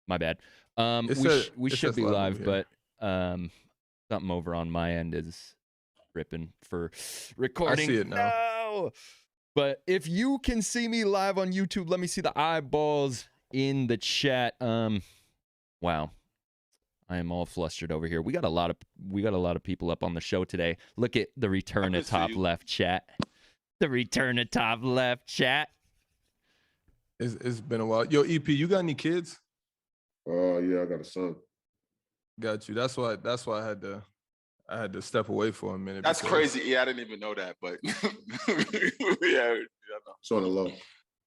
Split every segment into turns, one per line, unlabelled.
My bad. We should be live, but something over on my end is ripping for recording.
I see it now.
No! But if you can see me live on YouTube, let me see the eyeballs in the chat. Wow. I am all flustered over here. We got a lot of people up on the show today. Look at the return to top left chat. The return to top left chat.
It's been a while. Yo, EP, you got any kids?
Yeah, I got a son.
Got you. That's why I had to step away for a minute.
That's crazy. Yeah, I didn't even know that, but yeah,
it's on the low.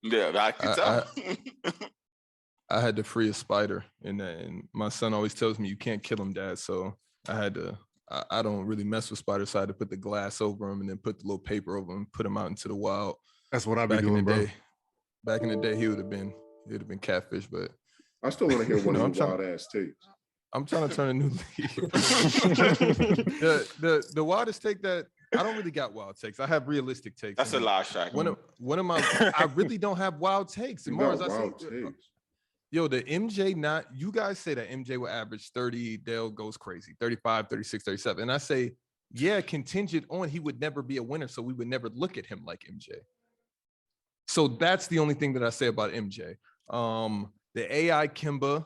Yeah, I can tell.
I had to free a spider, and my son always tells me you can't kill him, Dad. So I had to. I don't really mess with spiders, so I had to put the glass over him and then put the little paper over him, put him out into the wild.
That's what I've been doing, bro.
Back in the day, he would have been catfish, but
I still want to hear one of your wild ass takes.
I'm trying to turn a new leaf. the wildest take that I don't really got wild takes. I have realistic takes.
That's a lie, Shaq.
One of my I really don't have wild takes. Yo, the MJ you guys say that MJ will average 30, Dale goes crazy, 35, 36, 37. And I say, yeah, contingent on he would never be a winner, so we would never look at him like MJ. So that's the only thing that I say about MJ. The AI Kimba,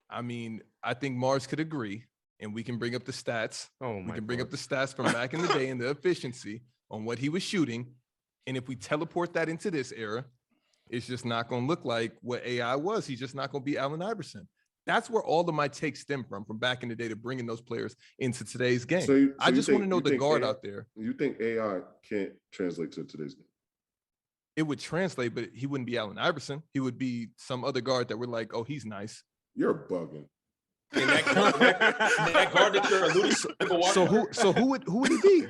I mean, I think Mars could agree, and we can bring up the stats. We can bring up the stats from back in the day and the efficiency on what he was shooting. And if we teleport that into this era, it's just not going to look like what AI was. He's just not going to be Allen Iverson. That's where all of my takes stem from back in the day to bringing those players into today's game. So I just want to know the guard out there.
You think AI can't translate to today's game?
It would translate, but he wouldn't be Allen Iverson. He would be some other guard that we're like, oh, he's nice.
You're bugging.
And that guard that you're alluding to.
So who would he be?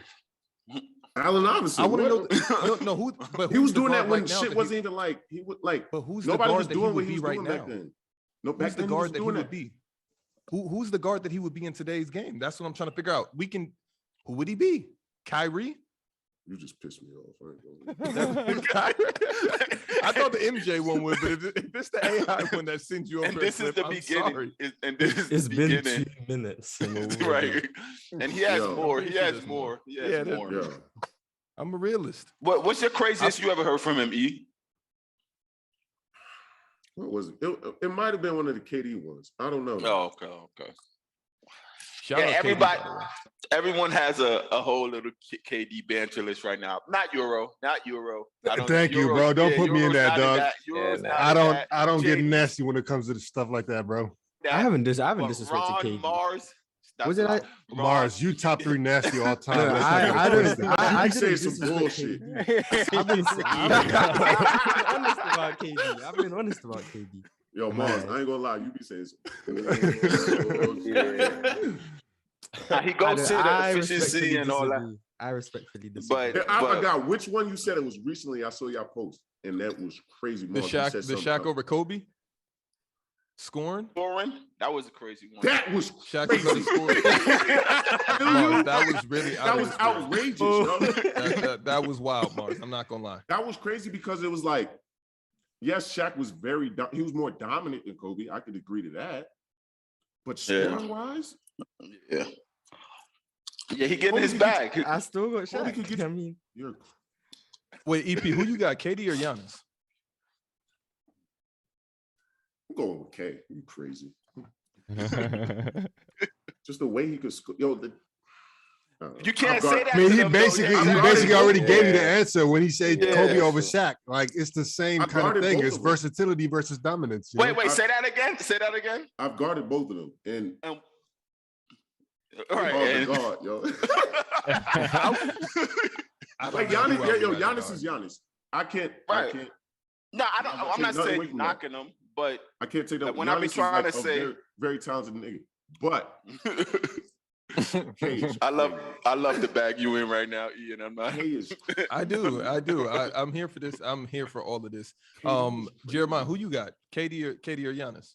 Allen Iverson.
I want to know who. But
he was doing that when shit wasn't even like he would like.
But who's
nobody
the guard
was doing what he was
right
doing
now?
back then. No,
who's the guard that he would be? Who's the guard that he would be in today's game? That's what I'm trying to figure out. Who would he be? Kyrie?
You just pissed me off.
I thought the MJ one would, but if it's the AI one that sends you over,
and this is the beginning.
It's been 2 minutes,
right? And he has more. He has more.
I'm a realist.
What's your craziest you ever heard from him, E?
What was it? It might have been one of the KD ones. I don't know.
Oh, okay. Everybody, everyone has a whole little KD banter list right now. Not Euro.
Thank you, bro. Don't put me in that, dog. I don't get nasty when it comes to stuff like that, bro.
I haven't disrespected KD.
Mars.
Was it
Mars? You top 3 nasty all time.
I
say some bullshit.
I've been honest about KD. I've been honest about KD.
Yo, Mars, I ain't gonna lie, you be saying
he goes to the efficiency and all that.
I respectfully disagree.
But
I forgot which one you said it was recently. I saw y'all post, and that was crazy.
The Shaq over Kobe? Scoring?
That was a crazy one.
That was
Shaq
crazy.
scoring. That was really
that was outrageous.
That was wild, Mars. I'm not gonna lie.
That was crazy because it was like, yes, Shaq was he was more dominant than Kobe. I could agree to that. But scoring-wise?
Yeah, he getting his bag.
I still got Shaq. I mean,
wait, EP, who you got, KD or Giannis?
I'm going with K. You crazy. Just the way he could score. Yo,
you can't say that.
I mean, he basically already gave you the answer when he said Kobe over Shaq. Like, it's the same kind of thing. It's versatility versus dominance.
Wait, say that again.
I've guarded both of them. And
all right.
Guard, yo. Like Giannis is Giannis. I can't.
No, I don't. I'm not saying knocking him, but
I can't take that.
When I be trying to say,
very, very talented nigga, but
I love the bag you in right now, Ian. I'm not.
I do. I'm here for this. I'm here for all of this. Jeremiah, who you got? KD or Giannis?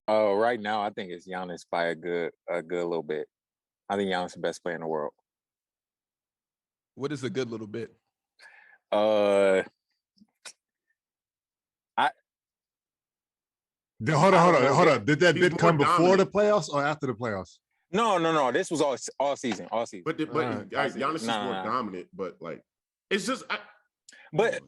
Oh, right now I think it's Giannis by a good little bit. I think Giannis is the best player in the world.
What is a good little bit?
Hold on. Did that
He's
bid come
more
before the
dominant.
playoffs or after the playoffs?
No. This was all season.
But Giannis is more dominant. But like, it's just.
But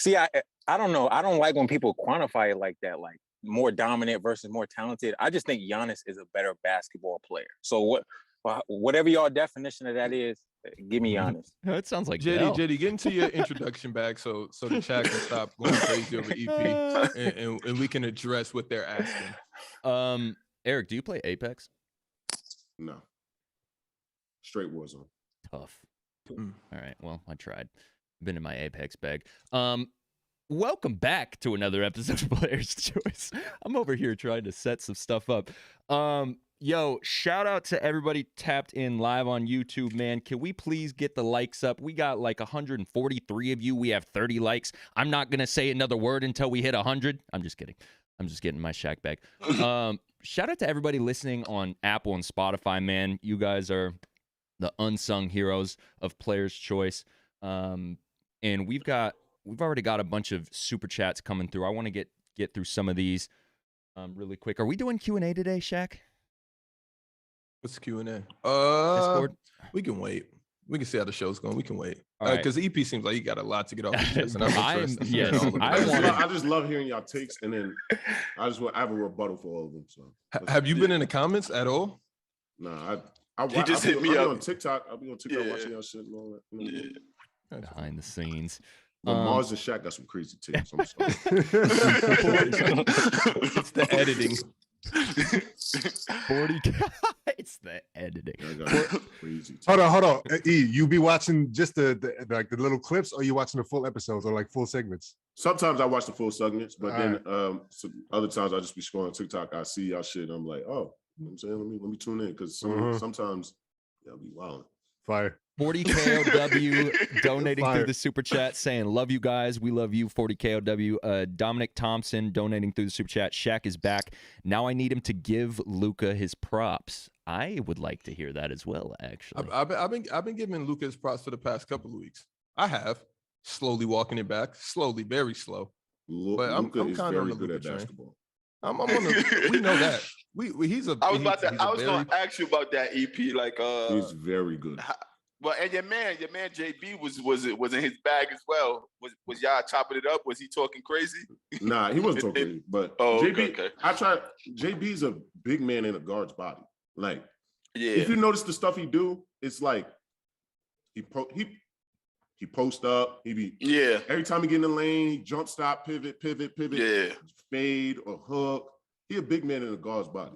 see, I don't know. I don't like when people quantify it like that, like more dominant versus more talented. I just think Giannis is a better basketball player. So whatever your definition of that is, give me Giannis.
That sounds like
JD, get into your introduction bag so the chat can stop going crazy over EP and we can address what they're asking.
Eric, do you play Apex?
No. Straight Warzone.
Tough. All right. Well, I tried. Been in my Apex bag. Welcome back to another episode of Player's Choice. I'm over here trying to set some stuff up. Yo, shout out to everybody tapped in live on YouTube, man. Can we please get the likes up? We got like 143 of you. We have 30 likes. I'm not going to say another word until we hit 100. I'm just kidding. I'm just getting my Shaq bag. Shout out to everybody listening on Apple and Spotify, man. You guys are the unsung heroes of Player's Choice. And we've already got a bunch of super chats coming through. I want to get through some of these really quick. Are we doing Q&A today, Shaq?
What's Q&A?
Discord?
We can wait. We can see how the show's going. We can wait.
All
Because EP seems like you got a lot to get off his chest. And
I just love hearing y'all takes, and then I have a rebuttal for all of them. So
have you been in the comments at all?
Nah,
He just hit me up
on TikTok. I'll be on TikTok watching y'all shit and all that. You know?
Behind the scenes.
Mars and Shaq got some crazy takes. I'm sorry.
It's the editing.
40. It's the editing.
Crazy.
Hold on. E, you be watching just the little clips, or you watching the full episodes or like full segments?
Sometimes I watch the full segments, but then other times I just be scrolling TikTok. I see y'all shit, and I'm like, oh, you know what I'm saying, let me tune in, because sometimes y'all be wild.
Fire.
40KOW donating through the super chat saying, love you guys. We love you, 40KOW. Dominic Thompson donating through the super chat. Shaq is back. Now I need him to give Luka his props. I would like to hear that as well, actually.
I've been giving Luka his props for the past couple of weeks. I have. Slowly walking it back. Slowly, very slow.
But I'm kind of on the good at basketball.
I'm on the, we know that. I
was going to ask you about that EP. Like,
he's very good.
Well, and your man JB was in his bag as well. Was y'all chopping it up? Was he talking crazy?
Nah, he wasn't talking crazy. But JB, okay. JB's a big man in a guard's body. Like, if you notice the stuff he do, it's like he post up. Every time he get in the lane, he jump stop, pivot, fade or hook. He a big man in a guard's body.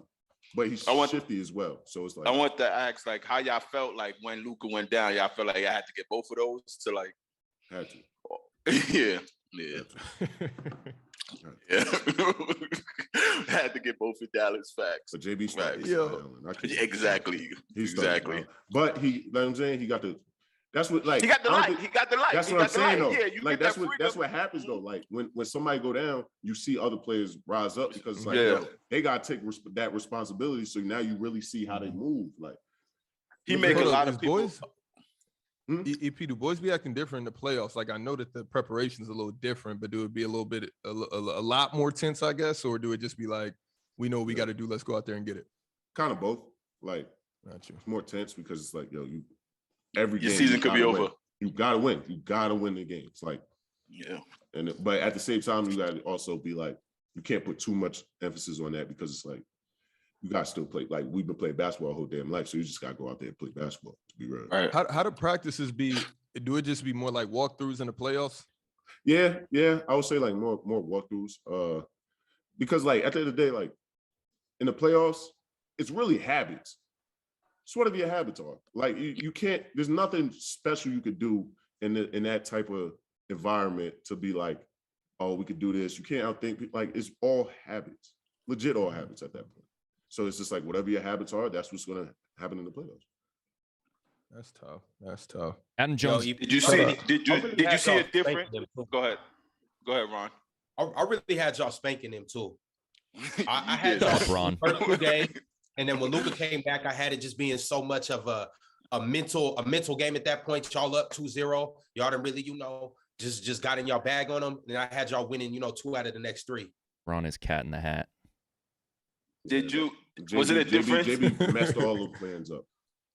But he's shifty as well. So it's like,
I want to ask, like, how y'all felt like when Luka went down. Y'all felt like I had to get both of those to like.
Had to.
Had to get both of Dallas facts.
But JB's
facts. Exactly.
But he, you know what I'm saying, he got the. That's what, like,
he got the light.
That's what I'm saying, though.
Yeah,
like that's what happens though. Like when somebody go down, you see other players rise up, because it's like, yo, they gotta take that responsibility. So now you really see how they move. Like
he make a lot of people.
Boys, EP, do boys be acting different in the playoffs? Like, I know that the preparation is a little different, but do it be a little bit a lot more tense, I guess, or do it just be like, we know what we got to do, let's go out there and get it?
Kind of both. Like, it's more tense because it's like, yo, every
your
game,
season could be over.
You gotta win. You gotta win the game. It's like, but at the same time, you gotta also be like, you can't put too much emphasis on that, because it's like, you gotta still play. Like, we've been playing basketball our whole damn life, so you just gotta go out there and play basketball, to be real.
Right. How do practices be? Do it just be more like walkthroughs in the playoffs?
Yeah. I would say like more walkthroughs. Because like at the end of the day, like in the playoffs, it's really habits. It's whatever your habits are. Like you can't. There's nothing special you could do in that type of environment to be like, oh, we could do this. You can't outthink. Like, it's all habits, legit all habits at that point. So it's just like, whatever your habits are, that's what's going to happen in the playoffs.
That's tough.
Adam Jones,
did you see it different? Go ahead, Ron.
I really had y'all spanking him too. I had y'all
Ron.
first 2 games. And then when Luka came back, I had it just being so much of a mental game at that point. Y'all up 2-0. Y'all didn't really, just got in y'all bag on them. And I had y'all winning, 2 out of the next 3.
Ron is cat in the hat.
Did you?
JB,
Was it a difference?
JB messed all the plans up.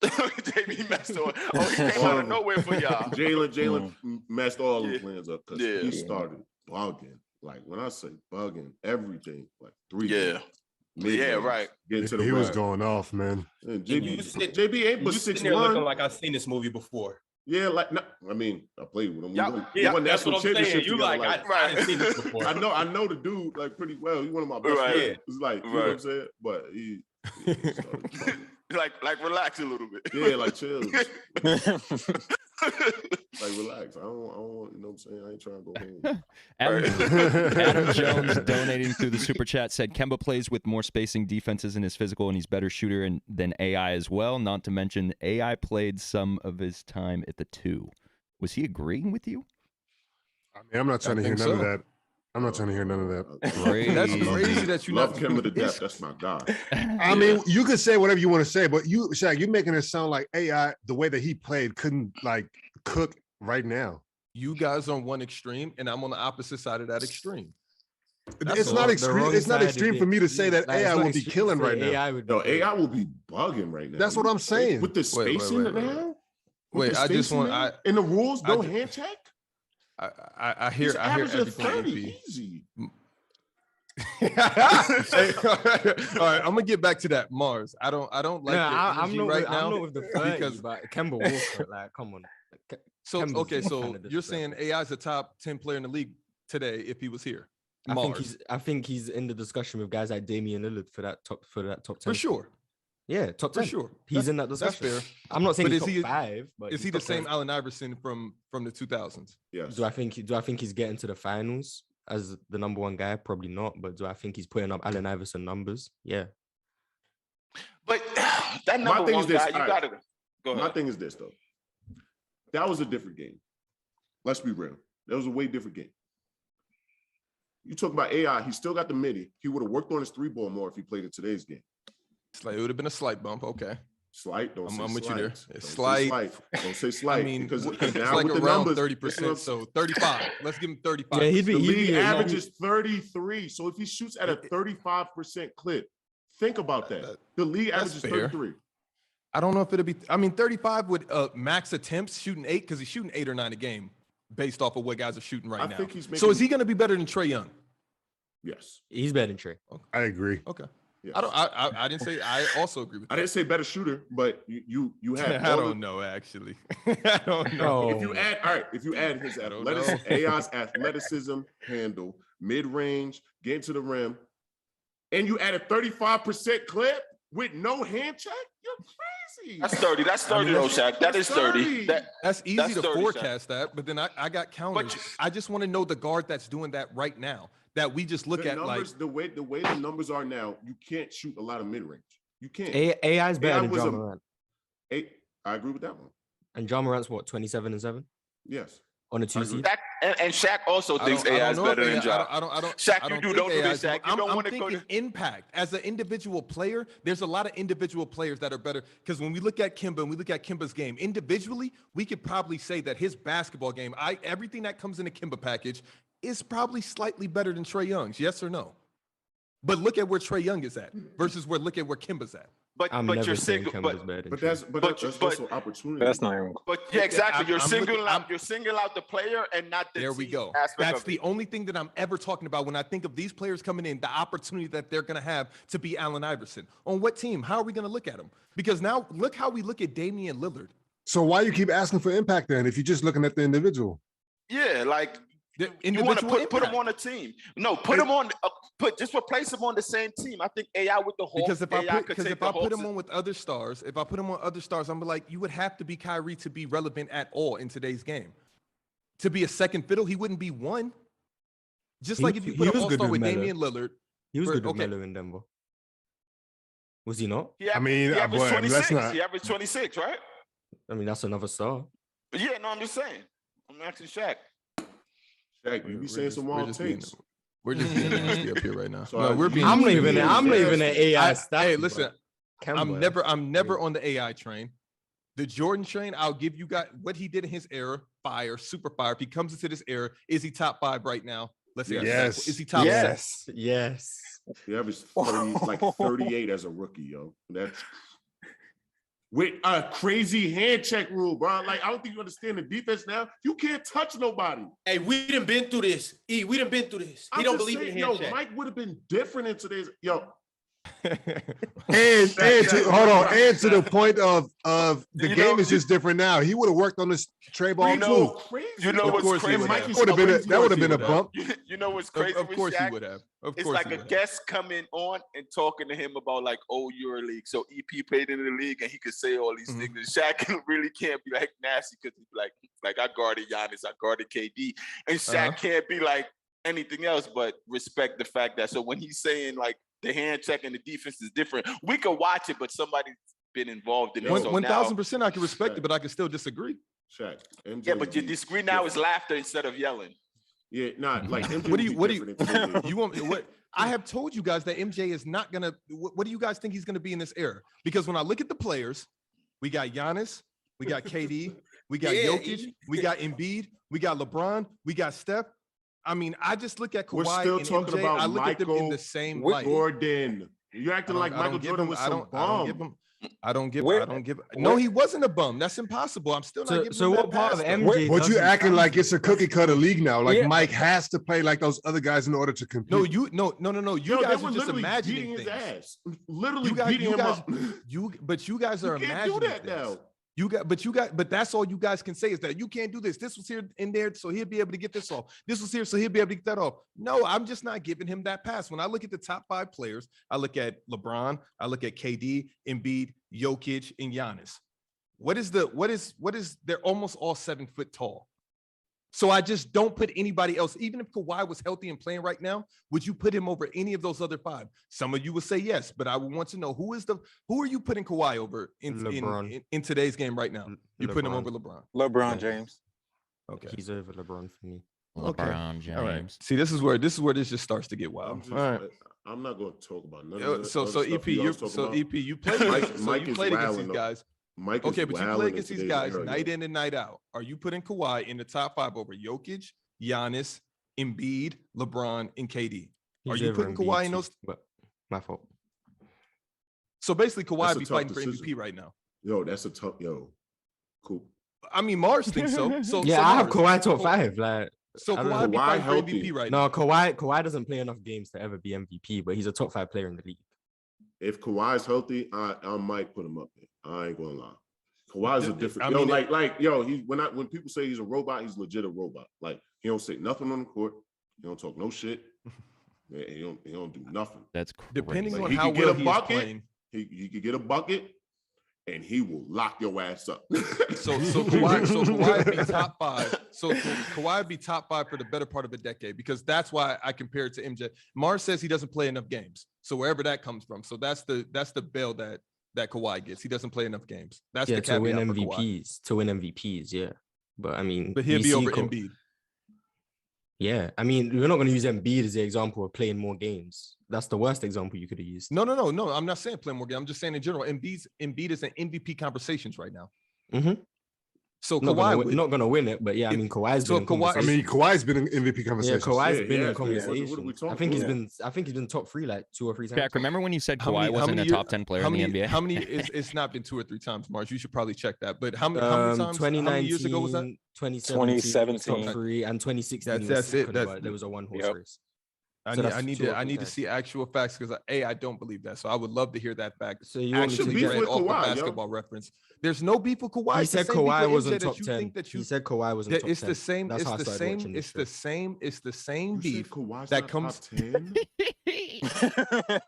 JB messed all. Oh, he came out of nowhere for y'all.
Jalen messed all the
Yeah.
plans up because
Yeah.
he started bugging. Like when I say bugging, everything like 3.
Yeah. Yeah, right.
Get to the
He was
rim.
going off, man.
And
You
JB ain't but
You sitting there
6'1".
looking like I've seen this movie before.
Yeah, like no, I mean, I played with him. We
Yeah,
won,
Yeah,
we won
that's
national
what I'm saying.
championships
You
together,
like,
Right.
I've seen this before.
I know the dude like pretty well. He's one of my best
Right.
friends. It's like, you know what I'm
Right.
saying? But he started bugging.
like relax a little bit.
Yeah, like chill. Like relax. I don't you know what I'm saying? I ain't trying to go home.
Adam Jones donating through the super chat said Kemba plays with more spacing defenses in his physical and he's better shooter than AI as well. Not to mention AI played some of his time at the 2. Was he agreeing with you?
I mean, I'm not trying to hear
think
none of
so.
that. I'm not trying to hear none of that.
Crazy.
That's crazy that you
Love
not
Kemba to death. That's my guy.
I mean, you could say whatever you want to say, but you, Shaq, you're making it sound like AI, the way that he played, couldn't like cook right now.
You guys on one extreme, and I'm on the opposite side of that extreme.
It's not extreme. It's not extreme for me to say that AI will be killing right now.
AI would be
No, AI will be bugging right now.
That's what I'm saying.
With the spacing
wait.
now?
Wait, I just want
and the rules,
I
no
ju-
hand check?
I hear
He's average of
everything.
30,
EP.
easy.
Hey, all right, I'm gonna get back to that Mars. I don't like
No,
your
I'm
energy
not.
right now
I'm not with the 30
because
but Kemba Walker, like, come on.
so
Kemba's
okay. So
kinda
you're saying AI is a top 10 player in the league today if he was here?
I think he's in the discussion with guys like Damian Lillard for that top 10
for sure,
Yeah, top
for
10.
sure.
He's in that
That's
discussion.
fair.
I'm not saying
But
he's
is
top
he-
5, but
Is
he's
he the
top
same
10.
Allen Iverson from the 2000s?
Yes.
Do I think he's getting to the finals as the number 1 guy? Probably not. But do I think he's putting up Allen Iverson numbers? Yeah.
But that
My
number
thing
one
is this,
guy, you
all right.
gotta go
My
ahead.
thing is this, though. That was a different game. Let's be real. That was a way different game. You talk about AI, he still got the midi. He would have worked on his 3-ball more if he played in today's game.
It would have been a slight bump. Okay.
Slight, don't say
I'm with you
slight.
there.
Don't
It's
say
slight.
slight. Don't say slight.
I mean,
because
it's
now
like
with the
around
numbers,
30%. So 35. Let's give him 35.
Yeah,
the
he'd
league
be
average is 33. So if he shoots at a 35% clip, think about that. The league
That's
average is
fair.
33.
I don't know if it'll be. I mean, 35 with max attempts, shooting 8 because he's shooting 8 or 9 a game, based off of what guys are shooting right
I
now.
think he's
So is
making-
he going to be better than Trae Young?
Yes.
He's better than Trey.
I agree.
Okay.
yes.
I didn't say. I also agree with
I
that.
didn't say better shooter, but you had
I
all
don't know actually. I don't know.
If you add, all right, if you add his
I don't
athleticism,
know.
AI's athleticism, handle, mid-range, getting to the rim, and you add a 35% clip with no hand check, you're crazy.
That's 30. That's 30 though, Shaq. That is 30.
That's easy
That's
to
30
forecast that, but then I got counters.
you-
I just want to know the guard that's doing that right now. That we just look
the
at
numbers,
like
the way the numbers are now, you can't shoot a lot of mid-range. You can't.
AI's better
AI
than
was
John
a-
Morant.
I agree with that one.
And John Morant's what, 27-7
Yes.
on a 2
agree.
seed?
Shaq, and Shaq also
I
thinks
don't
AI is
know if
better than
AI
Ja.
I don't.
Shaq,
I
you
don't
do
think
don't do
AI
this,
is-
Shaq. You don't
I'm
want to go
thinking
to.
impact as an individual player. There's a lot of individual players that are better because when we look at Kemba and we look at Kimba's game individually, we could probably say that his basketball game, everything that comes in the Kimba package, is probably slightly better than Trae Young's. Yes or no? But look at where Trae Young is at versus look at where Kimba's at.
I'm
But
never
you're
saying
single.
Kemba's
But
better than
But
Trey.
that's
But-
that's
but-
also opportunity.
That's not even.
yeah, exactly. You're
I'm looking-
singling out. You're singling out the player and not the
There we
team
go.
aspect
That's
of
the
it.
only thing that I'm ever talking about when I think of these players coming in, the opportunity that they're going to have to be Allen Iverson. On what team? How are we going to look at them? Because now look how we look at Damian Lillard.
So why you keep asking for impact then if you're just looking at the individual?
Yeah, like
The
you want to
individual
put him
impact.
on a team. No, put him on. Just replace him on the same team. I think AI with the Hawks.
Because if
AI
I
could
put
take the
him
Hawks.
on with other stars, I'm like, you would have to be Kyrie to be relevant at all in today's game. To be a second fiddle, he wouldn't be one. Just like if you put an
was good
all-star with
with Melo.
Damian Lillard.
He was good with
okay.
Melo in Denver. Was he not?
He
I mean,
he averaged
boy,
26.
let's not-
He averaged 26, right?
I mean, that's another star.
But yeah, no, I'm just saying. I'm asking Shaq.
Shaq, you be saying some wild takes.
We're just being nasty up here right now.
So
we're being.
I'm not even an
I-
AI stat.
Hey, listen,
Kemba.
I'm never on the AI train. The Jordan train, I'll give you guys what he did in his era. Fire, super fire. If he comes into this era, is he top 5 right now? Let's say
Yes.
is he top 6?
Yes.
He averaged 38 as a rookie, yo. That's with a crazy hand check rule, bro. Like, I don't think you understand the defense now. You can't touch nobody.
Hey, we done been through this. We done been through this. He don't believe in hand check.
Mike would have been different in today's. Yo,
and to the point of the game is just different now. He would have worked on this tray ball too.
You know what's crazy?
That would have been a bump.
You know what's crazy?
Of course he would have.
It's like a guest coming on and talking to him about like, oh, you're a league. So EP played in the league and he could say all these things. And Shaq really can't be like nasty because he's like I guarded Giannis, I guarded KD, and Shaq can't be like anything else but respect the fact that. So when he's saying like the hand check and the defense is different, we could watch it, but somebody's been involved in it.
1,000% I can respect it, but I can still disagree.
Shaq, MJ,
yeah, but your disagree now is laughter instead of yelling.
Yeah, not like MJ.
What do you want? What I have told you guys that MJ is not gonna. What do you guys think he's gonna be in this era? Because when I look at the players, we got Giannis, we got KD, we got Jokic, we got Embiid, we got LeBron, we got Steph. I mean, I just look at Kawhi.
We're still
and
talking
MJ,
about
I look
Michael
at them in the same light.
Jordan. You're acting like Michael Jordan was some bum.
I don't give. No, he wasn't a bum. That's impossible. I'm still not giving him
So what part of MJ?
But you acting like it's a cookie cutter league now. Like Mike has to play like those other guys in order to compete.
No, you guys are just imagining
his
things.
ass. Literally beating him up.
But you guys are imagining
do that
things.
now.
But that's all you guys can say is that you can't do this. This was here in there, so he'll be able to get this off. This was here, so he'll be able to get that off. No, I'm just not giving him that pass. When I look at the top 5 players, I look at LeBron, I look at KD, Embiid, Jokic, and Giannis. What is they're almost all 7 foot tall. So I just don't put anybody else. Even if Kawhi was healthy and playing right now, would you put him over any of those other 5? Some of you would say yes, but I would want to know who are you putting Kawhi over in today's game right now? You put him over LeBron.
LeBron James.
Okay,
he's over LeBron for me.
LeBron James.
All right. See, this is where this just starts to get wild. All right.
I'm not going to talk about none of that.
So EP, you played against these guys. Okay, but you play against these guys night in and night out. Are you putting Kawhi in the top 5 over Jokic, Giannis, Embiid, LeBron, and KD? Are you putting Kawhi in those?
My fault.
So basically, Kawhi be fighting for MVP right now.
Yo, that's a tough. Cool.
I mean, Mars thinks so. So
I have Kawhi top 5. Like,
so Kawhi be fighting for MVP right now.
No, Kawhi doesn't play enough games to ever be MVP, but he's a top 5 player in the league.
If Kawhi's healthy, I might put him up there. I ain't gonna lie. Kawhi's a different. When people say he's a robot, he's legit a robot. Like, he don't say nothing on the court. He don't talk no shit. He don't do nothing.
That's crazy.
Depending on how well he's playing,
he could get a bucket, and he will lock your ass up.
So Kawhi be top 5. So Kawhi be top 5 for the better part of a decade, because that's why I compare it to MJ. Mars says he doesn't play enough games. So wherever that comes from. So that's the bail that Kawhi gets. He doesn't play enough games. That's the caveat
to win
for
MVPs.
Kawhi.
To win MVPs, yeah. But I mean,
he'll be over Embiid.
Yeah, I mean, we're not going to use Embiid as the example of playing more games. That's the worst example you could have used.
No. I'm not saying playing more games. I'm just saying in general, Embiid is in MVP conversations right now.
Mm-hmm.
So
Kawhi not going to win it, but yeah, I mean, Kawhi's been.
Kawhi's been in MVP conversations.
Yeah, Kawhi's been in conversation.
What
I think he's been top 3 like 2 or 3 times.
Jack, remember when you said Kawhi wasn't a top 10 player in the NBA?
How many? It's not been 2 or 3 times, Mars. You should probably check that. But how many times?
2019,
how many years ago was that?
2017
top 3, and 2016.
That's it.
There was a 1-horse race.
I need to see actual facts, because I don't believe that. So I would love to hear that back.
So you want
actually
beef with
off
Kawhi,
the basketball reference. There's no beef with Kawhi.
He said Kawhi wasn't top 10. He said Kawhi wasn't top 10.
It's the same. It's the same beef that comes.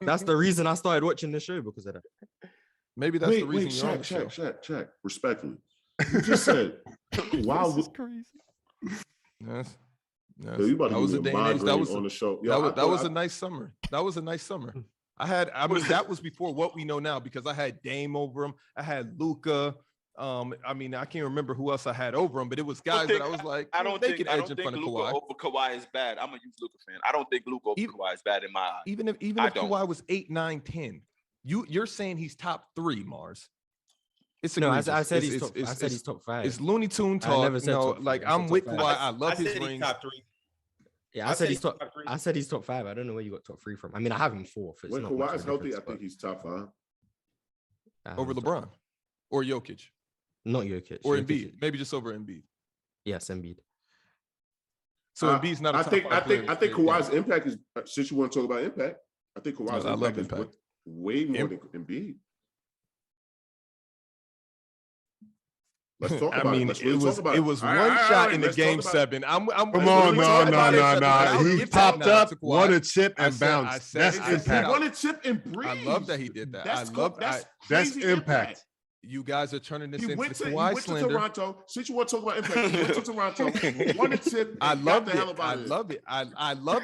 That's the reason I started watching the show, because of that.
Maybe that's the reason you're on the show.
Check. Respectfully, you just said Kawhi was crazy.
Yes.
Yo, that was a day and age. That was on the show. Yo,
that was a nice summer. That was a nice summer. That was before what we know now, because I had Dame over him. I had Luka. I can't remember who else I had over him, but it was guys that I was like,
I don't think
Luka
over Kawhi is bad. I'm a huge Luka fan. I don't think Luka over Kawhi is bad in my eyes.
Even if Kawhi was 8, 9, 10, you're saying he's top 3, Mars.
I said he's top 5.
It's Looney Tune talk. I'm with Kawhi. I love his rings.
Top 3.
Yeah, I said he's top. I said he's top 5. I don't know where you got top 3 from. I mean, I have him 4th.
When Kawhi's healthy, I think he's top 5
over LeBron or Jokic.
Not Jokic.
Or
Jokic.
Embiid. Maybe just over Embiid.
Yes, Embiid.
So Embiid's not.
I think Kawhi's impact is. Since you want to talk about impact, I think Kawhi's impact is way more than Embiid. Let's talk about it.
It was one shot in the game 7.
Come on, no. He popped up, won a chip, and bounced. That's impact.
He won a chip and breathed.
I love that he did that.
That's impact.
You guys are turning this into
Kawhi
Kawhi slander.
To Toronto. Since you want to talk about impact, he went to Toronto, won a chip.
I loved it. I loved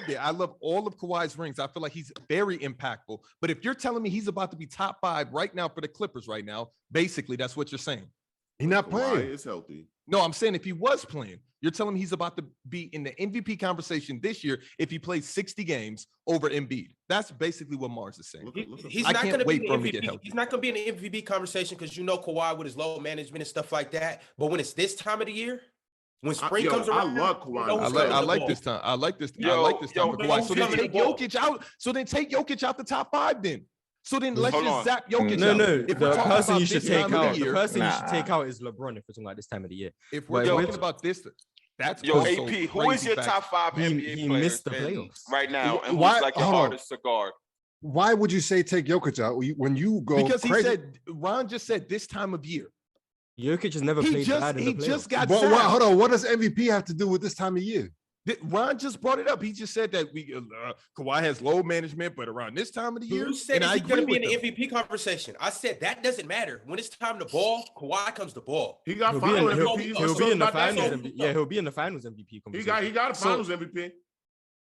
it. I love all of Kawhi's rings. I feel like he's very impactful. But if you're telling me he's about to be top 5 right now for the Clippers right now, basically that's what you're saying.
He's not playing.
Kawhi is healthy.
No, I'm saying if he was playing, you're telling me he's about to be in the MVP conversation this year if he plays 60 games over Embiid. That's basically what Mars is saying.
He's not going to be in the MVP. He's not going to be in the MVP conversation because Kawhi with his load management and stuff like that. But when it's this time of the year, when spring comes around,
I love Kawhi.
I like this time. I like this time for Kawhi. So then take Jokic out. So then take Jokic out the top 5 then. So then let's just zap Jokic out.
No. The person you should take out. The person you should take out is LeBron if we're talking about this time of the year.
If we're talking about this, that's
AP. Who is your top 5 NBA
he
players
missed the playoffs
right now? And who's like your hardest to guard?
Why would you say take Jokic out when you go?
Because
crazy?
he said Ron just said this time of year.
Jokic has never played bad in the playoffs.
He just got
hold on. What does MVP have to do with this time of year?
Ron just brought it up. He just said that Kawhi has load management, but around this time of the year,
who said he's going to be in the MVP conversation? I said that doesn't matter. When it's time to ball, Kawhi comes to ball.
He got finals MVP.
He'll be in the finals. Yeah, he'll be in the finals MVP.
He got a finals MVP.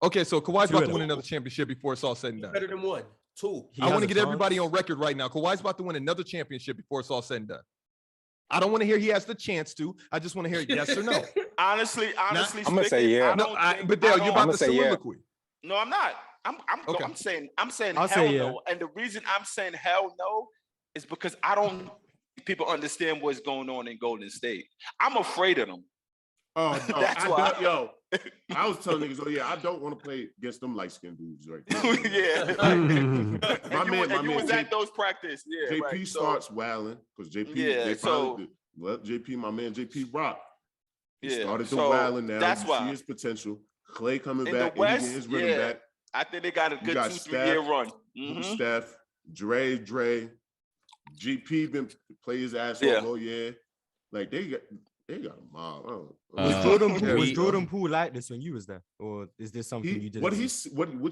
Okay, so Kawhi's about to win another championship before it's all said and done.
Better than 1, 2.
I want to get everybody on record right now. Kawhi's about to win another championship before it's all said and done. I don't want to hear he has the chance to. I just want to hear yes or no.
Honestly,
I'm gonna say yeah.
But Dale, you're about to soliloquy.
Yeah. No, I'm not. I'm saying
I'll
hell
say
no. And the reason I'm saying hell no is because I don't think people understand what's going on in Golden State. I'm afraid of them.
Oh, no, that's why. I was telling niggas, I don't want to play against them light-skinned dudes right now.
My man was at those practice. Yeah,
JP starts wilding because JP, my man, JP Rock. He started to wilding now.
That's why.
See his potential. Klay coming back.
The West,
and his rhythm back.
I think they got a good 2-3 year run.
Steph, Dre, GP been play his ass off all year. Like they got a mob.
Was Jordan Poole like this when you was there, or is this something you did?
What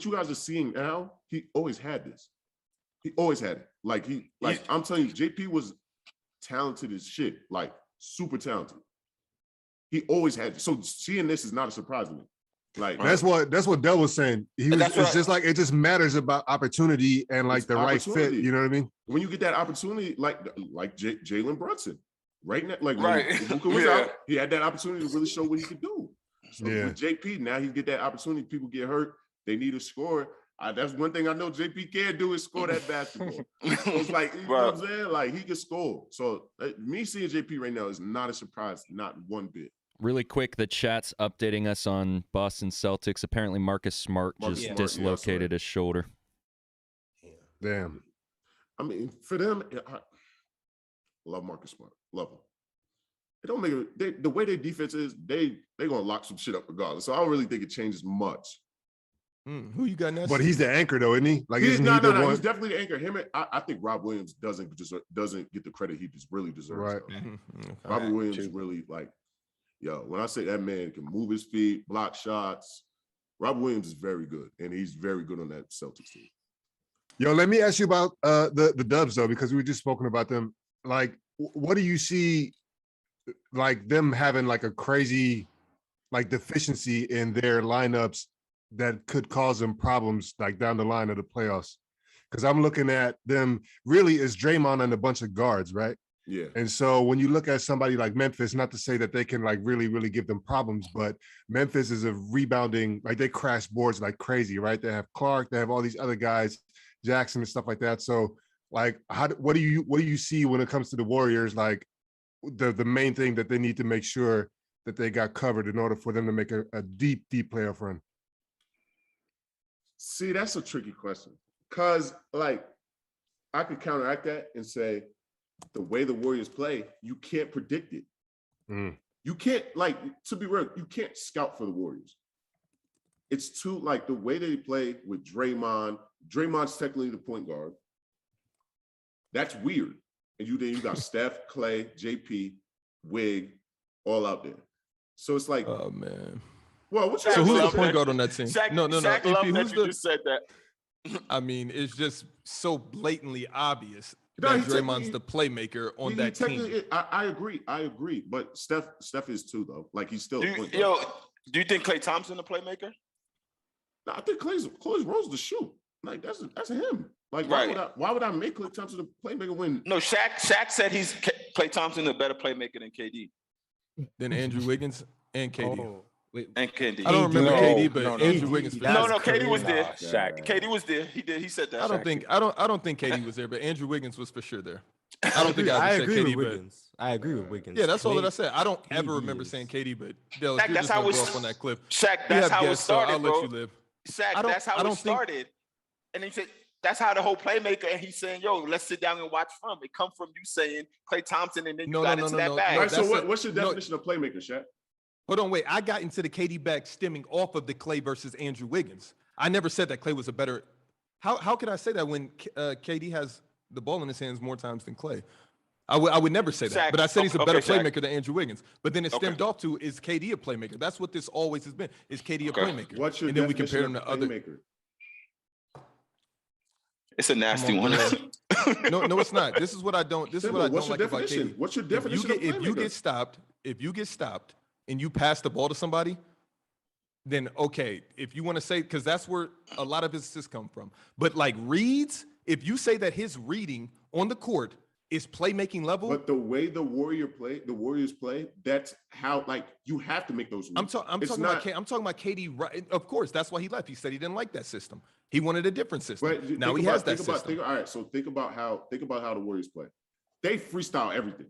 you guys are seeing now? He always had this. He always had it. I'm telling you, JP was talented as shit, like super talented. He always had it. So seeing this is not a surprise to me. Like
that's what Del was saying. Just like it just matters about opportunity and like the right fit. You know what I mean?
When you get that opportunity, like Jalen Brunson. Right now, like when Luka was out, he had that opportunity to really show what he could do. So with JP, now he get that opportunity. People get hurt, they need a score. That's one thing I know JP can do is score that basketball. So it's like, you know what I'm saying? Like he can score. So me seeing JP right now is not a surprise, not one bit.
Really quick, the chat's updating us on Boston Celtics. Apparently Marcus Smart just dislocated his shoulder.
Damn.
I mean, for them, I love Marcus Smart. Love him. It don't make it. The way their defense is, they gonna lock some shit up regardless. So I don't really think it changes much.
Who you got next?
But he's the anchor though, isn't he? Like
he's definitely the anchor. I think Rob Williams doesn't get the credit he just really deserves.
Right.
Robert Williams is really like, when I say that man can move his feet, block shots, Rob Williams is very good, and he's very good on that Celtics team.
Let me ask you about the Dubs though, because we were just spoken about them. Like, what do you see, like them having like a crazy, like deficiency in their lineups that could cause them problems like down the line of the playoffs? Because I'm looking at them really as Draymond and a bunch of guards, right?
Yeah.
And so when you look at somebody like Memphis, not to say that they can like really, really give them problems, but Memphis is a rebounding, like they crash boards like crazy, right? They have Clark, they have all these other guys, Jackson and stuff like that. So like, what do you see when it comes to the Warriors? Like the main thing that they need to make sure that they got covered in order for them to make a deep playoff run.
See, that's a tricky question. Because, like, I could counteract that and say, the way the Warriors play, you can't predict it. You can't, like, to be real, you can't scout for the Warriors. It's too, like, the way they play with Draymond. Draymond's technically the point guard. That's weird. And you got Steph, Klay, JP, Wig, all out there. So it's like,
oh man.
Well, what's
so who's the point guard on that team?
Shaq,
no.
Shaq
EP,
who's the? Just said that.
I mean, it's just so blatantly obvious
No,
that Draymond's the playmaker on that team.
I agree. But Steph is too, though. Like, he's still.
Do you think Klay Thompson the playmaker?
No, I think Clay's role's to shoot. Like, that's him. Like, why would I make Klay Thompson the playmaker when?
No, Shaq said he's Klay Thompson a better playmaker than KD.
Than Andrew Wiggins and KD.
Oh, wait.
And KD.
I don't remember KD, but Andrew Wiggins.
No, KD was there.
Shaq.
KD was there. He said that.
I don't think KD was there, but Andrew Wiggins was for sure there. I don't think I agree with
Wiggins. I agree with Wiggins.
Yeah, that's all that I said. I don't ever remember saying KD, but Dale,
Shaq,
you're just gonna go off on that clip.
Shaq, that's how it started,
I'll
bro.
let you live.
Shaq, that's how it started. And he said that's how the whole playmaker. And he's saying, "Yo, let's sit down and watch film." It come from you saying Klay Thompson, and then you got into that bag.
Right, so what's your definition of playmaker, Shaq?
Hold on, wait. I got into the KD bag stemming off of the Klay versus Andrew Wiggins. I never said that Klay was a better. How could I say that when KD has the ball in his hands more times than Klay? I would never say that.
Shaq,
but I said he's a better
Shaq.
playmaker than Andrew Wiggins. But then it stemmed off to, is KD a playmaker? That's what this always has been. Is KD a playmaker?
What's your
and then we
definition
compare him to
of
other.
playmaker?
It's a nasty one.
No, it's not. This is what I don't. This is what I don't like about KD.
What's your definition of playmaker?
If you get stopped and you pass the ball to somebody, then okay. If you want to say, because that's where a lot of his assists come from. But like reads, if you say that his reading on the court is playmaking level.
But the way the Warriors play, that's how, like, you have to make those reads.
I'm talking about KD. Right, of course, that's why he left. He said he didn't like that system. He wanted a different system.
But
now he has that system.
All right, so think about how the Warriors play. They freestyle everything.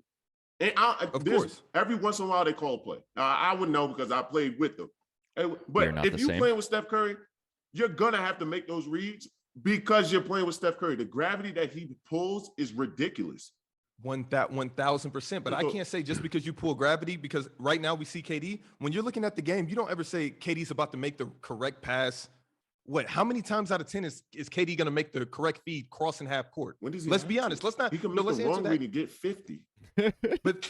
And of course, every once in a while they call a play. I wouldn't know because I played with them. But if you're playing with Steph Curry, you're gonna have to make those reads because you're playing with Steph Curry. The gravity that he pulls is ridiculous.
1,000%. But I can't say just because you pull gravity, because right now we see KD. When you're looking at the game, you don't ever say KD's about to make the correct pass. How many times out of 10 is KD going to make the correct feed crossing half court? Let's be honest. Let's not.
He can make the wrong read and get 50.
But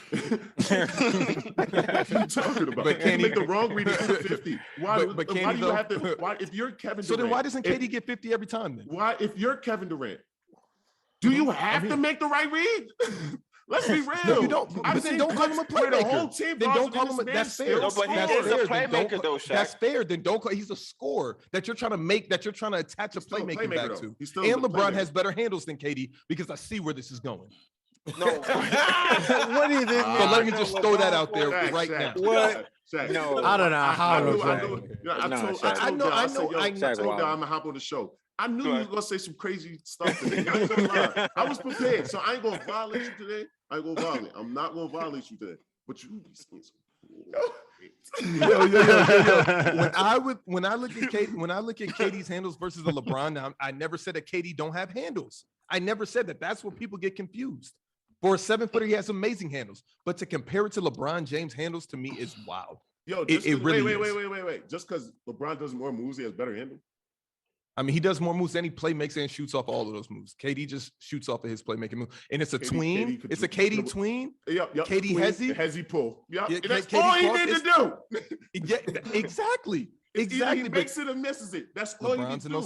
what are you talking about? But can he make the wrong read and get 50? Why do you have to? Why, if you're Kevin Durant?
So then why doesn't KD get 50 every time then?
Why, if you're Kevin Durant, do you have to make the right read? Let's be real.
No, you don't. But then don't call him a playmaker.
The whole team
then don't call him a. That's fair.
No, but he is a playmaker, though, Shaq.
That's fair. Then don't call. He's a scorer that you're trying to make. That you're trying to attach a playmaker back to. And LeBron has better handles than KD because I see where this is going.
No.
What do you think?
So let me just throw that out there right now.
What?
No,
I don't know how.
I know. I'm gonna hop on the show. I knew you were gonna say some crazy stuff today. I ain't gonna lie. I was prepared, so I ain't gonna violate you today. I'm not gonna violate you today. But you be saying some.
Yo. When I look at KD's handles versus the LeBron, now I never said that KD don't have handles. I never said that. That's where people get confused. For a 7-footer, he has amazing handles. But to compare it to LeBron James' handles, to me, is wild.
Yo,
it really
wait. Just because LeBron does more moves, he has better handle.
I mean, he does more moves than he makes and shoots off all of those moves. KD just shoots off of his playmaking move. And it's a tween. It's a KD tween.
Yep.
KD
Hezzy pull. Yep.
Yeah,
that's
KD
all he needs to do.
Yeah, exactly.
Exactly. He makes it or misses it. That's all he needs to do.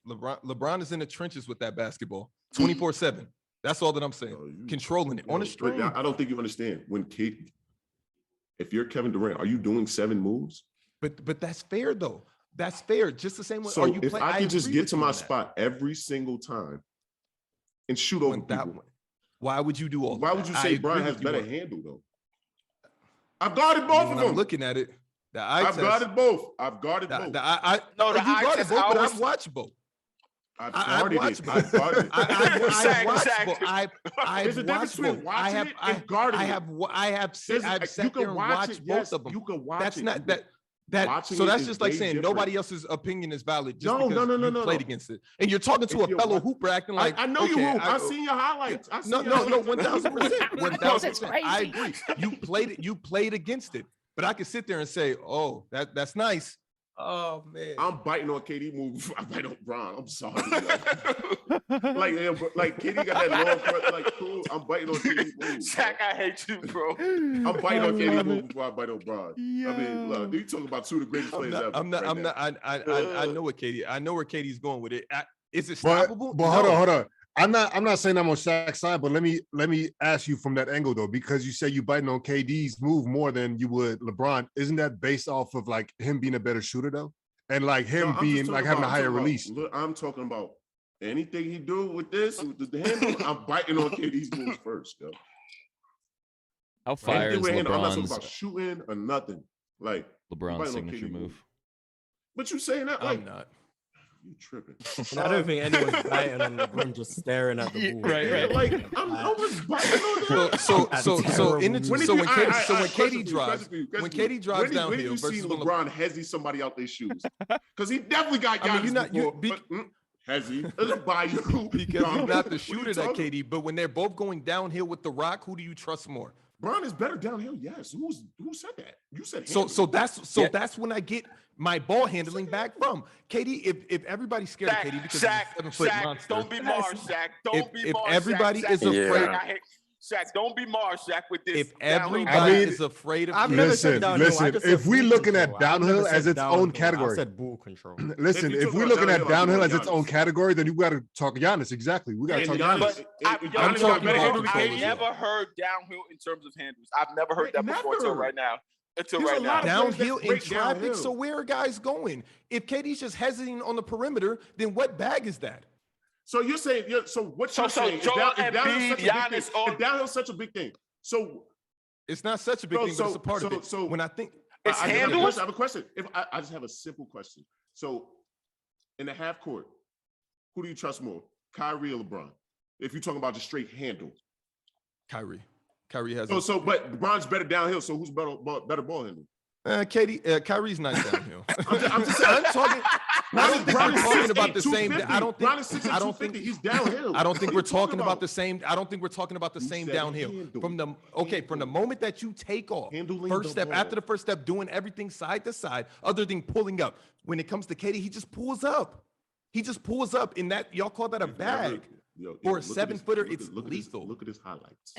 LeBron is in the trenches with that basketball 24/7. That's all that I'm saying. Controlling it on a string.
I don't think you understand. If you're Kevin Durant, are you doing 7 moves?
But that's fair though. That's fair. Just the same way.
So if I can just get to my spot every single time and shoot over that one,
why would you do all?
Why would you say Brian has better handle though? I've guarded both of them.
I'm looking at it.
I've guarded both. I've guarded both.
The eye test.
But I've watched both.
I've watched both.
There's a difference between watching it and guarding it. I've sat there and watched both of them.
You can watch
That's
it.
not that. So that's just like saying nobody else's opinion is valid just because you played against it. And you're talking to a fellow hooper acting like
I know you hoop. I've seen your highlights.
No, 1,000%. 1,000%. I agree. You played against it. But I could sit there and say, oh, that's nice. Oh man,
I'm biting on KD move before I bite on Bron. I'm sorry. like KD got that long front, like cool. I'm biting on KD move.
Shaq, I hate you, bro.
I'm biting on KD move before I bite on Bron. Yeah. I mean, look, you talking about two of the greatest players ever.
I'm not. I know what KD. I know where KD's going with it. Is it stoppable?
But hold on. I'm not saying I'm on Shaq's side, but let me ask you from that angle though, because you say you biting on KD's move more than you would LeBron. Isn't that based off of like him being a better shooter though, and like him being like having a higher release?
I'm talking about anything he do with this with the handle. I'm biting on KD's moves first, though.
How fire is LeBron's?
I'm not talking about shooting or nothing. Like
LeBron's signature move.
But you saying that like
I'm not.
You tripping?
I don't think anyone's biting on LeBron, just staring at the ball.
Right.
Like I'm just biting on that.
So when KD drives downhill,
when you see LeBron hezzy somebody out their shoes? Because he definitely got Giannis hezzy doesn't buy you
because he's not the shooter that KD. But when they're both going downhill with the rock, who do you trust more?
Bron is better downhill. Yes. Who said that? You said
that's when I get my ball handling back from KD. If everybody's scared of KD because he's a 7-foot monster,
don't be Mars, Shaq. Don't be
if
Mars.
Everybody is afraid.
Shaq, don't be Mars, Shaq, with this.
If everybody is afraid of
listen, if we looking at downhill as its own category,
I said ball control.
Listen, if we're looking at downhill as its own category, then you got to talk Giannis. Exactly, we got to talk Giannis.
I've never heard downhill in terms of handles. I've never heard that before until right now.
Downhill in traffic. So where are guys going? If KD's just hesitating on the perimeter, then what bag is that?
So you're saying, what you're saying if downhill's such a big thing. So
it's not such a big thing, but it's a part of it. So when I think
it's
I have a question. I just have a simple question. So in the half court, who do you trust more, Kyrie or LeBron? If you're talking about just straight handle,
Kyrie has.
But LeBron's better downhill. So who's better ball handle?
Kyrie's not downhill. I'm talking. I don't think we're talking about the same.
He's downhill.
I don't think we're talking about the same. I don't think we're talking about the same downhill. From the moment that you take off, after the first step, doing everything side to side, other than pulling up. When it comes to KD, he just pulls up. In that, y'all call that a bag. For a 7-footer, it's lethal.
Look at his highlights.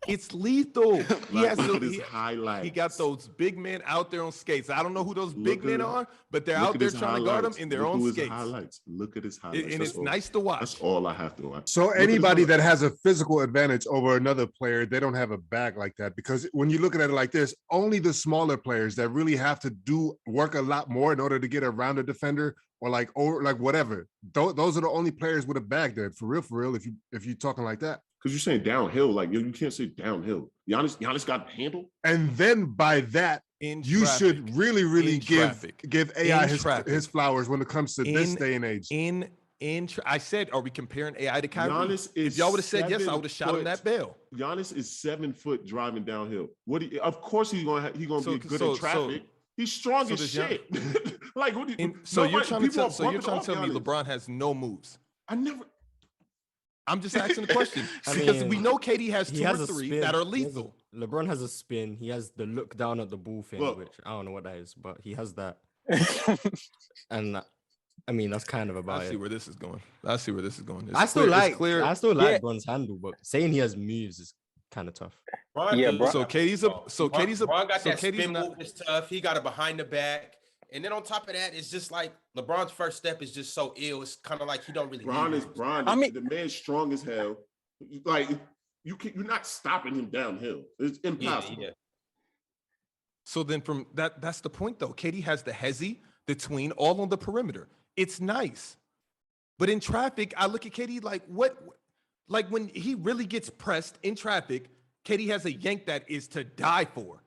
It's lethal. He has
his highlights.
He got those big men out there on skates. I don't know who those big men are, but they're out there trying to guard them in their own skates.
Look at his highlights.
And it's nice to watch.
That's all I have to watch.
So anybody that has a physical advantage over another player, they don't have a bag like that. Because when you look at it like this, only the smaller players that really have to work a lot more in order to get around a defender or whatever. Those are the only players with a bag there. For real, if you're talking like that.
Because you're saying downhill, like you can't say downhill. Giannis got handle.
And then by that, you should really give AI his flowers when it comes to this day and age.
I said, are we comparing AI to Kyrie? If y'all would have said yes, I would have shot him that bell.
Giannis is 7 foot driving downhill. Of course he's gonna be good in traffic. He's strong as shit. Like what?
You're trying to tell me LeBron has no moves? I'm just asking the question because we know KD has two or three that are lethal.
LeBron has a spin. He has the look down at the ball thing, which I don't know what that is, but he has that. And I mean, that's kind of about it.
I see where this is going.
I still like LeBron's handle, but saying he has moves is kind of tough.
Bron got that spin move. It's tough. He got it behind the back. And then on top of that, it's just like LeBron's first step is just so ill. It's kind of like he don't really.
The man's strong as hell. Like you're not stopping him downhill. It's impossible. Yeah.
So then from that's the point though. KD has the hezzy, the tween, all on the perimeter. It's nice, but in traffic, I look at KD like what? Like when he really gets pressed in traffic, KD has a yank that is to die for,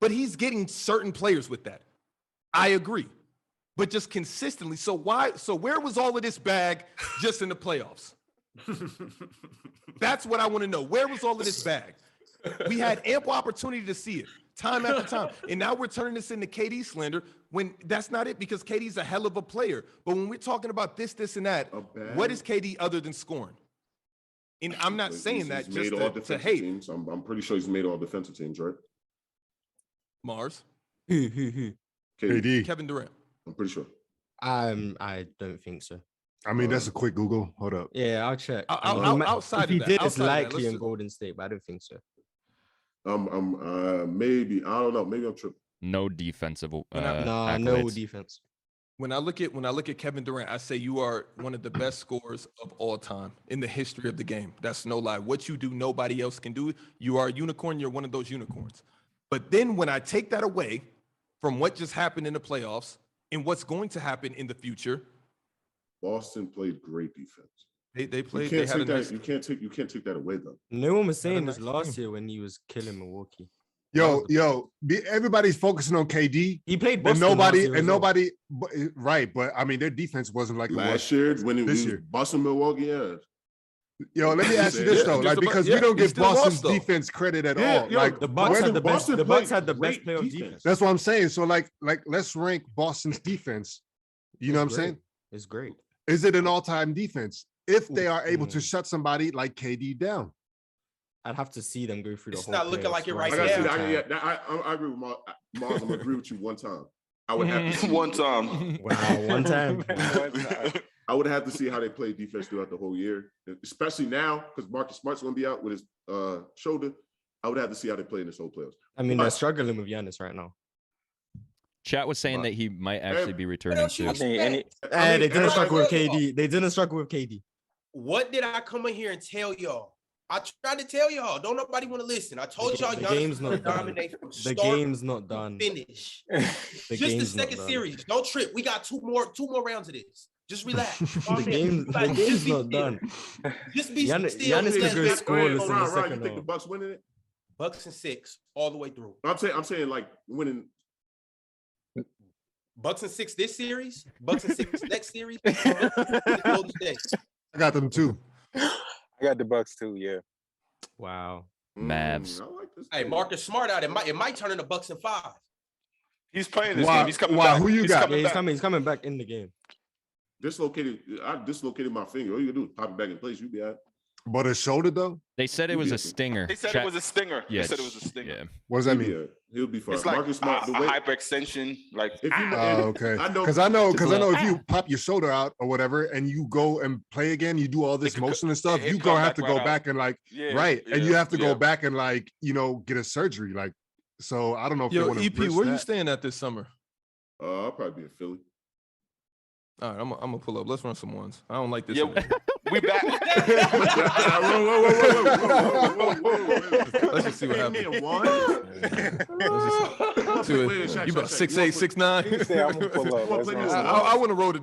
but he's getting certain players with that. I agree, but just consistently. So where was all of this bag just in the playoffs? That's what I want to know. Where was all of this bag? We had ample opportunity to see it. time after time. And now we're turning this into KD slander when that's not it, because KD's a hell of a player. But when we're talking about this, and that, what is KD other than scoring? And I'm not saying that just to hate.
Teams. I'm pretty sure he's made all defensive teams, right?
Mars.
KD.
Kevin Durant.
I'm pretty sure.
I don't think so.
I mean, that's a quick Google. Hold up.
Yeah, I'll check.
Outside
if he
of that,
did, it's
outside of that,
likely in Golden State, but I don't think so.
Maybe, I don't know. Maybe I'm tripping.
No defensive.
No
accolades.
defense.
When I look at Kevin Durant, I say you are one of the best scorers of all time in the history of the game. That's no lie. What you do, nobody else can do. You are a unicorn. You're one of those unicorns. But then when I take that away from what just happened in the playoffs and what's going to happen in the future,
Boston played great defense.
They played.
You can't take that away though.
No one was saying this last year when he was killing Milwaukee.
Everybody's focusing on KD.
He played
Boston
Boston
nobody, right? But I mean, their defense wasn't like
last year when it was Boston, Milwaukee. Yeah.
Yo, let me ask you this though, because we don't give Boston's defense credit at all. Like
the Bucks had the best. The Bucks had the best playoff defense.
That's what I'm saying. So like let's rank Boston's defense. You know what I'm saying?
It's great.
Is it an all-time defense if they are able to shut somebody like KD down?
I'd have to see them go through the whole.
It's not looking like it right now.
I agree with Mars. I'm gonna agree with you one time. I would have to see
one time.
Wow, one time.
I would have to see how they play defense throughout the whole year, especially now because Marcus Smart's going to be out with his shoulder. I would have to see how they play in this whole playoffs.
I mean, they're struggling with Giannis right now.
Chat was saying that he might actually be returning soon.
They didn't struggle with KD. They didn't struggle with KD.
What did I come in here and tell y'all? I tried to tell y'all. Don't nobody want to listen. I told y'all
the game's not done. The game's not done.
Finish. Just the second series. Don't trip. We got two more rounds of this. Just relax.
The game's not done.
Just be still.
Giannis is going to score in the second
half. You think the Bucks winning it?
Bucks and 6 all the way through.
I'm saying like winning.
Bucks and 6 this series. Bucks and 6 next series.
I got them too.
I got the Bucks too. Yeah.
Wow.
Mavs.
I like this.
Hey, Marcus Smart out. It might turn into Bucks and 5.
He's playing this game. He's coming back.
Who you got?
He's coming back in the game.
I dislocated my finger. All you can do is pop it back in place. You be out.
But a shoulder though?
They said it was a stinger.
They said it was a stinger.
Yeah,
they said it was a stinger.
Yeah.
What does that mean?
He'll be fine.
It's like
Marcus Smart,
a hyperextension. Like
okay. Because I know if you pop your shoulder out or whatever and you go and play again, you do all this motion and stuff, you gonna have to go back and and you have to go back and get a surgery. Like, so I don't know if
Yo,
they want to
EP, where you staying at this summer?
I'll probably be in Philly.
All right, I'm gonna pull up. Let's run some ones. I don't like this.
Yeah, we back.
Let's just see what happens. You about 6'8", 6'9"? I want to roll the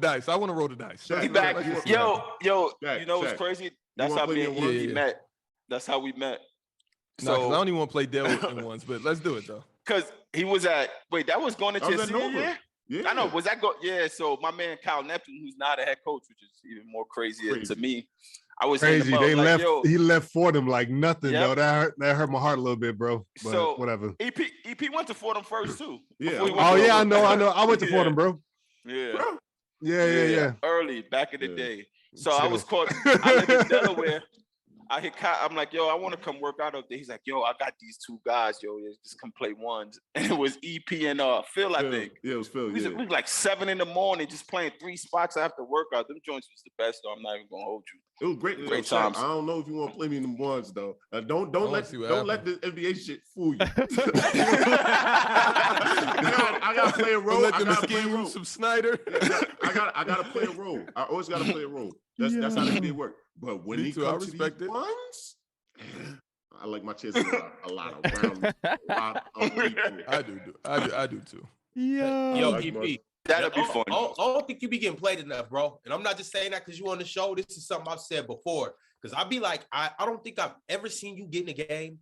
dice.
He back. Yo, you know what's crazy? That's how me and Rudy met. That's how we met.
So I don't even want to play Dale in ones, but let's do it though.
Because he was at that was going into your senior year?
Yeah.
I know. Was that so my man Kyle Neptune, who's not a head coach, which is even more crazy. To me. I was
crazy. He left Fordham like nothing, though. That hurt my heart a little bit, bro. But
so
whatever.
EP went to Fordham first too.
Yeah.
I know. I went to Fordham, bro.
Yeah.
Yeah.
Early back in the day. So I was caught. I live in Delaware. I hit Kyle. I'm like, yo, I want to come work out up there. He's like, yo, I got these two guys, yo, just come play ones. And it was EP and Phil, I think.
Yeah, it was Phil.
We was like 7 a.m, just playing 3 spots after workout. Them joints was the best, though. I'm not even gonna hold you.
It was great.
Great times.
I don't know if you want to play me in them ones though. Don't let the NBA shit fool you. I gotta play a role.
Let them scheme some Snyder.
I gotta play a role. I always gotta play a role. That's how the NBA work. But when he comes to these ones, I like my chances a lot around.
I do too.
Yeah.
Yo, EP.
That'd be fun.
I don't think you be getting played enough, bro. And I'm not just saying that because you on the show. This is something I've said before. Because I'd be like, I don't think I've ever seen you get in a game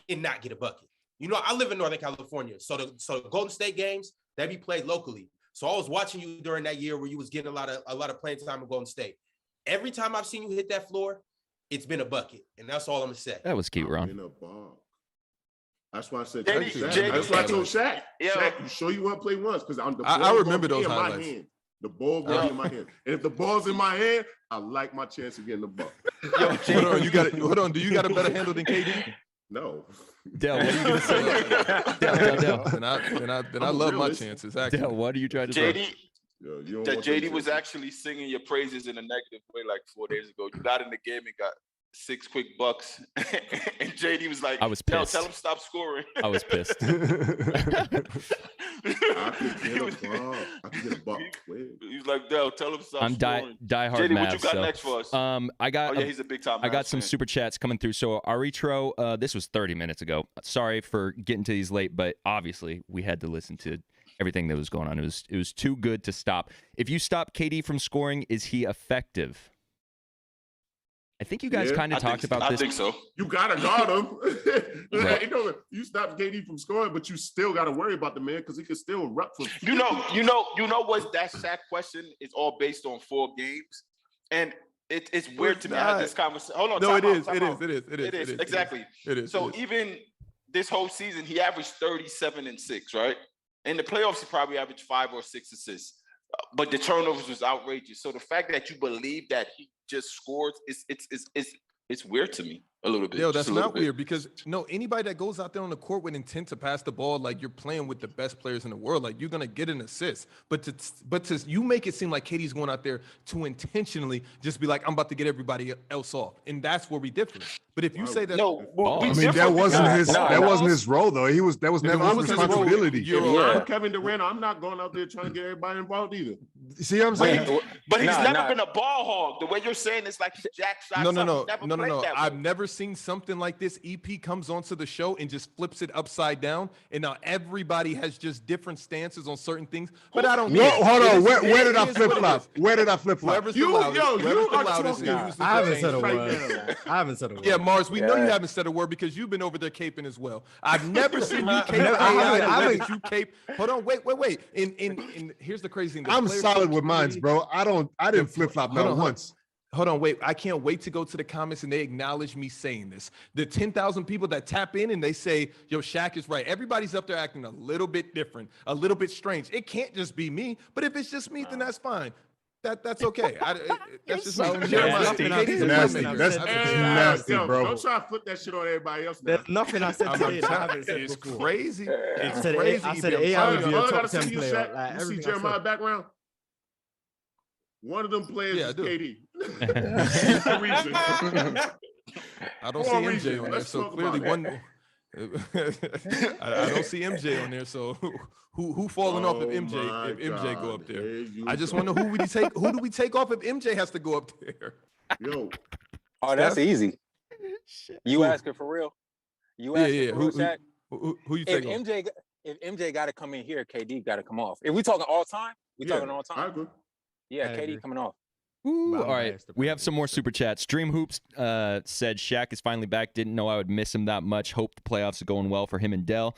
and not get a bucket. You know, I live in Northern California. So the Golden State games, they be played locally. So I was watching you during that year where you was getting a lot of playing time in Golden State. Every time I've seen you hit that floor, it's been a bucket. And that's all I'm going to say.
That was cute, Ron.
That's why I said
JD,
that's why I told Shaq.
Yeah.
Shaq, you sure you want to play once? Because
I remember those
in my
highlights.
hand. The ball will be in my hand. And if the ball's in my hand, I like my chance of getting the ball.
Hold on. Do you got a better handle than KD?
No.
Dell, what are you gonna say? Dell.
Then I love my chances. Actually.
Dell, what are you trying to say?
JD was actually singing your praises in a negative way like 4 days ago. You got in the game and got 6 quick bucks, and JD was like,
I was pissed.
Tell him stop scoring.
I was pissed.
I could get a buck.
He was like, Dell, tell him stop
I'm
scoring.
diehard
JD,
Mavs.
what you got next for us?
I got.
He's a big time.
I got some super chats coming through. So Aritro, this was 30 minutes ago. Sorry for getting to these late, but obviously we had to listen to everything that was going on. It was too good to stop. If you stop KD from scoring, is he effective? I think you guys kind of talked about this.
I think so.
You gotta guard him.
Right.
You stop KD from scoring, but you still gotta worry about the man because he can still rep for.
You know what? That Shaq question is all based on 4 games, and it's weird to me. I had this conversation. Hold on.
No, it is.
Exactly.
It is.
So even this whole season, he averaged 37 and 6, right? In the playoffs, he probably averaged 5 or 6 assists. But the turnovers was outrageous. So the fact that you believe that he just scored, it's weird to me a little bit.
Yo, that's not weird because anybody that goes out there on the court with intent to pass the ball, like you're playing with the best players in the world, like you're gonna get an assist. But to you make it seem like KD's going out there to intentionally just be like, I'm about to get everybody else off, and that's where we differ. But if you say that,
that wasn't his role though. That was never his responsibility.
I'm Kevin Durant. I'm not going out there trying to get everybody involved either.
See what I'm saying?
But he's never been a ball hog. The way you're saying it's like Jack shot.
No. I've never seen something like this. EP comes onto the show and just flips it upside down, and now everybody has just different stances on certain things. But I don't.
Hold on. Where did I flip flop? Where did I flip flop?
Whoever's the loudest.
I haven't said a word. I haven't said a word.
Yeah, Mars, we know you haven't said a word because you've been over there caping as well. I've never seen you cape. You cape. Hold on, wait. And here's the crazy thing.
I'm solid with mines, bro. I didn't flip flop not once.
Hold on, wait. I can't wait to go to the comments and they acknowledge me saying this. The 10,000 people that tap in and they say, yo, Shaq is right. Everybody's up there acting a little bit different, a little bit strange. It can't just be me, but if it's just me, then that's fine. That's okay. That's just
so nasty. That's nasty, bro.
Don't try to flip that shit on everybody else.
There's nothing I said today that I haven't said
It's
before.
crazy.
I said AI would be a top 10 player. Like,
you see Jeremiah's background? One of them players is KD. The reason.
I don't see MJ on there, so clearly one. I don't see MJ on there, so who falling off if MJ go up there? I just wonder who do we take off if MJ has to go up there?
Yo,
that's easy. You asking for real? You asking for real, Shaq?
Who you take off?
If MJ got to come in here, KD got to come off. If we talking all time, talking all time.
I agree.
Yeah, KD coming off.
Ooh, all right, we have some more super chats. Dream Hoops said Shaq is finally back. Didn't know I would miss him that much. Hope the playoffs are going well for him and Dell.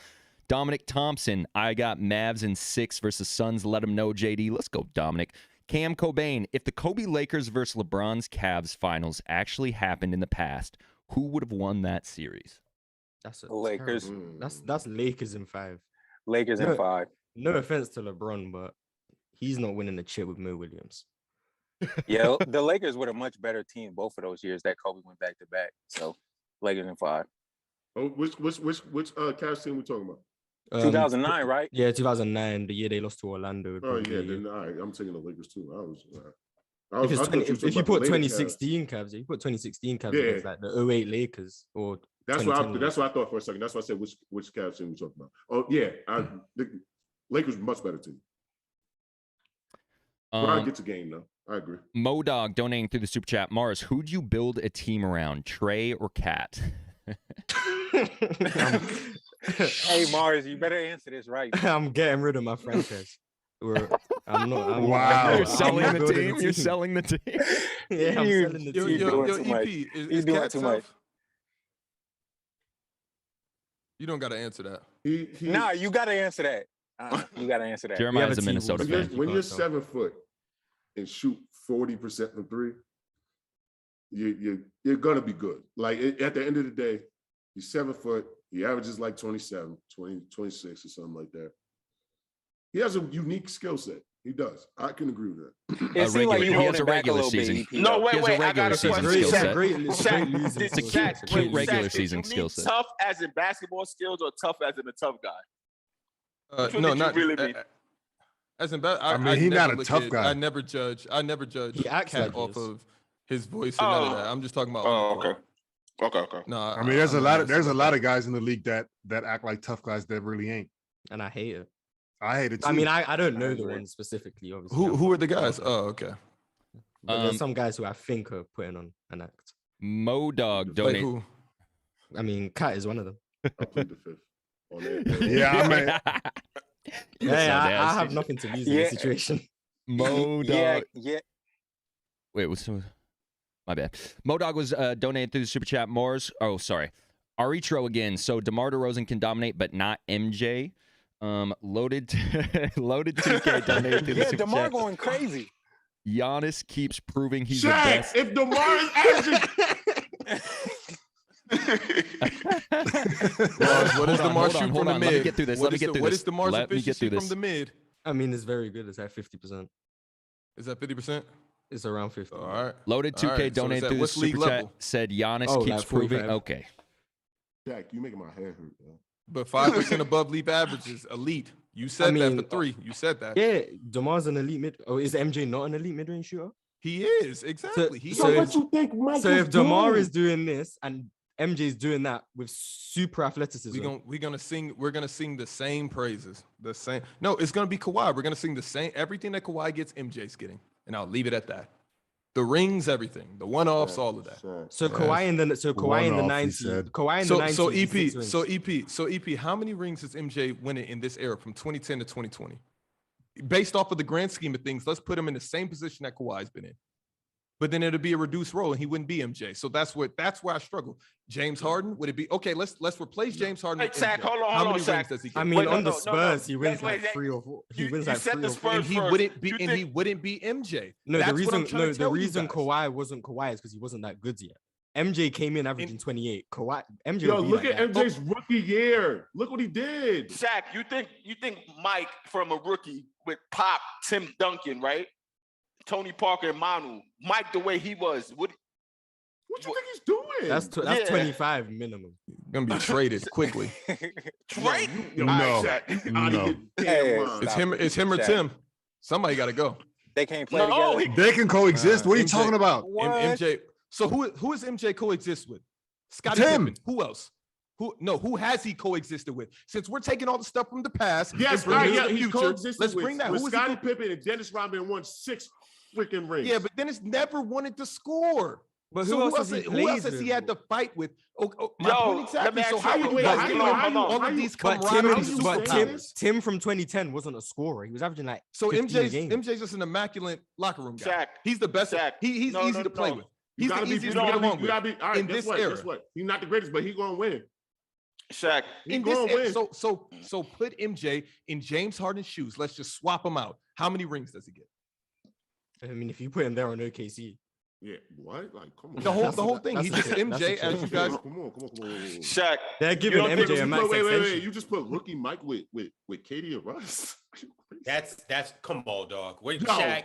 Dominic Thompson, I got Mavs in 6 versus Suns. Let him know, JD. Let's go, Dominic. Cam Cobain, if the Kobe Lakers versus LeBron's Cavs finals actually happened in the past, who would have won that series?
That's
Lakers.
That's Lakers in 5.
Lakers in 5.
No offense to LeBron, but he's not winning the chip with Mo Williams.
Yeah, the Lakers were a much better team both of those years that Kobe went back to back. So Lakers in 5.
Oh, which Cavs team we talking about?
2009, right?
Yeah, 2009, the year they lost to Orlando.
Oh yeah, then all right, I'm taking the Lakers too.
If you put 2016 Cavs, if you put 2016 Cavs against like the 08 Lakers or
that's what I thought for a second. That's why I said which Cavs team we talking about. Oh yeah, the Lakers much better team. I get to game though. I agree.
Modog donating through the super chat. Mars, who'd you build a team around, Trey or Cat?
Hey Mars, you better answer this right.
I'm getting rid of my franchise.
Wow.
You're selling the team. You're selling the team.
Yeah, I'm selling the team.
Yo, EP,
He's doing too much.
You don't got to answer that.
Nah, you got to answer that. You got to answer that.
Jeremiah's a Minnesota fan.
When you're 7 foot and shoot 40% from 3, you're gonna be good. Like at the end of the day, you're 7 foot. He averages like 27, 20, 26 or something like that. He has a unique skill set. He does. I can agree with that.
It seems like you
he has a
back a
regular
little bit,
season.
EP.
No,
He has a
wait. I got
regular
a
season
question.
skill set.
It's
a cute regular
Shaq,
season
did you
skill
mean
set.
Tough as in basketball skills or tough as in a tough guy? Which one
No,
did you
not
really mean?
as in.
I mean, he's not a tough guy.
I never judge.
He acts
Cat
like
off
this.
of his voice and none of that. I'm just talking about.
Oh, okay.
No,
I mean, there's a lot of guys in the league that act like tough guys that really ain't.
And I hate it.
I hate it too.
I mean, I don't know the ones specifically, obviously.
Who are the guys? Oh, okay.
But there's some guys who I think are putting on an act.
Modog
Like
donate.
who?
I mean, Cat is one of them.
I plead the fifth on that.
Yeah, I mean,
I have nothing to lose in this situation.
Modog.
Yeah.
Wait, what's my bad? Modog was donated through the super chat. Mars. Oh, sorry. Aritro again. So DeMar DeRozan can dominate, but not MJ. Loaded 2K donated through the super
DeMar
chat.
going crazy.
Giannis keeps proving he's the
Shaq,
best.
if DeMar is averaging,
What is DeMar shooting from the mid?
Let me get through this.
What is DeMar's
Let me get through
efficiency
this.
from the mid?
I mean, it's very good. It's at 50%.
Is that 50%?
It's around 50.
All right.
Loaded 2K
All right, so is
donated
that-
through the
what's league
super chat.
level?
Said Giannis
Oh,
keeps
like
proving.
45.
Okay.
Jack, you making my head hurt, yo.
But 5% above league average is elite. You said that for 3. You said that.
Yeah, DeMar's an elite mid. Oh, is MJ not an elite mid-range shooter?
He is exactly. He
so
is.
if-
you think Mike
So if DeMar is doing this and MJ's doing that with super athleticism,
We're gonna sing the same praises. The same. No, it's gonna be Kawhi. We're gonna sing the same. Everything that Kawhi gets, MJ's getting, and I'll leave it at that. The rings, everything, the one-offs, all of that.
so Kawhi in the
One-off, he
90s,
said.
Kawhi in the 90s.
So
is
EP,
6 rings.
so EP, how many rings is MJ winning in this era from 2010 to 2020? Based off of the grand scheme of things, let's put him in the same position that Kawhi's been in. But then it'd be a reduced role and he wouldn't be MJ. So that's where I struggle. James Harden, would it be okay? Let's replace James Harden.
Hey,
with
Shaq,
MJ.
hold on,
How
hold
many
on,
rings
Shaq.
does he get?
I mean,
Wait,
on
no,
the
no, no.
Spurs, he wins
Wait,
like 3 or 4. He wins
you
like
said
3
the
or 4.
Spurs
And he
first.
wouldn't be,
You
and
think-
he wouldn't be MJ.
No,
That's
the
what I'm
reason
trying to tell you
reason
guys.
Kawhi wasn't Kawhi is because he wasn't that good yet. MJ came in averaging 28. MJ
Yo,
would be
look
like
at
that.
MJ's rookie year. Look what he did.
Shaq, you think Mike from a rookie with Pop, Tim Duncan, right? Tony Parker and Manu, Mike the way he was,
What you think he's doing?
That's
Yeah.
25 minimum.
Gonna be traded quickly.
right?
Yo,
No.
Shaq, you out of your damn
Hey,
mind.
It's him or
Shaq.
Tim. Somebody got to go.
They can't play
No,
together.
They can coexist. What are you
MJ
talking about?
MJ. So who is MJ coexist with? Scottie
Tim.
Pippen. Who else? Who has he coexisted with? Since we're taking all the stuff from the past,
Yes,
and bringing it
yeah,
to the
he
future,
coexisted
let's
with,
bring that.
with
Who is he
Scottie Pippen and Dennis Rodman won 6 freaking rings.
Yeah, but Dennis never wanted to score.
But
So
who else has he
who else
played
has he
with?
had to fight with? My
Yo,
point
let
exactly.
me
So
ask
how
you-
you
wait,
guys
how
get
you-
all
hold on.
of these
But
camaraderie?
Tim from 2010 wasn't a scorer. He was averaging like
So
15 a game.
MJ's just an immaculate locker room guy.
Shaq.
He's the best.
Shaq.
He's
No,
easy
no,
to play
no.
with.
you
He's
gotta
the
be,
easiest
you
to get
gotta be,
along
you
with.
gotta be. All right,
in
guess
this
what?
era.
Guess what? He's not the greatest, but he's gonna win.
Shaq.
He
In this
gonna
era,
win.
so put MJ in James Harden's shoes. Let's just swap him out. How many rings does he get?
I mean, if you put him there on OKC,
Yeah, what? Like, come on.
The whole thing.
that's
He's
a
just
trade.
MJ,
That's a
as you
trade.
guys.
Come on.
Shaq.
they're giving
don't think
MJ a
You
max
put- wait.
extension.
You just put rookie Mike with Katie and Russ.
That's come on, dog. Wait,
Yo,
Shaq.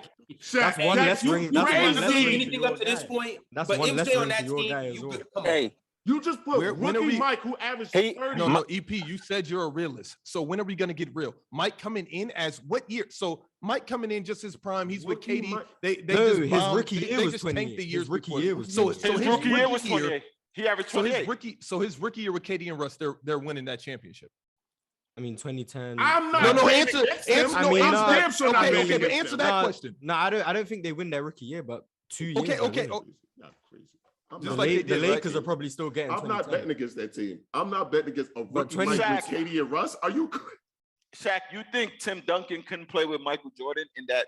That's one less
you
ring. That's one
I
less
don't
ring
do
for
anything
your
up to this
guy.
point.
That's
but
one less
MJ on
ring
that
for your
team,
guy as
you
well.
could come on.
Hey,
You just put
When are
rookie
we-
Mike, who averaged
He-
30.
No, EP, you said you're a realist. So when are we going to get real? Mike coming in as what year? So Mike coming in just his prime. He's with
Rookie
KD.
Mike-
They
No,
just
his
bombed.
rookie
They
year was
just
28.
tanked the
His
years
rookie
before.
year was
So
28.
His rookie year was 28. He averaged
So
28.
his rookie year with KD and Russ, they're winning that championship.
I mean, 2010.
I'm not.
No,
betting
answer.
against him.
I mean,
I'm
no.
damn sure not
Okay,
betting
but
against
answer
them.
that question.
No, I don't think they win their rookie year, but 2 years.
Okay,
they
okay,
win.
Not crazy. I'm
Just
not
like they
betting
The
did, right?
Lakers are probably still getting.
I'm not
2010.
betting against that team. I'm not betting against a
But
rookie
20
Mike with
Shaq.
Katie and Russ. Are you?
Shaq, you think Tim Duncan couldn't play with Michael Jordan in that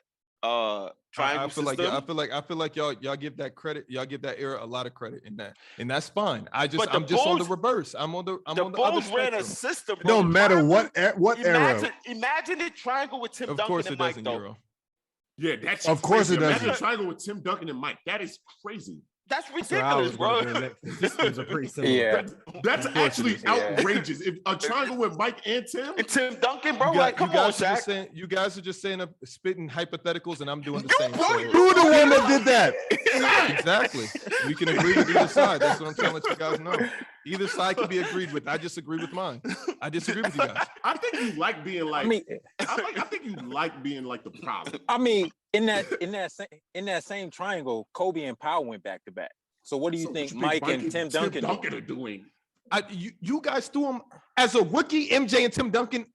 triangle
I feel
system?
I feel like y'all give that credit. Y'all give that era a lot of credit in that, and that's fine.
But the
I'm just on the
Bulls-
reverse. I'm on the
the
other
Bulls ran a
spectrum.
system.
It don't matter what era.
Imagine the triangle with Tim
Of
Duncan
course
and
it
Mike,
doesn't,
though.
Euro.
Yeah, that's
Of course
crazy.
it doesn't.
Imagine a triangle with Tim Duncan and Mike. That is crazy.
That's
That's where I was
ridiculous, bro.
gonna go next. The systems are pretty similar.
Yeah.
That's actually
Yeah.
outrageous. If a triangle with Mike and Tim,
And Tim Duncan, bro,
You
like, come on, Shaq.
You guys are just saying spitting hypotheticals, and I'm doing the
You
same.
brought
So-
it.
You're the one that did that.
Exactly. We can agree with either side. That's what I'm trying to let you guys know. Either side can be agreed with. I just agree with mine. I disagree with you guys.
I think you like being like.
I mean,
I think you like being like the problem.
I mean, in that same triangle, Kobe and Powell went back to back. So what do you think Mike and Tim Duncan
are doing?
You guys threw him as a rookie, MJ and Tim Duncan.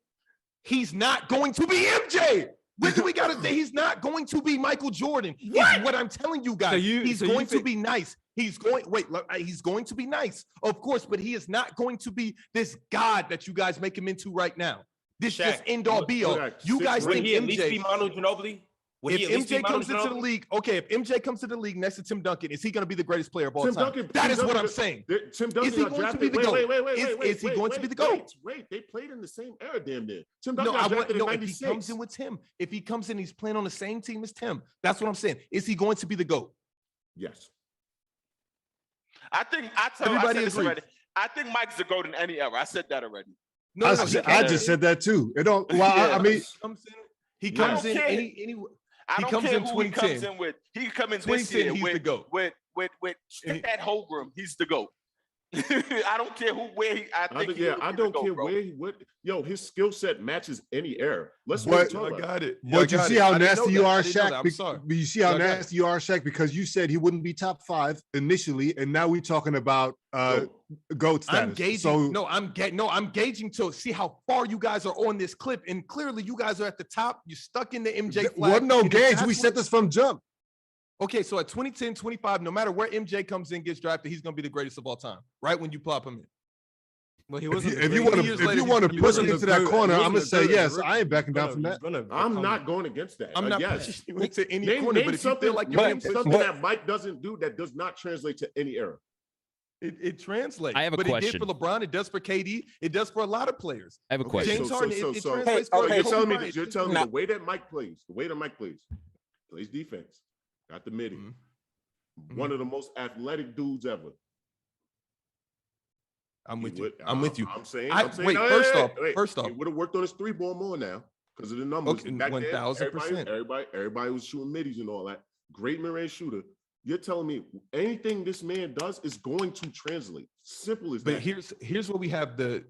He's not going to be MJ. What do we got to say? He's not going to be Michael Jordan. What I'm telling you guys. He's going to be nice. He's going to be nice, of course, but he is not going to be this god that you guys make him into right now. This just end all be all. You guys think
he at least be
MJ?
Manu Ginobili?
If MJ comes into the league, okay, if MJ comes to the league next to Tim Duncan, is he going to be the greatest player of all time? That is what I'm saying.
Tim Duncan
Is he going to be the GOAT? Is he going to be the GOAT?
Wait, they played in the same era, damn near. Tim
No,
Duncan got drafted in
if
96.
he comes in with Tim, if he comes in, he's playing on the same team as Tim. That's what I'm saying. Is he going to be the GOAT?
Yes.
I think Mike's the GOAT in any era. I said that already.
I just said that too. It don't. Well,
Yeah.
I mean,
he comes in any.
I
He
don't
comes
care
in
who he comes
2010.
in with. He could come in this
2010,
year
he's
with
the GOAT.
with Chad Holmgren. He's the GOAT. I don't care where he. I don't care
where he would. Yo, his skill set matches any era. Let's
But-
talk about it.
got it.
but you see how nasty you are, Shaq.
I'm sorry.
You see how
I got it.
nasty you are, Shaq, because you said he wouldn't be top 5 initially, and now we're talking about GOAT status.
I'm gauging.
So
I'm gauging to see how far you guys are on this clip, and clearly you guys are at the top. You're stuck in the MJ flag.
wasn't no
and if
gauge.
that's
We
what-
said this from jump.
Okay, so at 2010, 25, no matter where MJ comes in, gets drafted, he's going to be the greatest of all time, right? When you plop him in.
Well, he wasn't.
If you want to push me into that corner, I'm gonna say yes. I ain't backing down from that.
I'm not going against that.
I'm not
yes.
pushing you into any
Name
corner, but if you
something,
feel like you're
name something that Mike doesn't do that does not translate to any era.
it translates.
I have a
but
question.
It did for LeBron. It does for KD. It does for a lot of players.
I have a question.
James Harden, it translates
Hey,
for
okay,
You're
Kobe
telling me
Bryant.
the way that Mike plays, plays defense, got the midi, one of the most athletic dudes ever.
I'm with you.
I'm
with you.
I'm saying.
Wait, first off,
he would have worked on his 3-ball more now because of the numbers.
Okay,
Back then,
1000%.
everybody was shooting middies and all that. Great mid-range shooter. You're telling me anything this man does is going to translate. Simple as that.
But here's where we have this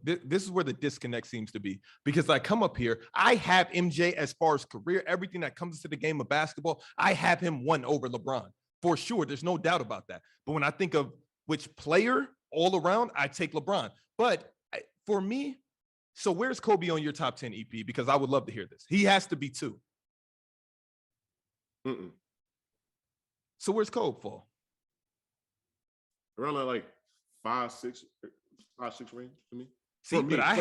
is where the disconnect seems to be, because I come up here, I have MJ as far as career, everything that comes to the game of basketball, I have him one over LeBron for sure. There's no doubt about that. But when I think of which player all around, I take LeBron. But for me, so where's Kobe on your top 10 EP? Because I would love to hear this. He has to be 2. So where's Kobe fall?
Around like 5-6 range for me.
See, but I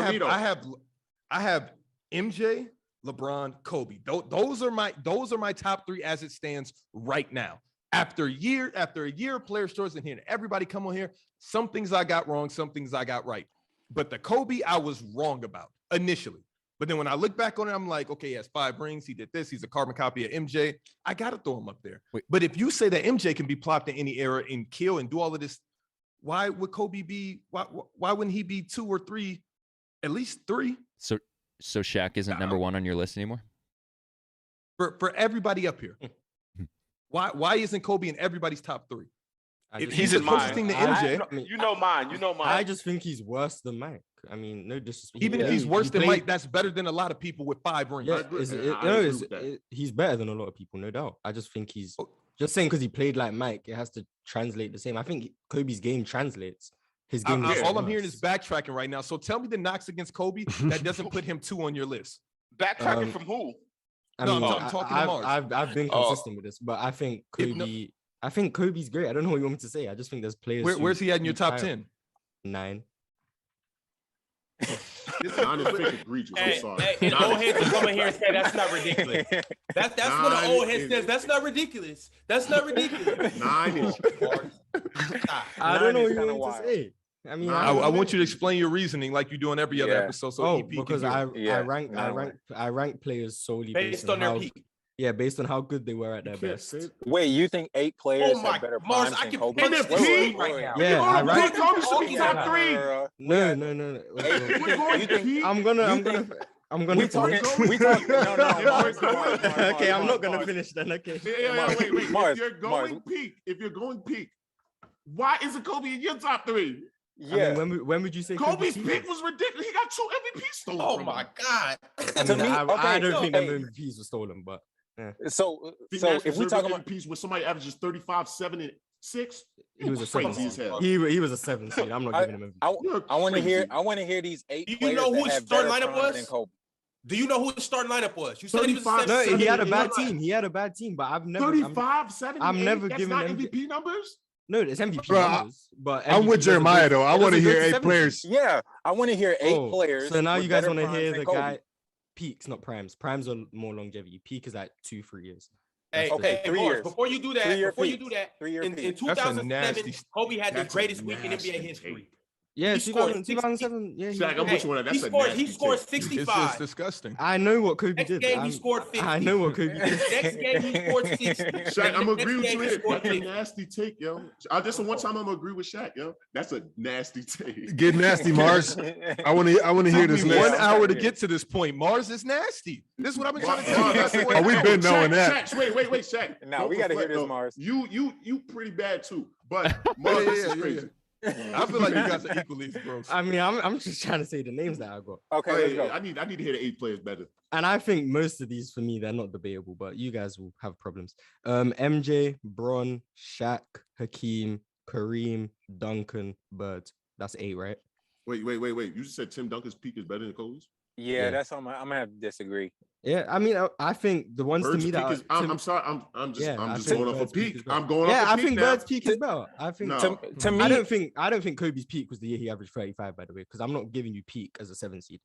have MJ, LeBron, Kobe. Those are my top 3 as it stands right now. After a year of player stories and hearing everybody come on here, some things I got wrong, some things I got right. But the Kobe I was wrong about initially. But then when I look back on it, I'm like, okay, he has 5 rings. He did this. He's a carbon copy of MJ. I got to throw him up there.
Wait.
But if you say that MJ can be plopped in any era and kill and do all of this, why would Kobe be? Why wouldn't he be 2 or 3, at least 3?
So Shaq isn't number 1 on your list anymore?
For everybody up here. Why isn't Kobe in everybody's top 3? If
he's
the
in
closest
mine.
thing to MJ,
You know mine.
I just think he's worse than Mike. I mean, no disrespect.
even if he's worse than Mike, that's better than a lot of people with 5 rings.
Yeah, he's better than a lot of people, no doubt. I just think he's just saying because he played like Mike, it has to translate the same. I think Kobe's game translates. His game.
All I'm hearing is backtracking right now. So tell me the knocks against Kobe that doesn't put him 2 on your list.
Backtracking from who?
I
No,
mean,
I'm talking to Mars.
I've been consistent with this, but I think Kobe. I think Kobe's great. I don't know what you want me to say. I just think there's players.
Where's he at in your top 10?
9.
This is egregious. I'm sorry.
And old heads will come in here and say that's not ridiculous. That's what an old head says. That's not ridiculous. That's not ridiculous.
9 is.
I don't know what you want to say. I mean,
I want you to explain your reasoning like you do in every other episode. So EP
because I rank players solely
based on their peak.
Yeah, based on how good they were at their
You can't
best.
say that.
Wait, you think 8 players
my-
have better
Mars,
primes
I
than
can
Kobe?
punch
And if
this
he-
team right now.
Yeah, I
We're
rank.
going to the top 3.
No.
We're going
You think-
Pete.
I'm gonna
We talking.
finish.
We talking. No.
Mars,
Okay, I'm not gonna
Mars.
finish then. Okay.
Yeah, wait.
Mars,
If you're going peak, why isn't Kobe in your top 3?
Yeah.
I mean, when would you say
Kobe's
peak
pick was ridiculous. He got 2 MVPs stolen.
Oh
from
my
him.
God.
I
To
mean,
me,
I
okay,
don't think
hey.
them MVPs were stolen, but
So
He
if we
deserved
talking about
MVPs when somebody averages 35, 7, and 6,
he was a 7
crazy as
seed.
hell.
He was a 7 seed. I'm not giving him MVP.
You're
I want to
crazy.
hear these 8
Do you
players
know
that
who his
have
starting
better
lineup
primes
was?
than Kobe.
Do you know who his starting lineup was? You said he was a
35.
7.
No, he had a
Seven,
bad
eight.
team. He had a bad team, but I've never.
35, 7,
I'm
and
never
8. That's
giving
not
them-
MVP numbers.
No, it's MVP
Bro,
numbers, but
I'm with
MVP doesn't
Jeremiah
go-
though. I
it
want to
doesn't go
hear 8
70.
players.
Yeah, I want to hear 8
Oh,
players.
So now
with
you guys
better
want to
primes
hear
than
the
Kobe.
guy peaks, not primes. Primes are more longevity. Peak is like 2-3 years.
Hey,
Okay, 3
Mars,
years.
before you do
3
that,
year
before you
peaks.
do that,
3 year
in
peaks.
2007,
nasty-
Kobe had the
that's a
greatest week in
nasty
NBA
take.
history.
Yeah,
He scored
2007. Yeah,
Shaq, I'm with you on that. That's
he
a
scored,
nasty
he scored
take.
It's
65.
just disgusting.
I know what Kobe
Next
did.
game, he
I'm-
scored 50.
I know what Kobe did.
Next game, he scored 60.
Shaq, I'm gonna agree with
Next
you
game, he
here.
scored
That's a
50.
nasty take, yo. This is one time I'm gonna agree with Shaq, yo. That's a nasty take.
Get nasty, Mars. I want to hear this
Took
Yeah,
me 1
list.
hour to
yeah.
get to this point. Mars is nasty. This is what I've been trying to
Mars,
tell you.
Oh, we've been knowing that.
Shaq, wait, Shaq.
Nah,
Don't
we gotta hear
reflect,
this,
though.
Mars.
You pretty bad too, but Mars, this is crazy.
I feel like you guys are equally as gross.
I mean, I'm just trying to say the names that I got.
Okay,
Oh,
let's
yeah,
go.
I need to hear the 8 players better.
And I think most of these for me, they're not debatable, but you guys will have problems. MJ, Bron, Shaq, Hakeem, Kareem, Duncan, Bird. That's 8, right?
Wait. You just said Tim Duncan's peak is better than Kobe's?
Yeah,
Yeah.
that's I'm gonna have to disagree.
Yeah, I mean, I think the ones
Bird's
to me
peak
that
is, I'm sorry, I'm just
I
just
think
going off a
Bird's peak
peak.
is better.
I'm going off
I
a peak
think
now.
Bird's peak is better. I think
No.
To me,
I don't think Kobe's peak was the year he averaged 35, by the way, because I'm not giving you peak as a 7 seed.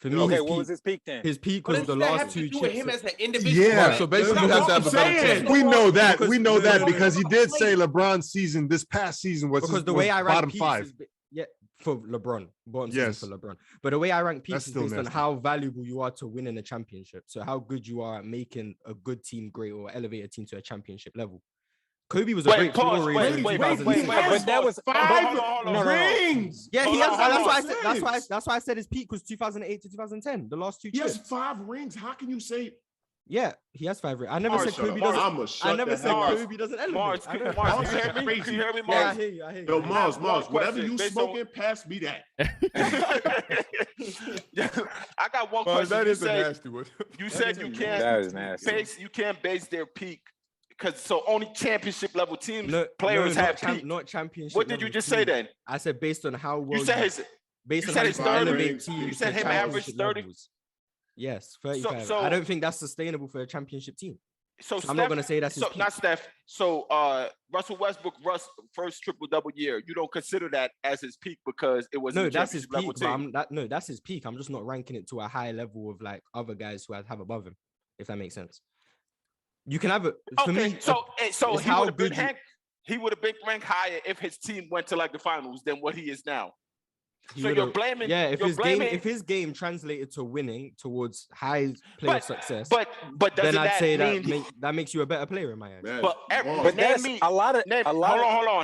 For me,
okay,
his
what
peak,
was his peak then?
his peak
But
was
does
the
that
last
have to
2
do with
chips.
him as an individual?
Yeah.
So basically, you
That's
have to
what
have a
I'm
better
saying.
team.
We know that.
Because-
We know that
no,
because he did say LeBron's season, this past season was
Because the
was
way I rank
bottom
peaks
5.
is for LeBron, bottom
Yes.
season for LeBron. But the way I rank
That's
peaks is
still
based on
nasty.
how valuable you are to winning a championship. So how good you are at making a good team great or elevate a team to a championship level. Kobe was a
Wait,
great
pause,
floor
wait,
raiser in
wait,
2006.
But that was
5
hold on.
No.
rings.
Yeah, he
Hold
has.
on,
That's
hold
why I
on.
said. That's why I said his peak was 2008 to 2010, the last 2
He has
chips.
5 rings. How can you say?
Yeah, he has 5 rings. I never
Mars,
said Kobe
I'm
doesn't.
gonna
I
shut
never
the
said
hell up.
Kobe doesn't elevate.
Mars,
I don't-
Mars,
Mars,
can you hear me?
crazy.
Can you hear me,
Yeah, I
Mars?
hear you. I hear
Yo,
you.
Mars,
one
whatever
question
you
based
smoking, pass me that.
I got one
Mars,
question.
that
You
is a
said,
nasty one.
you said you
That
can't
is nasty.
base their peak because so only championship level teams
No,
players
no,
have
not
peak.
not championship.
What did you
level
just say
team.
then?
I said based on how well
You said his
based
you
on
said
how
his
you
30
elevate
rings.
teams
You said
to
him average
championship
30.
levels. Yes, 35.
so-
I don't think that's sustainable for a championship team.
so
I'm not gonna say that's his
so
peak.
not Steph. So Russell Westbrook first triple-double year. You don't consider that as his peak because it was
No,
a
that's his
championship
peak.
level
But
team.
that's his peak. I'm just not ranking it to a high level of like other guys who I have above him, if that makes sense. You can have it for
Okay,
me.
so
it's
he
how
would have been
good you-
ranked. He would have been ranked higher if his team went to like the finals than what he is now.
he
So
would've-
you're blaming.
Yeah, if
you're blaming,
his game translated to winning towards high player success,
but doesn't
then I'd
that
say
mean?
that makes you a better player in my eyes.
Man,
But
But
name
that's
me.
a lot of
Name,
a lot.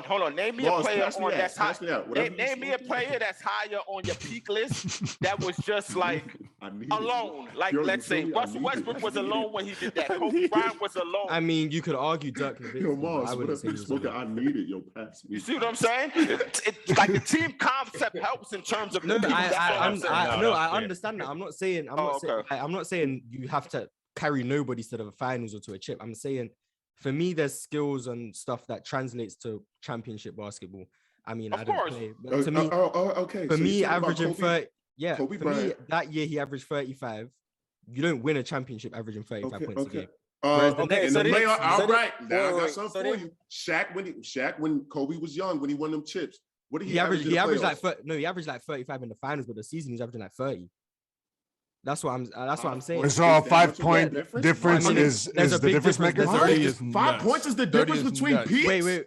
hold on. Name me a
Mars,
player
pass me
on
that.
that's high.
Pass me that. Whatever you
Name me a
smoking.
player that's higher on your peak list that was just like
I need
alone. Like
You're-
let's
you
say
feel me? I
Russell
need it.
Westbrook was
I need
alone
it.
when he did that. Kobe Bryant was alone.
I mean, you could argue Dirk Nowitzki,
Yo,
but
Mars,
I wouldn't
whatever
say
you
he was
smoking,
alone.
I need it. Yo, pass me.
You see what I'm saying? It's like the team concept helps in terms of
No,
the people. That's all I'm saying.
I understand that. I'm not saying
okay.
I'm not saying you have to carry nobody to the finals or to a chip. I'm saying for me, there's skills and stuff that translates to championship basketball. I mean,
Of
I don't
course.
play, but to me,
Okay.
for
so
me,
you're talking about
averaging
Kobe-
30, yeah,
Kobe
for me
Bryant.
that year he averaged 35. You don't win a championship averaging 35
Okay,
points a
okay.
game. Whereas the
Okay,
next-
in
so
the
then-
playoff,
so
all
then-
right. Now I
wait,
got something
so
for
then-
you. Shaq when Kobe was young, when he won them chips, what did
he averaged
in the
like
playoffs?
he averaged like 35 in the finals, but the season he was averaging like 30. That's what I'm saying.
It's all
Is that
5
much of a
point
difference?
difference
I mean,
is
there's a
the
big
difference
difference.
maker.
There's a
30
big
is
5
nuts.
points is the
30
difference
is
between
nuts.
peaks.
Wait.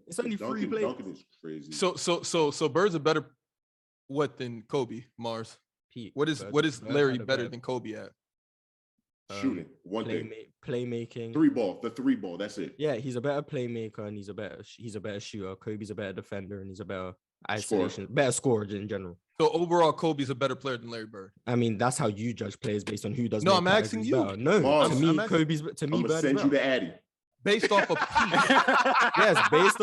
It's only 3 plays.
Duncan is crazy.
So Bird's a better. what than Kobe, Mars?
Peak.
What is
Bird
Larry
had a
better than Kobe at?
Shooting. One thing.
Playmaking.
The three ball. That's it.
Yeah, he's a better playmaker and he's a better shooter. Kobe's a better defender and he's a better isolation, better scorer in general.
So overall, Kobe's a better player than Larry Bird.
I mean, that's how you judge players based on who does.
No, I'm asking you.
Better. No,
Mars,
to me,
I'm asking,
Kobe's to me.
I'm gonna send you the Addy.
Based off of peak.
Yes, based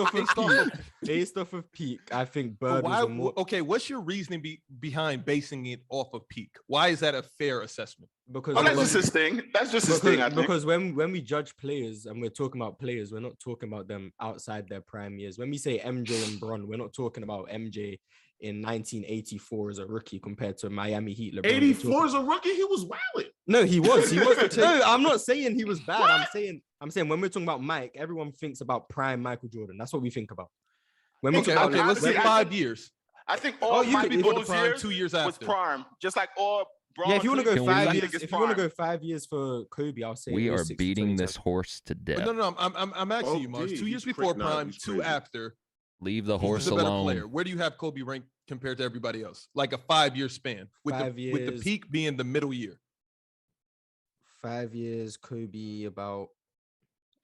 off of peak. I think Bird was a more.
Okay, what's your reasoning behind basing it off of peak? Why is that a fair assessment?
Because
that's just his thing. That's just his thing. I think.
Because when we judge players and we're talking about players, we're not talking about them outside their prime years. When we say MJ and Bron, we're not talking about MJ in 1984 as a rookie compared to Miami Heat. LeBron.
84 as a rookie, he was wilding.
No, he was. No, I'm not saying he was bad. I'm saying when we're talking about Mike, everyone thinks about prime Michael Jordan. That's what we think about. When we talk about,
let's say 5 years.
I think all Michael
Jordan's 2 years after
was prime, just like all.
Yeah, if you want to go 5 years,
if you want to
go 5 years for Kobe, I'll say
we are beating this horse to death.
No. I'm asking you, Mars. 2 years before prime, 2 after.
Leave the horse
He's a better
alone.
Player. Where do you have Kobe ranked compared to everybody else? Like a 5-year span, with the peak being the middle year.
5 years, Kobe about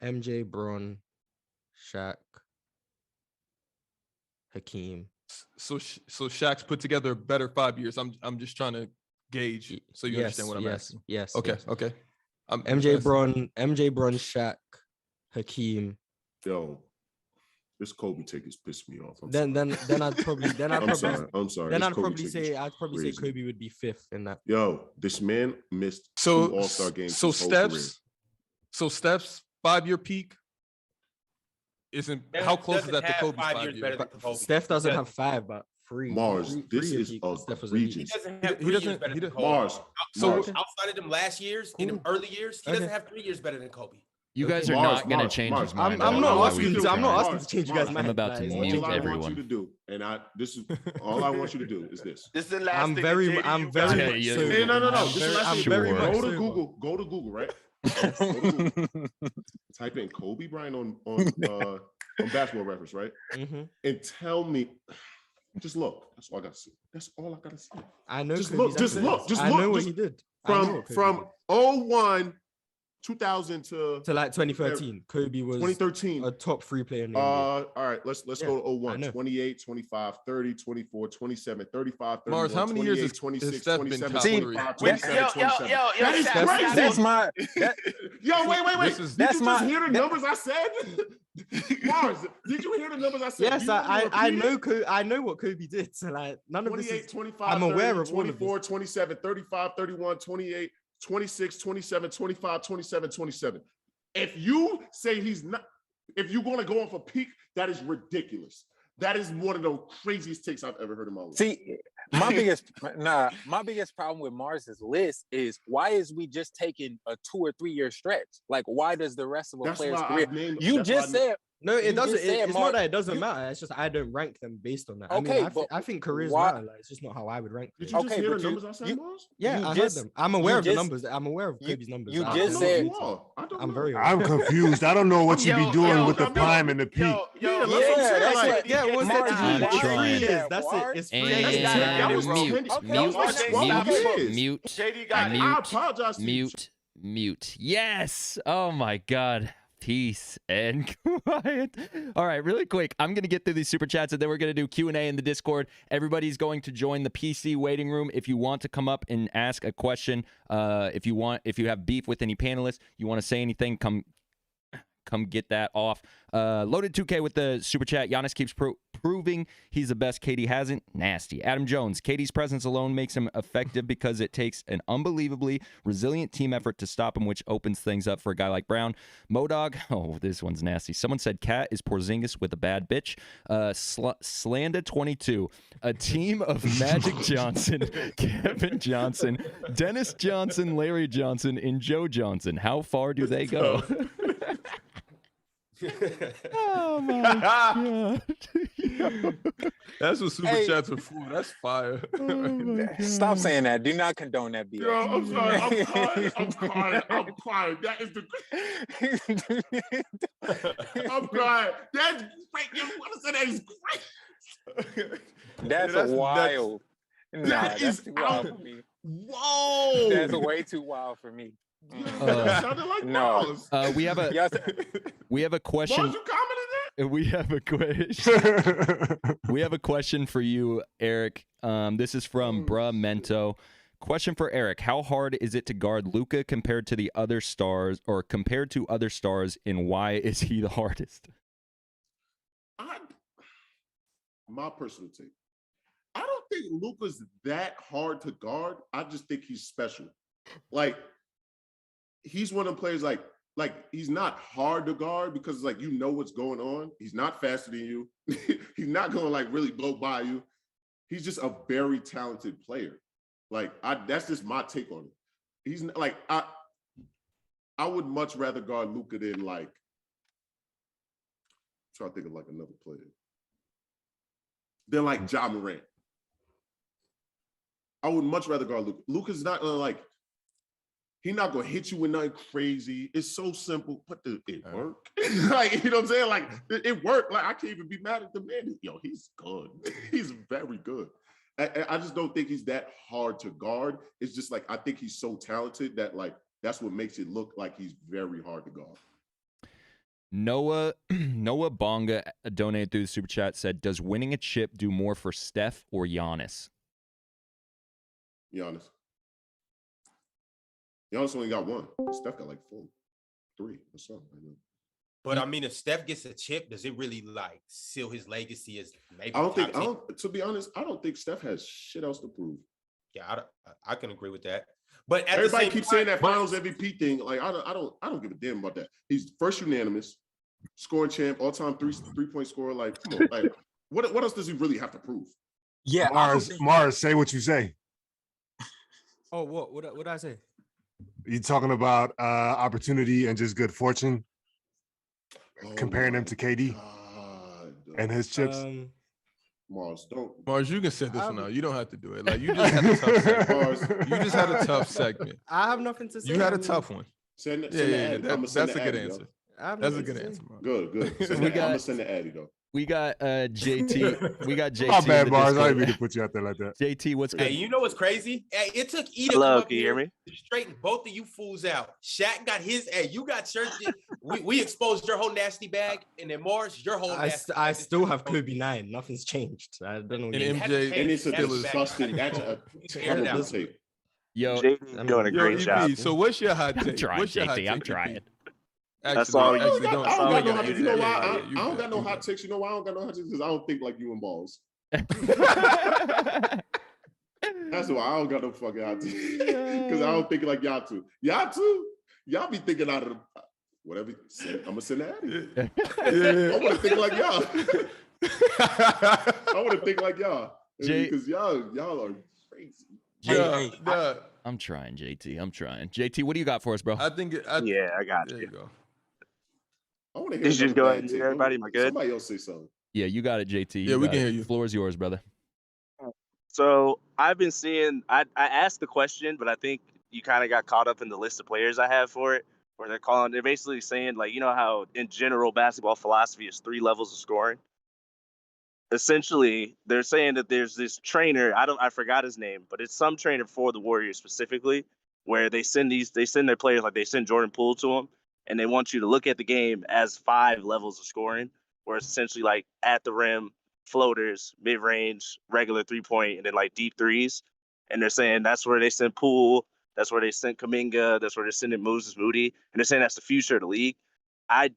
MJ, Bron, Shaq, Hakeem.
So Shaq's put together a better 5 years. I'm just trying to gauge so you understand what I'm asking.
Yes.
Okay.
Yes.
Okay.
MJ, Bron, Shaq, Hakeem.
Yo, this Kobe take is pissed me off.
Then I'd probably
I'm sorry.
Then I'd probably say Kobe would be 5th in that.
Yo, this man missed 2 All-Star games.
So Steph's 5-year peak isn't. How close is that to Kobe's 5 years?
Steph doesn't have 5, but 3.
Mars, this is egregious.
He doesn't have 3 years better than Kobe.
Mars.
So outside of them last years, in them early years, he doesn't have 3 years better than Kobe.
You guys are not going to change his mind.
I'm not asking to change you guys' mind.
I'm about to mute
all
everyone.
I want you to do, and this is all I want you to do is this.
This is the last
I'm
thing.
very.
No. Go to Google, right? Type in Kobe Bryant on Basketball Reference, right?
Mm-hmm.
And tell me. Just look. That's all I gotta see. That's all I gotta see.
I know.
Just look.
I know what he did.
From 01, 2000 to
like 2013. Kobe was
2013
a top 3 player in the NBA.
All right, let's go to 01. 28, 25, 30, 24, 27, 35, 31,
Mars, how many years has
26,
Steph
27,
been
25, 27, 27.
That is
crazy.
That's my.
Yo, wait. Did
That's
you
my.
just hear the numbers I said? Mars, did you hear the numbers I said?
Yes, I know. I know what Kobe did. So like none of this
28,
is.
25,
I'm aware
30,
of all of
24,
this.
27, 35, 31, 28, 26, 27, 25, 27, 27. If you say he's not, if you're going to go off a peak, that is ridiculous. That is one of the craziest takes I've ever heard in my life.
See, my biggest problem with Mars's list is why is we just taking a 2 or 3 year stretch? Like, why does the rest of a player's career? You just said.
No, it doesn't. It's
Mark,
not that it doesn't matter. It's just I don't rank them based on that.
Okay,
I mean, I think careers matter. Like, it's just not how I would rank them.
Did you just hear the numbers I said, Mars?
Yeah, I heard them. I'm aware of the numbers. I'm aware of Kobe's numbers.
You just said.
I'm very.
I'm confused. I don't know what you be doing with the prime and the peak.
What's that?
I'm trying.
3 years. That's it. It's 3 years.
And mute. Yes. Oh my God. Peace and quiet. All right, really quick. I'm going to get through these super chats and then we're going to do Q&A in the Discord. Everybody's going to join the PC waiting room. If you want to come up and ask a question, if you have beef with any panelists, you want to say anything, come get that off. Loaded 2K with the super chat. Giannis keeps proving he's the best. KD hasn't. Nasty. Adam Jones. KD's presence alone makes him effective because it takes an unbelievably resilient team effort to stop him, which opens things up for a guy like Brown. Modog. Oh, this one's nasty. Someone said Cat is Porzingis with a bad bitch. Slanda 22. A team of Magic Johnson, Kevin Johnson, Dennis Johnson, Larry Johnson, and Joe Johnson. How far do they go? Oh my God.
That's what super chats are for. That's fire.
Stop saying that. Do not condone that BS.
Yo, I'm sorry. I'm crying. That is I'm crying. That's great. You want to say that is great.
That's wild. Nah,
That
that's
is
too wild
out.
for me.
Whoa.
That's way too wild for me.
That sounded like
No.
Mars.
We have a
Yes.
question.
Mars, you commented that?
We have a question. We have a question for you, Eric. This is from Bruh Mento. Question for Eric: how hard is it to guard Luka compared to the other stars, or compared to other stars, and why is he the hardest?
My personal take. I don't think Luka's that hard to guard. I just think he's special. Like, he's one of the players, like he's not hard to guard because, like, you know what's going on. He's not faster than you. He's not going to, like, really blow by you. He's just a very talented player. Like, that's just my take on it. He's like, I would much rather guard Luka than, like, I'm trying to think of like another player. Than like Ja Morant. I would much rather guard Luka. Luka's not gonna, like, he's not gonna hit you with nothing crazy. It's so simple, but it worked. Like, you know what I'm saying? Like, it worked. Like, I can't even be mad at the man. Yo, he's good. He's very good. I just don't think he's that hard to guard. It's just like, I think he's so talented that, like, that's what makes it look like he's very hard to guard.
Noah Bonga donated through the super chat, said, does winning a chip do more for Steph or Giannis?
Giannis only got one. Steph got like 3 or something.
But I mean, if Steph gets a chip, does it really like seal his legacy as maybe?
To be honest, I don't think Steph has shit else to prove.
Yeah, I can agree with that. But at
everybody
the same
keeps
time,
saying that Finals MVP thing. Like, I don't give a damn about that. He's first unanimous, scoring champ, all-time three-point scorer. Like, come on, like, what else does he really have to prove?
Yeah,
Mars, say what you say.
Oh, what did I say?
You talking about opportunity and just good fortune, comparing him to KD and his chips.
Mars,
you can send this one out. You don't have to do it. Like, you just had a tough segment. Mars, you just had a tough segment.
I have nothing to say.
You had a tough one.
Send
that's a good answer. That's a good answer, Mars.
Good. I'm gonna send the Addy though.
We got JT. We got JT.
My bad, Mars. I didn't mean to put you out there like that.
JT, what's good?
Hey, you know what's crazy? Hey, it took E to
Hello,
come up
can you
here
hear me?
to straighten both of you fools out. Shaq got his. Hey, you got your. we exposed your whole nasty bag, and then Mars, your whole.
I still have Kobe 9. Nothing's changed. I don't know.
And MJ,
and it's a disgusting. That's a terrible take.
Yo,
JD's doing a great job.
So what's your hot take?
I'm trying,
what's your
JT.
hot take,
I'm trying.
That's all.
I don't got no hot
you
takes. You know why?
Yeah,
I don't got no hot takes. You know why I don't got no hot takes? Because I don't think like you and Balls. That's why I don't got no fucking hot takes. Because I don't think like y'all two. Y'all two? Y'all be thinking out of the whatever. I'm gonna send that. I want to think like y'all. I want to think like y'all. Because y'all are crazy.
I'm trying, JT. I'm trying. JT, what do you got for us, bro?
I think.
I got
there
you.
you go.
I want to hear.
Did you just go ahead and hear everybody? Am I good?
Somebody else say something.
Yeah, you got it, JT.
Yeah, we can
it.
hear you.
The floor is yours, brother.
So I've been seeing. I asked the question, but I think you kind of got caught up in the list of players I have for it, where they're basically saying, like, you know how in general basketball philosophy is 3 levels of scoring. Essentially, they're saying that there's this trainer. I forgot his name, but it's some trainer for the Warriors specifically, where they send their players, like they send Jordan Poole to them, and they want you to look at the game as 5 levels of scoring, where it's essentially like at the rim, floaters, mid range, regular 3-point, and then like deep threes. And they're saying that's where they send Poole, that's where they sent Kuminga, that's where they're sending Moses Moody, and they're saying that's the future of the league. I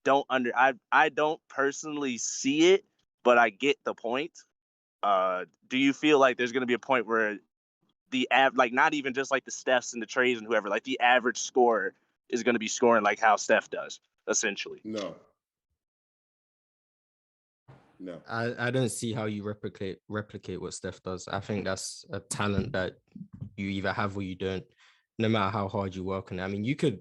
don't personally see it, but I get the point. Do you feel like there's going to be a point where like not even just like the Stephs and the Trays and whoever, like the average scorer is going to be scoring like how Steph does, essentially?
No.
I don't see how you replicate what Steph does. I think that's a talent that you either have or you don't, no matter how hard you work on it. I mean, you could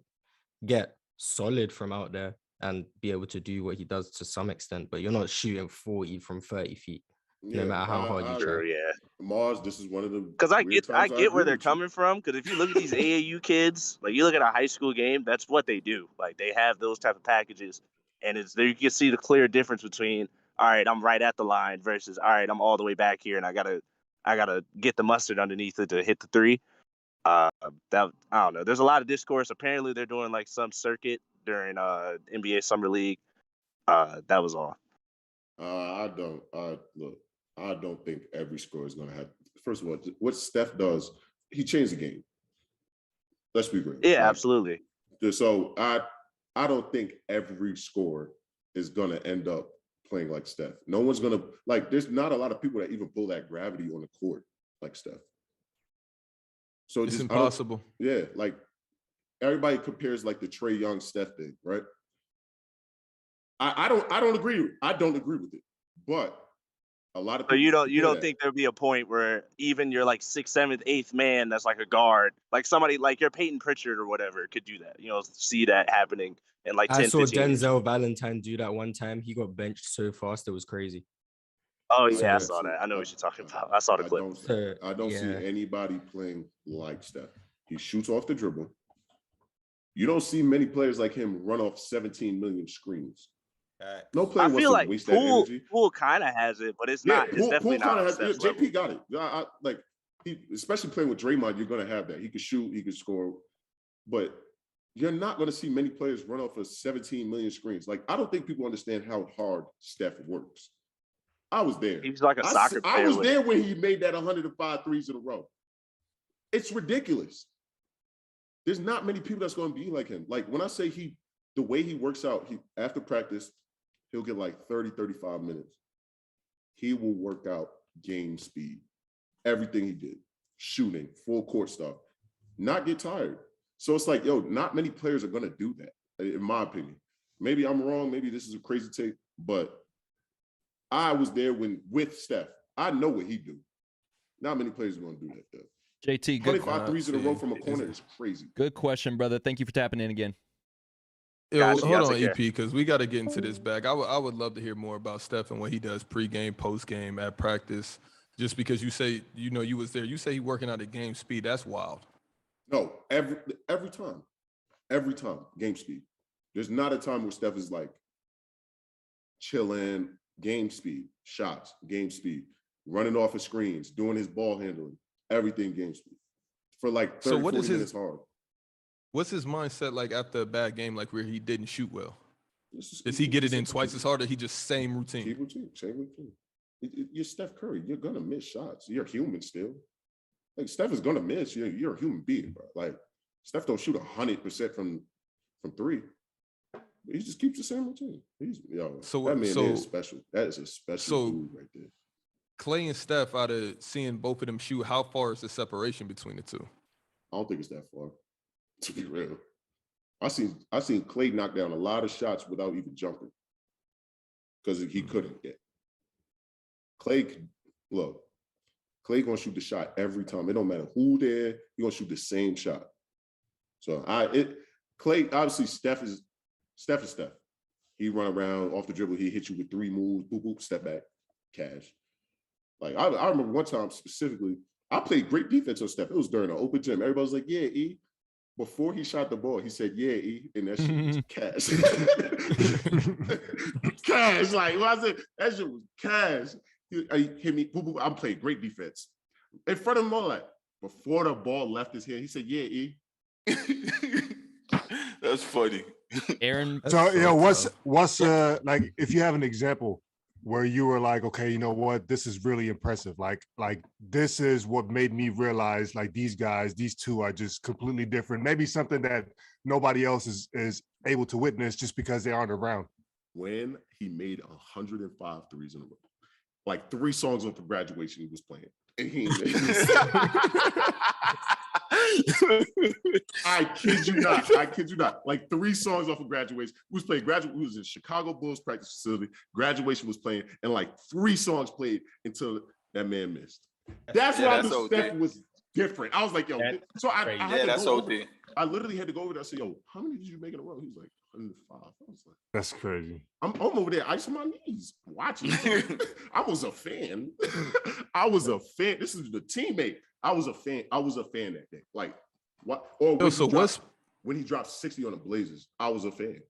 get solid from out there and be able to do what he does to some extent, but you're not shooting 40 from 30 feet, no matter how hard you try.
Yeah.
Mars, this is one of the.
Because I get where they're coming from. Because if you look at these AAU kids, like you look at a high school game, that's what they do. Like they have those type of packages, and it's there you can see the clear difference between, all right, I'm right at the line versus, all right, I'm all the way back here and I I gotta get the mustard underneath it to hit the three. That I don't know. There's a lot of discourse. Apparently, they're doing like some circuit during NBA Summer League. That was all.
I don't think every scorer is going to have. First of all, what Steph does, he changed the game. Let's be real.
Yeah, absolutely.
So I don't think every scorer is going to end up playing like Steph. No one's going to there's not a lot of people that even pull that gravity on the court like Steph. So
it's impossible.
Yeah, everybody compares the Trae Young Steph thing, right? I don't agree. I don't agree with it. But a lot of people.
So you don't think there'll be a point where even your 6th, 7th, 8th man that's like a guard, somebody like your Peyton Pritchard or whatever could do that. See that happening in 10,
I saw
15
Denzel
years.
Valentine do that one time. He got benched so fast it was crazy.
Oh yeah, I saw that. I know what you're talking about. I saw the clip.
I don't see anybody playing like Steph. He shoots off the dribble. You don't see many players like him run off 17 million screens. No player wants to waste that energy.
Poole kind of has it, but it's not. It's definitely not.
JP got it. Especially playing with Draymond, you're going to have that. He can shoot, he can score, but you're not going to see many players run off of 17 million screens. I don't think people understand how hard Steph works. I was there.
He's like a soccer player.
I was there when he made that 105 threes in a row. It's ridiculous. There's not many people that's going to be like him. When I say the way he works out, after practice, he'll get 30, 35 minutes. He will work out game speed. Everything he did. Shooting, full court stuff. Not get tired. So it's not many players are going to do that, in my opinion. Maybe I'm wrong. Maybe this is a crazy take, but I was there with Steph. I know what he do. Not many players are going to do that, though.
JT, good
25 threes in a row from a corner is crazy.
Good question, brother. Thank you for tapping in again.
Hold on, EP, because we got to get into this bag. I would love to hear more about Steph and what he does pregame, postgame, at practice. Just because you say, you was there. You say he working out at game speed. That's wild.
No, every time, game speed. There's not a time where Steph is chilling, game speed, shots, game speed, running off of screens, doing his ball handling, everything game speed. For 30, 40 minutes hard.
What's his mindset after a bad game, where he didn't shoot well? Does he get it in twice as hard, or he just same routine?
Same routine. You're Steph Curry. You're gonna miss shots. You're human still. Steph is gonna miss. You're a human being, bro. Steph don't shoot 100% from three. He just keeps the same routine. That man is special. That is a special dude right there.
Klay and Steph, out of seeing both of them shoot, how far is the separation between the two?
I don't think it's that far, to be real. I seen Klay knock down a lot of shots without even jumping because he couldn't get. Klay gonna shoot the shot every time. It don't matter who there. He gonna shoot the same shot. So Klay, obviously Steph is Steph. He run around off the dribble. He hit you with 3 moves. Boop boop. Step back. Cash. I remember one time specifically, I played great defense on Steph. It was during an open gym. Everybody was like, "Yeah, E." Before he shot the ball, he said, "Yeah, E," and that shit was cash. Cash. That shit was cash. He hit me. Boop, boop. I'm playing great defense. In front of him all before the ball left his hand, he said, "Yeah, E."
That's funny.
Aaron.
So, what's if you have an example where you were okay, you know what, this is really impressive. This is what made me realize these two are just completely different. Maybe something that nobody else is able to witness just because they aren't around.
When he made 105 threes in a row, 3 songs on for graduation he was playing. And he I kid you not. 3 songs off of graduation. We was playing graduation. We was in Chicago Bulls practice facility. Graduation was playing, and 3 songs played until that man missed. That's why I knew Steph was different. I was like, yo. So I literally had to go over there and say, yo, how many did you make in a row? He was like, 105. I was like,
that's crazy.
I'm over there, ice on my knees, watching. I was a fan. This is the teammate. I was a fan that day. What? Or when he dropped 60 on the Blazers, I was a fan.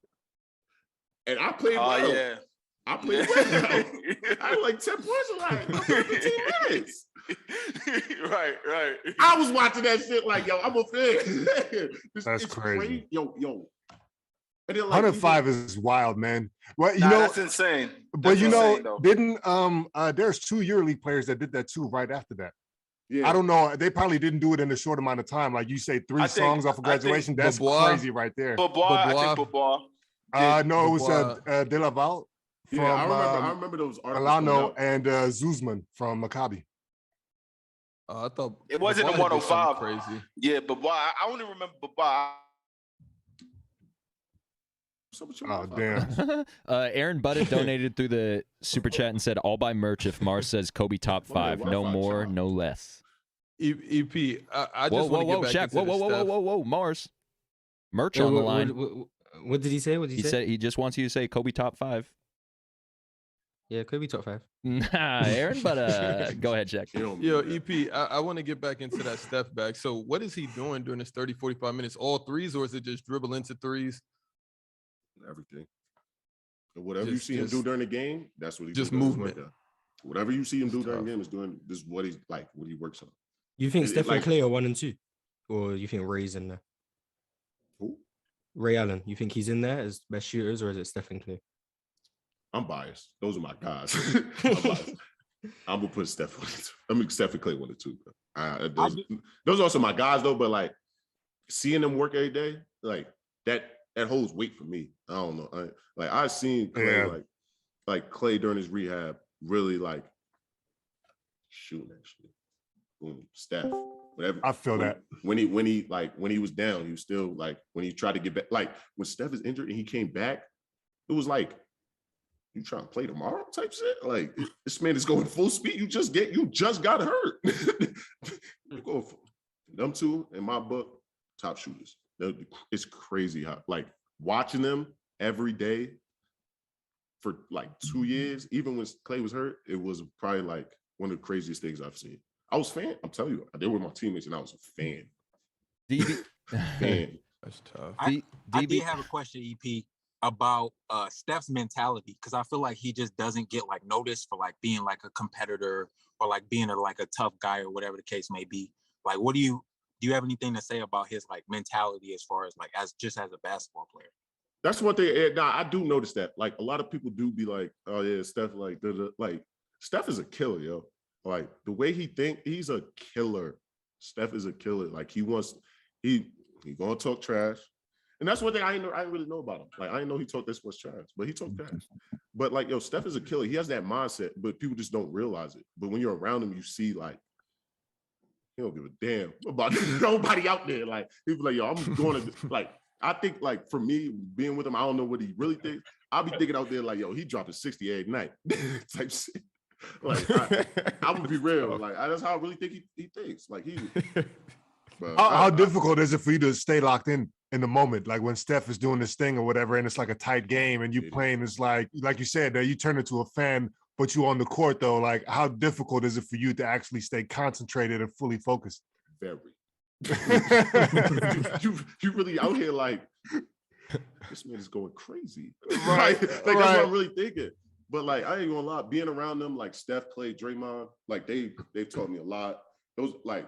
And I played well. Yeah. I played well. I had 10 points in 15 minutes.
Right.
I was watching that shit like, yo, I'm a fan.
That's crazy.
Yo. And then,
105 is wild, man. Well, you know,
that's insane.
But
That's insane, though.
didn't there's 2 EuroLeague players that did that too right after that.
Yeah.
I don't know. They probably didn't do it in a short amount of time. Like you say, 3 songs off of graduation. That's crazy right there.
I think Bobois.
No, it was De La Val from
I remember those articles.
Alano and Zuzman from Maccabi.
I thought
it wasn't
Bobois
a
did something
105.
Crazy.
Yeah, Bobois. I only remember Bobois.
Oh, damn.
Aaron Buddett donated through the super chat and said, "All buy merch if Mars says Kobe top 5. No more, no less."
EP, I just want to get back
Shaq.
into
Whoa, Mars. Merch on the line.
What did he say? What did he say?
He said he just wants you to say Kobe top 5.
Yeah, Kobe top 5.
Nah, Aaron, but go ahead, Shaq.
Yo, EP, I want to get back into that Steph bag. So what is he doing during this 30, 45 minutes? All threes, or is it just dribble into threes?
Everything. And whatever you see him do during the game, that's what he
just
does.
movement.
Whatever you see him do during the game is doing. This is what he's like. What he works on.
You think Steph and Klay are 1 and 2, or you think Ray's in there?
Who?
Ray Allen. You think he's in there as best shooters, or is it Steph and Klay?
I'm biased. Those are my guys. I'm gonna put Steph on it. I mean, Steph and Klay 1 and 2. Those are also my guys though. But like seeing them work every day, like that holds weight for me. I don't know. I've seen Klay like Klay during his rehab really like shooting that shit. Boom, Steph. Whatever.
I feel that
when he was down, he was still like when he tried to get back. Like when Steph is injured and he came back, it was like you trying to play tomorrow type shit. Like this man is going full speed. You just got hurt. You go for them two in my book, top shooters. It's crazy how like watching them every day for like 2 years, even when Klay was hurt, it was probably like one of the craziest things I've seen. I was a fan. I'm telling you, they were my teammates, and I was a fan. Fan.
That's tough.
I did have a question, EP, about Steph's mentality, because I feel like he just doesn't get like noticed for like being like a competitor or like being a tough guy or whatever the case may be. Like, what do you have anything to say about his like mentality as far as like as a basketball player?
That's one thing. Nah, I do notice that. Like a lot of people do be like, "Oh yeah, Steph." Like Steph is a killer, yo. Like the way he think, he's a killer. Steph is a killer. Like he gonna talk trash, and that's one thing I didn't really know about him. Like I didn't know he talked this much trash, but he talked trash. But like, yo, Steph is a killer. He has that mindset, but people just don't realize it. But when you're around him, you see like he don't give a damn about nobody out there. Like he's like, yo, I'm going to like. I think like for me being with him, I don't know what he really thinks. I'll be thinking out there like, yo, he dropping 60 every night type shit. Like I'm gonna be real. Like that's how I really think he thinks. Like he.
How difficult is it for you to stay locked in the moment? Like when Steph is doing this thing or whatever, and it's like a tight game, and you playing, it's like you said, that you turn into a fan, but you on the court though. Like how difficult is it for you to actually stay concentrated and fully focused?
Very. you really out here like this man is going crazy. Right. Like that's what I'm really thinking. But like I ain't gonna lie, being around them like Steph, Klay, Draymond, like they've taught me a lot. Those like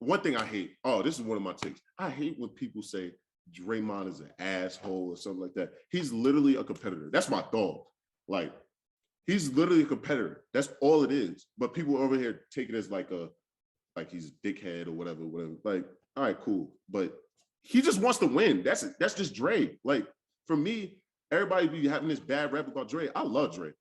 one thing I hate. Oh, this is one of my takes. I hate when people say Draymond is an asshole or something like that. He's literally a competitor. That's my dog. Like he's literally a competitor. That's all it is. But people over here take it as like he's a dickhead or whatever. Like, all right, cool. But he just wants to win. That's just Dre. Like for me, everybody be having this bad rap about Dre. I love Dre.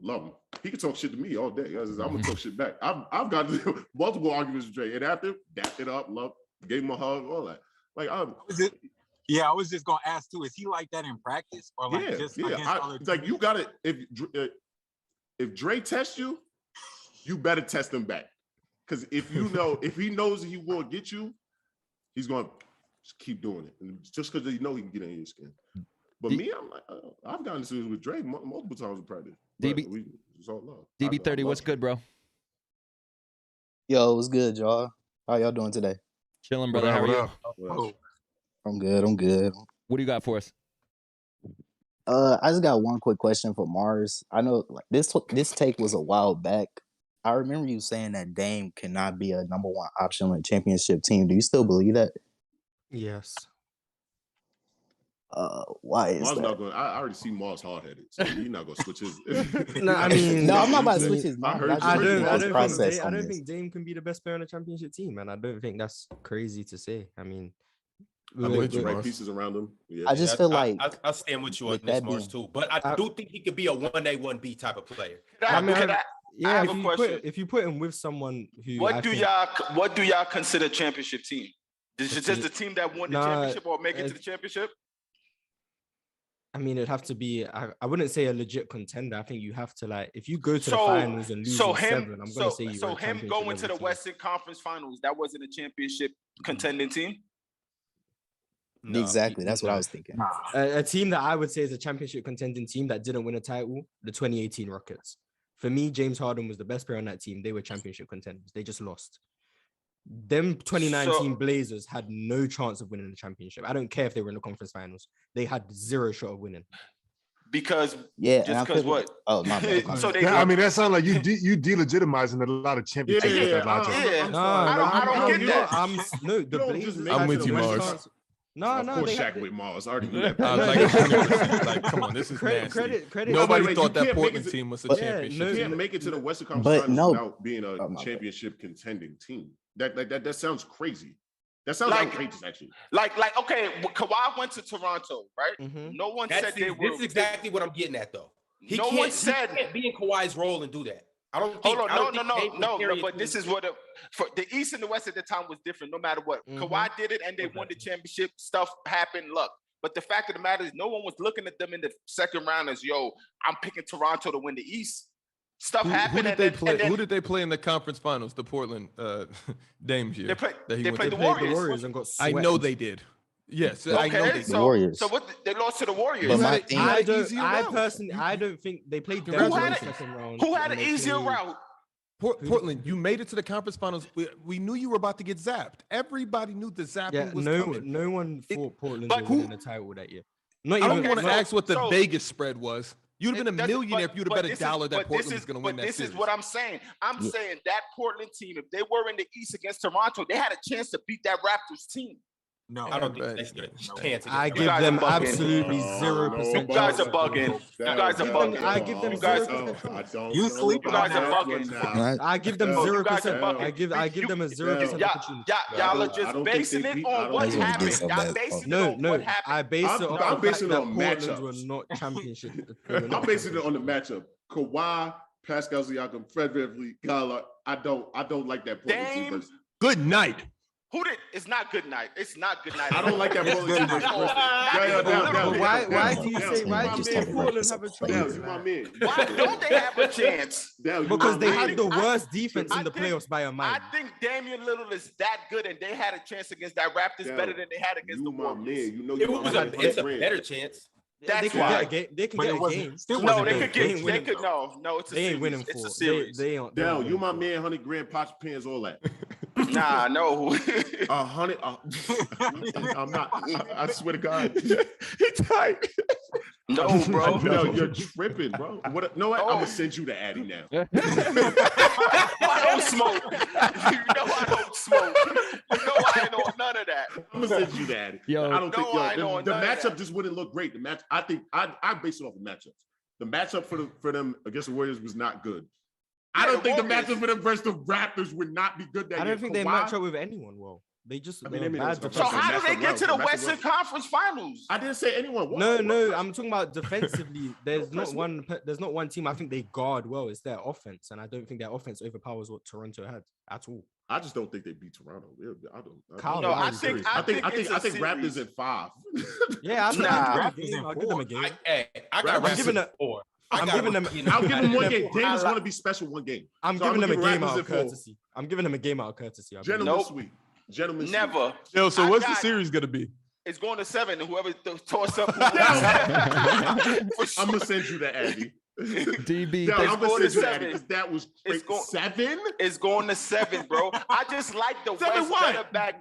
Love him. He can talk shit to me all day. I'm gonna talk shit back. I've got multiple arguments with Dre, and after dapped it up, love, gave him a hug, all that. Like I
was just gonna ask too. Is he like that in practice or like just against other
it's like you gotta if Dre tests you, you better test him back. Because if he knows he will get you, he's gonna just keep doing it, and just because he know he can get in your skin. But me, I'm like, I've gotten this with Drake multiple times in practice. It's all love.
DB30, what's good, bro?
Yo, what's good, y'all? How y'all doing today?
Chilling, brother. How are you?
I'm good.
What do you got for us?
I just got one quick question for Mars. I know like this take was a while back. I remember you saying that Dame cannot be a number one option on a championship team. Do you still believe that?
Yes.
Why is
Mars
that?
not going. I already see Mars hard headed, so he's not going to switch his.
No, I mean,
No, I'm not about to switch his mind.
I don't
process on
think
this.
Dame can be the best player on a championship team, and I don't think that's crazy to say. I mean,
I'm with you, right pieces around him. Yeah.
I just feel like
I stand with you on
with
this,
that
Mars,
being-
too. But I do think he could be a 1A, 1B type of player.
I mean,
I
yeah,
have a question.
if you put him with someone who
What do y'all consider championship team? Is it just the team that won the championship or make it to the championship?
I mean, it'd have to be. I wouldn't say a legit contender. I think you have to like if you go to the finals and lose in 7. I'm gonna say you.
So him going to the Western Conference Finals, that wasn't a championship contending team.
No,
exactly. That's what I was thinking.
A team that I would say is a championship contending team that didn't win a title, the 2018 Rockets. For me, James Harden was the best player on that team. They were championship contenders. They just lost. Them 2019 Blazers had no chance of winning the championship. I don't care if they were in the conference finals. They had 0 shot of winning.
Because
just
because what?
Oh, my bad.
So I mean, that sounds like you delegitimizing a lot of championships.
I don't get that.
The Blazers.
I'm with you, Mars.
No, Shaq with Mars. I already knew that.
Like, come on, this is nasty.
Credit.
Nobody thought that Portland team was a championship.
You can't make it to the Western Conference
But
Finals
no.
without being a championship contending team. That sounds crazy. That sounds outrageous, actually.
Like, okay, Kawhi went to Toronto, right?
Mhm.
No one said they were.
This is exactly what I'm getting at, though. He
No one said
he can't be in Kawhi's role and do that. I don't think.
Hold on, no. But this is what for the East and the West at the time was different. No matter what, Kawhi did it, and they won the championship. Stuff happened. Luck. But the fact of the matter is, no one was looking at them in the second round as, yo, I'm picking Toronto to win the East. Stuff happened.
Who did they play in the conference finals? The Portland Dames year.
They played the
Warriors.
Warriors.
And got
I know they did. Yes, I know they did.
The Warriors.
So what? They lost to the Warriors.
But my thing-
I don't think they played
Who
Denver in
had
the
it?
second round.
Who had
and
an
they
easier
played-
route?
Portland, you made it to the conference finals. We knew you were about to get zapped. Everybody knew the zapping was coming.
No one thought Portland
but
would
who-
win the title that year. Not
I
even.
don't want to
so-
ask what the
so-
Vegas spread was. You'd have been a
It doesn't-
millionaire if you'd have bet
this
$1
is-
that
but
Portland
this
was going to win
but
that
this
series.
is what I'm saying. I'm saying that Portland team, if they were in the East against Toronto, they had a chance to beat that Raptors team.
No,
I don't think
Right.
they stood a chance.
I
against
give
guys
them
are bugging.
absolutely 0%.
You guys are bugging. You guys are bugging.
I give them
You guys-
0%.
I don't
You
know
sleep
about
on that
that
one
one
now.
now.
I give them
Oh, you
0%.
guys are
I give them a 0%
Yeah.
opportunity.
Y'all are
I
just
don't think
basing
they
it
beat-
on
I
what
don't
think they
happened.
did so
Y'all
bad.
basing it
No,
on what
I
happened.
base it
I'm
off the
basing
fact
it
that
on
Portland
matchups.
were not championship.
I'm basing it on the matchup. Kawhi, Pascal Siakam, Fred VanVleet, Gala. I don't like that Portland team
Dame.
versus.
Good night.
Who did? It's not good night. It's not good night.
I don't like that Portland team versus.
Why do you say
Why
why
do
do
you
you
say
say
Portland
Portland
have
have
a
a
chance?
Down,
chance?
you my man.
Why don't they have a chance?
Down, you
Because
my
they
man.
had the worst defense in the
think-
playoffs by a
I
mile.
think Damian Lillard is that good, and they had a chance against that Raptors
Down.
better than they had against
You
the
my
Warriors.
man. You know
It
you my
was
man.
it's a
100
better
grand.
chance.
They
That's
can
why.
get a game. They can
But
get
it
a
wasn't-
game.
still
No,
wasn't
they
a
could
game.
get. They could no. It's a
They
series.
ain't winning
It's
for.
a series.
They ain't.
Down, you my man, 100 grand, pots, pans, all that.
Nah, no.
100. I'm not. I swear to God. He tight.
No, bro.
No, you're tripping, bro. What? No, I'm gonna send you to Addy now.
I don't smoke. You know I don't smoke. You know I ain't on none of that.
I'm gonna send you to Addy.
Yo.
I don't think
No, I
the
know none of
matchup
that.
just wouldn't look great. The match, I think, I base it off of matchups. The matchup for them against the Warriors was not good. I
Yeah,
don't
the
think the
Warriors-
matchup for them versus the Raptors would not be good. That
I
year.
don't think they
Kawhi-
match up with anyone well. They just
I mean,
they're
they made
bad
those-
So
That's
how
a
do they
matchup
get to the
well. That's a
Western
well.
Conference Finals?
I didn't say anyone.
No, I'm talking about defensively. There's
No,
there's not one team I think they guard well. It's their offense, and I don't think their offense overpowers what Toronto had at all.
I just don't think they beat Toronto. I don't.
Kyle
No, I
Lowry's
think
crazy.
I think
it's a
Raptors
series.
at 5.
Yeah,
Nah.
I'll give them a game.
I got
I'm giving
Raptors
a-
4.
I'm giving them.
I'll give them one game.
them-
Dame is going to be special one game.
I'm
So
giving them a
gonna give
game
Raptors
out of
at 4.
courtesy. I'm giving them a game out of courtessy.
Gentlemen
Nope.
sweep. Gentlemen
Never.
Yo, so
I
what's the
got-
series gonna be?
It's going to 7, and whoever toss up. For sure.
I'm going to send you to Addy.
DB.
Yeah,
It's
I'm going
going
to
to
send you to
7.
Addy because that was
It's
great.
going-
7?
It's going to 7, bro. I just like the
7
West
what?
better back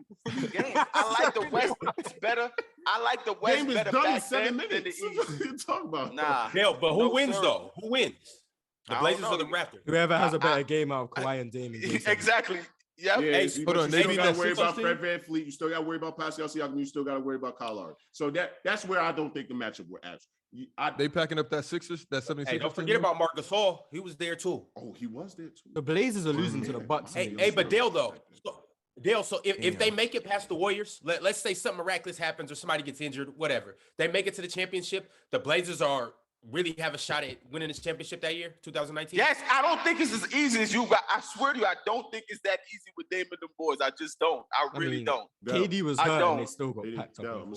game. I like the West better. I like the West
Game is
better
done in
back
7
then than the
minutes. What
East.
are you talking about?
Nah.
Hell, but who
No,
wins
sir.
though? Who wins? The Blazers are the Raptors.
Whoever has a better game out of Kawhi and Dame.
Exactly. Yep.
Yeah,
Hey,
you
hold on, they
still
beat
got to
that
worry
Sixers
about Fred
team?
VanVleet. You still got to worry about Paschall Siakam. You still got to worry about Kyle Lowry. So that's where I don't think the matchup will actually.
They packing up that Sixers, that 76ers.
Hey, don't forget about Marc Gasol. He was there too.
Oh, he was there too.
The Blazers are losing to the Bucks.
Hey, but Dale though. So if they make it past the Warriors, let's say something miraculous happens or somebody gets injured, whatever. They make it to the championship. The Blazers really have a shot at winning this championship that year, 2019.
Yes, I don't think it's as easy as you got. I swear to you, I don't think it's that easy with Dame and the boys. I just don't. I really don't.
KD was hurt and they still got packed up.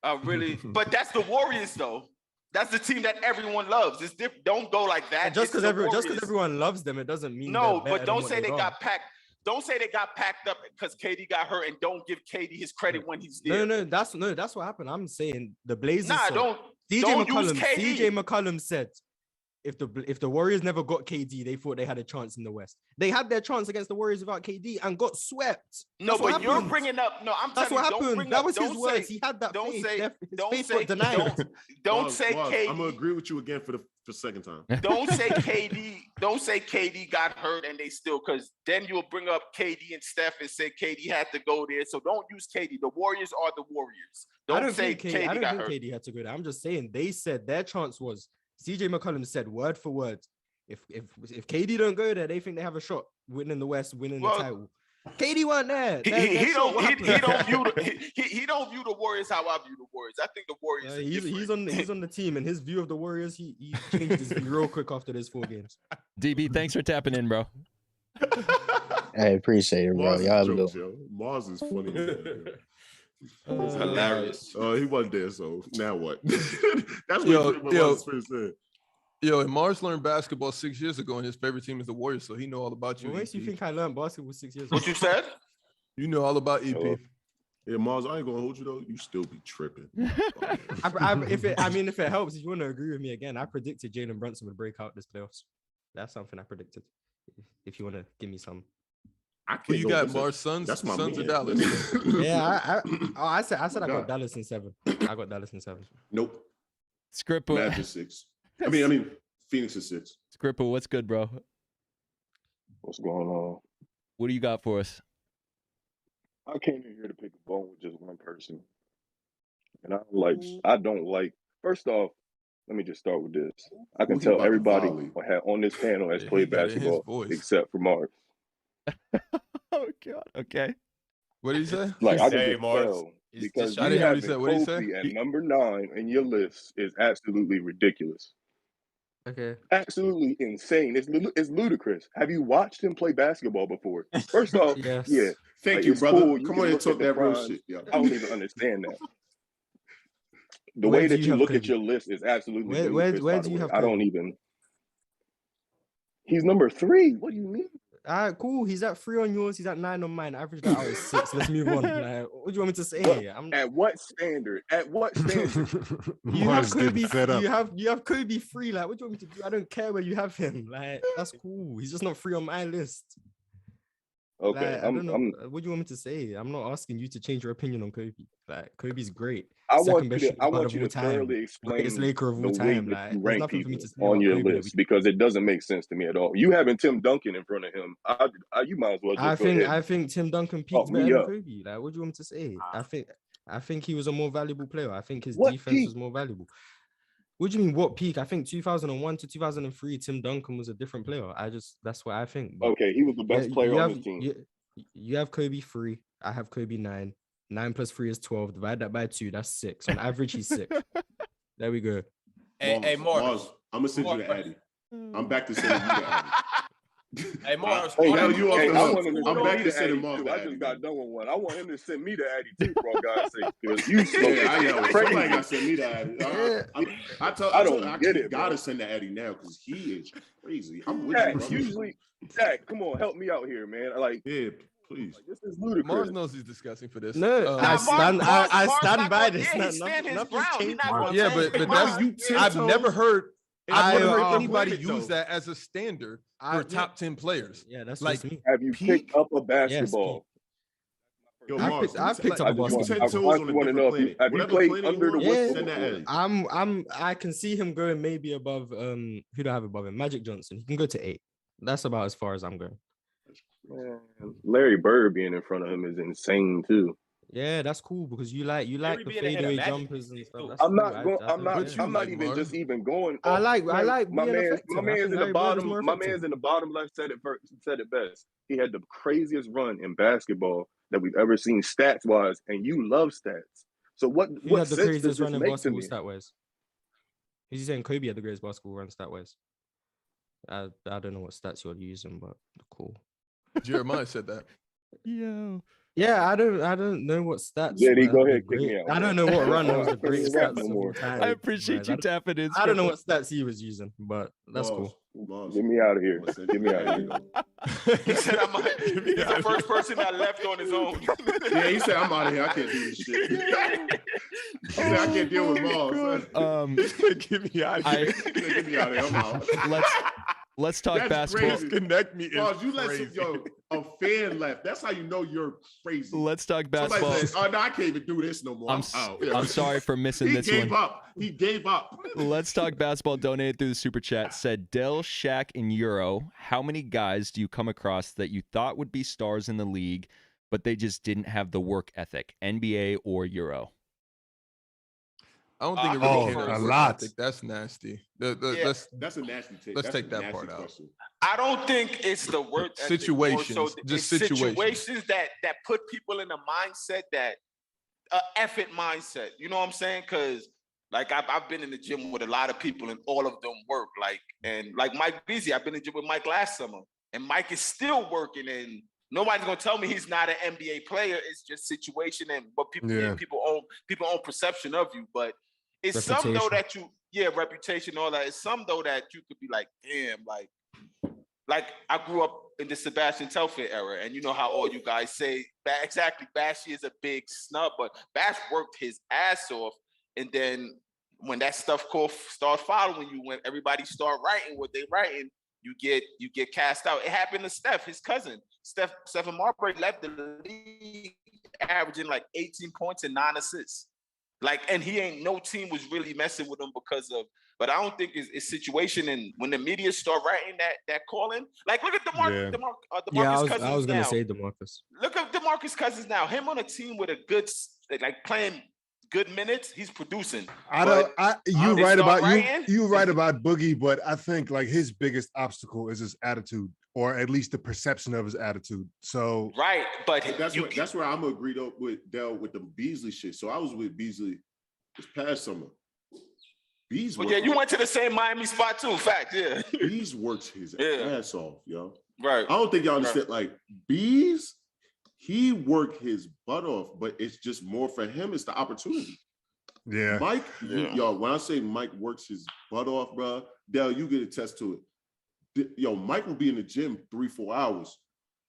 I really, but that's the Warriors though. That's the team that everyone loves. It's different. Don't go like that.
And just because everyone loves them, it doesn't mean
but don't say they got packed. Don't say they got packed up because KD got hurt, and don't give KD his credit when he's there.
No, that's what happened. I'm saying the Blazers.
Don't
CJ McCollum said if the Warriors never got KD, they thought they had a chance in the West. They had their chance against the Warriors without KD and got swept.
No, but you're bringing up. No, I'm.
That's what happened. That was his words. He had that faith. His faith got denied.
Don't say KD.
I'm gonna agree with you again for the second time.
Don't say KD. Don't say KD got hurt and they still, because then you'll bring up KD and Steph and say KD had to go there. So don't use KD. The Warriors are the Warriors. Don't say KD
I don't
got
think
hurt.
KD had to go there. I'm just saying they said their chance was. CJ McCollum said word for word, if KD don't go there, they think they have a shot winning the West, winning the title. KD weren't there.
He don't view the Warriors how I view the Warriors. I think the Warriors.
He's on the team, and his view of the Warriors, he changed his view real quick after those 4 games.
DB, thanks for tapping in, bro.
Hey, appreciate it, bro. Y'all
jokes, yo. Mars is funny.
It's hilarious.
He wasn't there, so now what? That's what Mars said.
Yo, and Mars learned basketball 6 years ago, and his favorite team is the Warriors, so he know all about you.
What makes you think I learned basketball 6 years ago?
What you said?
You know all about EP.
Yeah, Mars, I ain't gonna hold you though. You still be tripping.
If it helps, if you want to agree with me again, I predicted Jalen Brunson would break out this playoffs. That's something I predicted. If you want to give me some.
Who you got, Mars? Suns?
That's my
Suns or
man.
Dallas?
Yeah, I said I got Dallas in 7. I got Dallas in 7.
Nope.
Scripple.
Magic 6. I mean, Phoenix is 6.
Scripple, what's good, bro?
What's going on?
What do you got for us?
I came in here to pick a bone with just one person. And I don't like, first off, let me just start with this. I can tell everybody on this panel has played basketball except for Mars.
Oh, God. Okay.
What did he say?
Like, I can tell because
I didn't hear what he said. What did he
Kobe
say?
at number 9 in your list is absolutely ridiculous.
Okay.
Absolutely insane. It's ludicrous. Have you watched him play basketball before? First off,
Yes.
yeah.
Thank you, brother.
Cool.
Come on and talk that real shit.
I don't even understand that. The
Where
way
do
that
you
you
have
look
Kobe?
at your list is absolutely
Where
ludicrous, by
do
the
you
way.
have
I don't
Kobe?
even. He's number 3. What do you mean?
All right, cool. He's at 3 on yours. He's at 9 on mine. Average that out is 6. Let's move on. Like, what do you want me to say?
At what standard? At what standard?
You have
Mars getting
Kobe.
fed up.
You have Kobe 3. Like, what do you want me to do? I don't care where you have him. Like, that's cool. He's just not 3 on my list.
Okay,
Like, I don't know. What do you want me to say? I'm not asking you to change your opinion on Kobe. Like, Kobe's great.
I
Second
want
best
you
shooting guard of all
to
time.
thoroughly explain
Greatest Laker of
the
all
way
time.
that
Like,
you
there's
rank
nothing for me
people
to say
on
about
your
Kobe that
list because it doesn't make sense to me at all. You having Tim Duncan in front of him, you might as well just go ahead.
I think Tim Duncan peaked better than Kobe. Like, what do you want me to say? I think he was a more valuable player. I think his defense was more valuable. What do you mean, what peak? I think 2001 to 2003, Tim Duncan was a different player. That's what I think. But
okay, he was the best player on his team.
You have Kobe 3. I have Kobe 9. 9 plus 3 is 12. Divide that by 2. That's 6. On average, he's 6. There we go.
Hey, Mars.
I'm gonna send you the Addy. I'm back to sending you the Addy.
Hey, Mars.
Now you off the hook.
I'm
I'm back
me
to
the
sending
Addy,
Mars
too.
the
I
Addy.
just got done with one. I want him to send me the Addy too, for God's sake. Because you
Yeah, I know. Somebody
crazy.
got to send me the Addy.
I don't get it,
gotta
bro.
send the Addy now because he is crazy. I'm with
Jack,
you, brother.
usually, Jack, come on, help me out here, man. Like,
Yeah, please.
this is ludicrous.
Mars knows he's disgusting for this.
No, I stand by this. Nothing's changed.
Yeah, but that's I've never heard anybody
use
use that as a standard for top 10 players.
Yeah, that's
like
just me.
Have you picked up a basketball?
Yo,
I
Mars,
picked up
I
a
just
do 10
basketball.
toes on a
want to
different
know
planet.
have you
Whatever
played
planet
under
you
the
on,
Yeah.
send that as.
I can see him going maybe above who do I have above him? Magic Johnson. He can go to 8. That's about as far as I'm going.
Man, Larry Bird being in front of him is insane too.
Yeah, that's cool because you like
Larry
the
being ahead of
fadeaway
Magic
jumpers
is
and
sick,
stuff.
too.
That's
I'm
cool.
not going.
I think, yeah.
you like,
even
Marv?
just even going.
I like
my
being
man.
effective.
My
I
man's
think
in the
Larry Bird is
bottom.
more
My
effective.
man's in the bottom left said it best. He had the craziest run in basketball that we've ever seen stats wise, and you love stats. So what
Who had the
sense does
craziest
this
run in
make to
basketball
me?
stat wise? Is he saying Kobe had the greatest basketball run stat wise? I don't know what stats you're using, but cool.
Jeremiah said that.
Yo.
Yeah, I don't know what stats.
JD,
were
go
the
ahead, kick me
great-
out.
I don't
man.
know what run was the
I
greatest
can't rap
stats
no
of all
more.
time.
I appreciate
guys.
you tapping in.
I don't know
Scripper.
what stats he was using, but that's cool.
Mars.
Get me out of here. Get me out of here.
He said, he's the first person that left on his own.
Yeah, he said, I'm out of here. I can't do this shit. He said, I can't deal with Mars.
Get me out of here.
Get me out of here. I'm out.
Let's talk
That's
basketball.
crazy.
Disconnect me.
Mars, you
Crazy.
a fan left. That's how you know you're crazy.
Let's talk
Somebody
basketball.
says, oh, no, I can't even do this no more. I'm out. Yeah.
I'm sorry for missing
He
this
gave
one.
up. He gave up.
Let's talk basketball. Donated through the super chat. Said Dell, Shaq, and Euro. How many guys do you come across that you thought would be stars in the league, but they just didn't have the work ethic? NBA or Euro?
I don't think it really came
a lot.
That's nasty.
That's a nasty take.
Let's
That's
take
a
that
nasty
part out.
question.
I don't think it's the work ethic,
Situations,
more so
just
it's
situations.
that put people in a mindset that effort mindset. You know what I'm saying? Because like I've been in the gym with a lot of people and all of them work. Like Mike Beasley, I've been in the gym with Mike last summer, and Mike is still working. And nobody's gonna tell me he's not an NBA player. It's just situation and what people own perception of you. But it's some though that reputation, all that. It's some though that you could be like, damn, like I grew up in the Sebastian Telfair era, and you know how all you guys say exactly. Bashy is a big snub, but Bash worked his ass off, and then when that stuff starts following you, when everybody start writing what they writing, you get cast out. It happened to Steph, his cousin. Stephen Marbury left the league averaging like 18 points and 9 assists. And no team was really messing with him because of, but I don't think it's situation. And when the media start writing that calling, like look at DeMarcus Cousins.
I was gonna
now.
say DeMarcus.
Look at DeMarcus Cousins now. Him on a team with a good, like playing good minutes, he's producing.
You're right about Boogie, but I think like his biggest obstacle is his attitude, or at least the perception of his attitude. So
right, but
that's where I'm gonna agree though with Dell with the Beasley shit. So I was with Beasley this past summer.
You went to the same Miami spot too. Fact, yeah.
Bees works his ass off, yo.
Right.
I don't think y'all understand. Like Bees, he worked his butt off, but it's just more for him. It's the opportunity.
Yeah.
Mike, y'all, when I say Mike works his butt off, bro, Dell, you get attest to it. Yo, Mike will be in the gym 3-4 hours.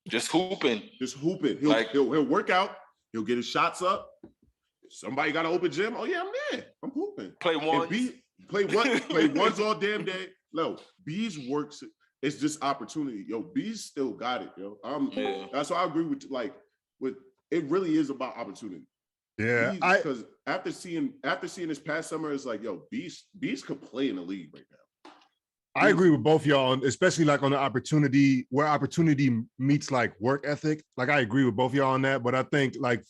Just hooping.
He'll work out. He'll get his shots up. Somebody got an open gym. Oh, yeah, I'm there. I'm hooping.
Play one.
Play ones all damn day. No, Bees works. It's just opportunity. Yo, Bees still got it, yo. That's why I agree with it really is about opportunity.
Yeah.
Because after seeing this past summer, it's like, yo, Bees could play in the league right now.
I agree with both y'all, especially like on the opportunity, where opportunity meets like work ethic. Like I agree with both y'all on that, but I think like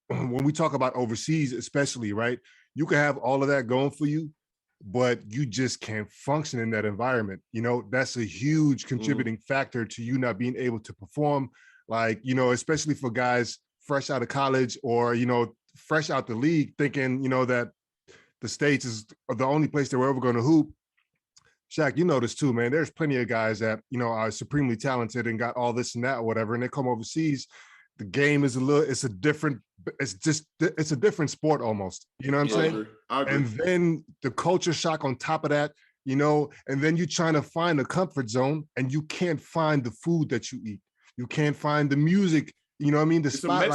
when we talk about overseas, especially, right, you can have all of that going for you, but you just can't function in that environment. You know, that's a huge contributing factor to you not being able to perform. Like, you know, especially for guys fresh out of college or, you know, fresh out the league, thinking, you know, that the States is the only place that we're ever going to hoop. Shaq, you know this too, man. There's plenty of guys that, you know, are supremely talented and got all this and that or whatever, and they come overseas. The game is it's a different sport almost. You know what I'm saying?
I agree.
And then the culture shock on top of that, you know, and then you're trying to find a comfort zone and you can't find the food that you eat. You can't find the music. You know what I mean? It's like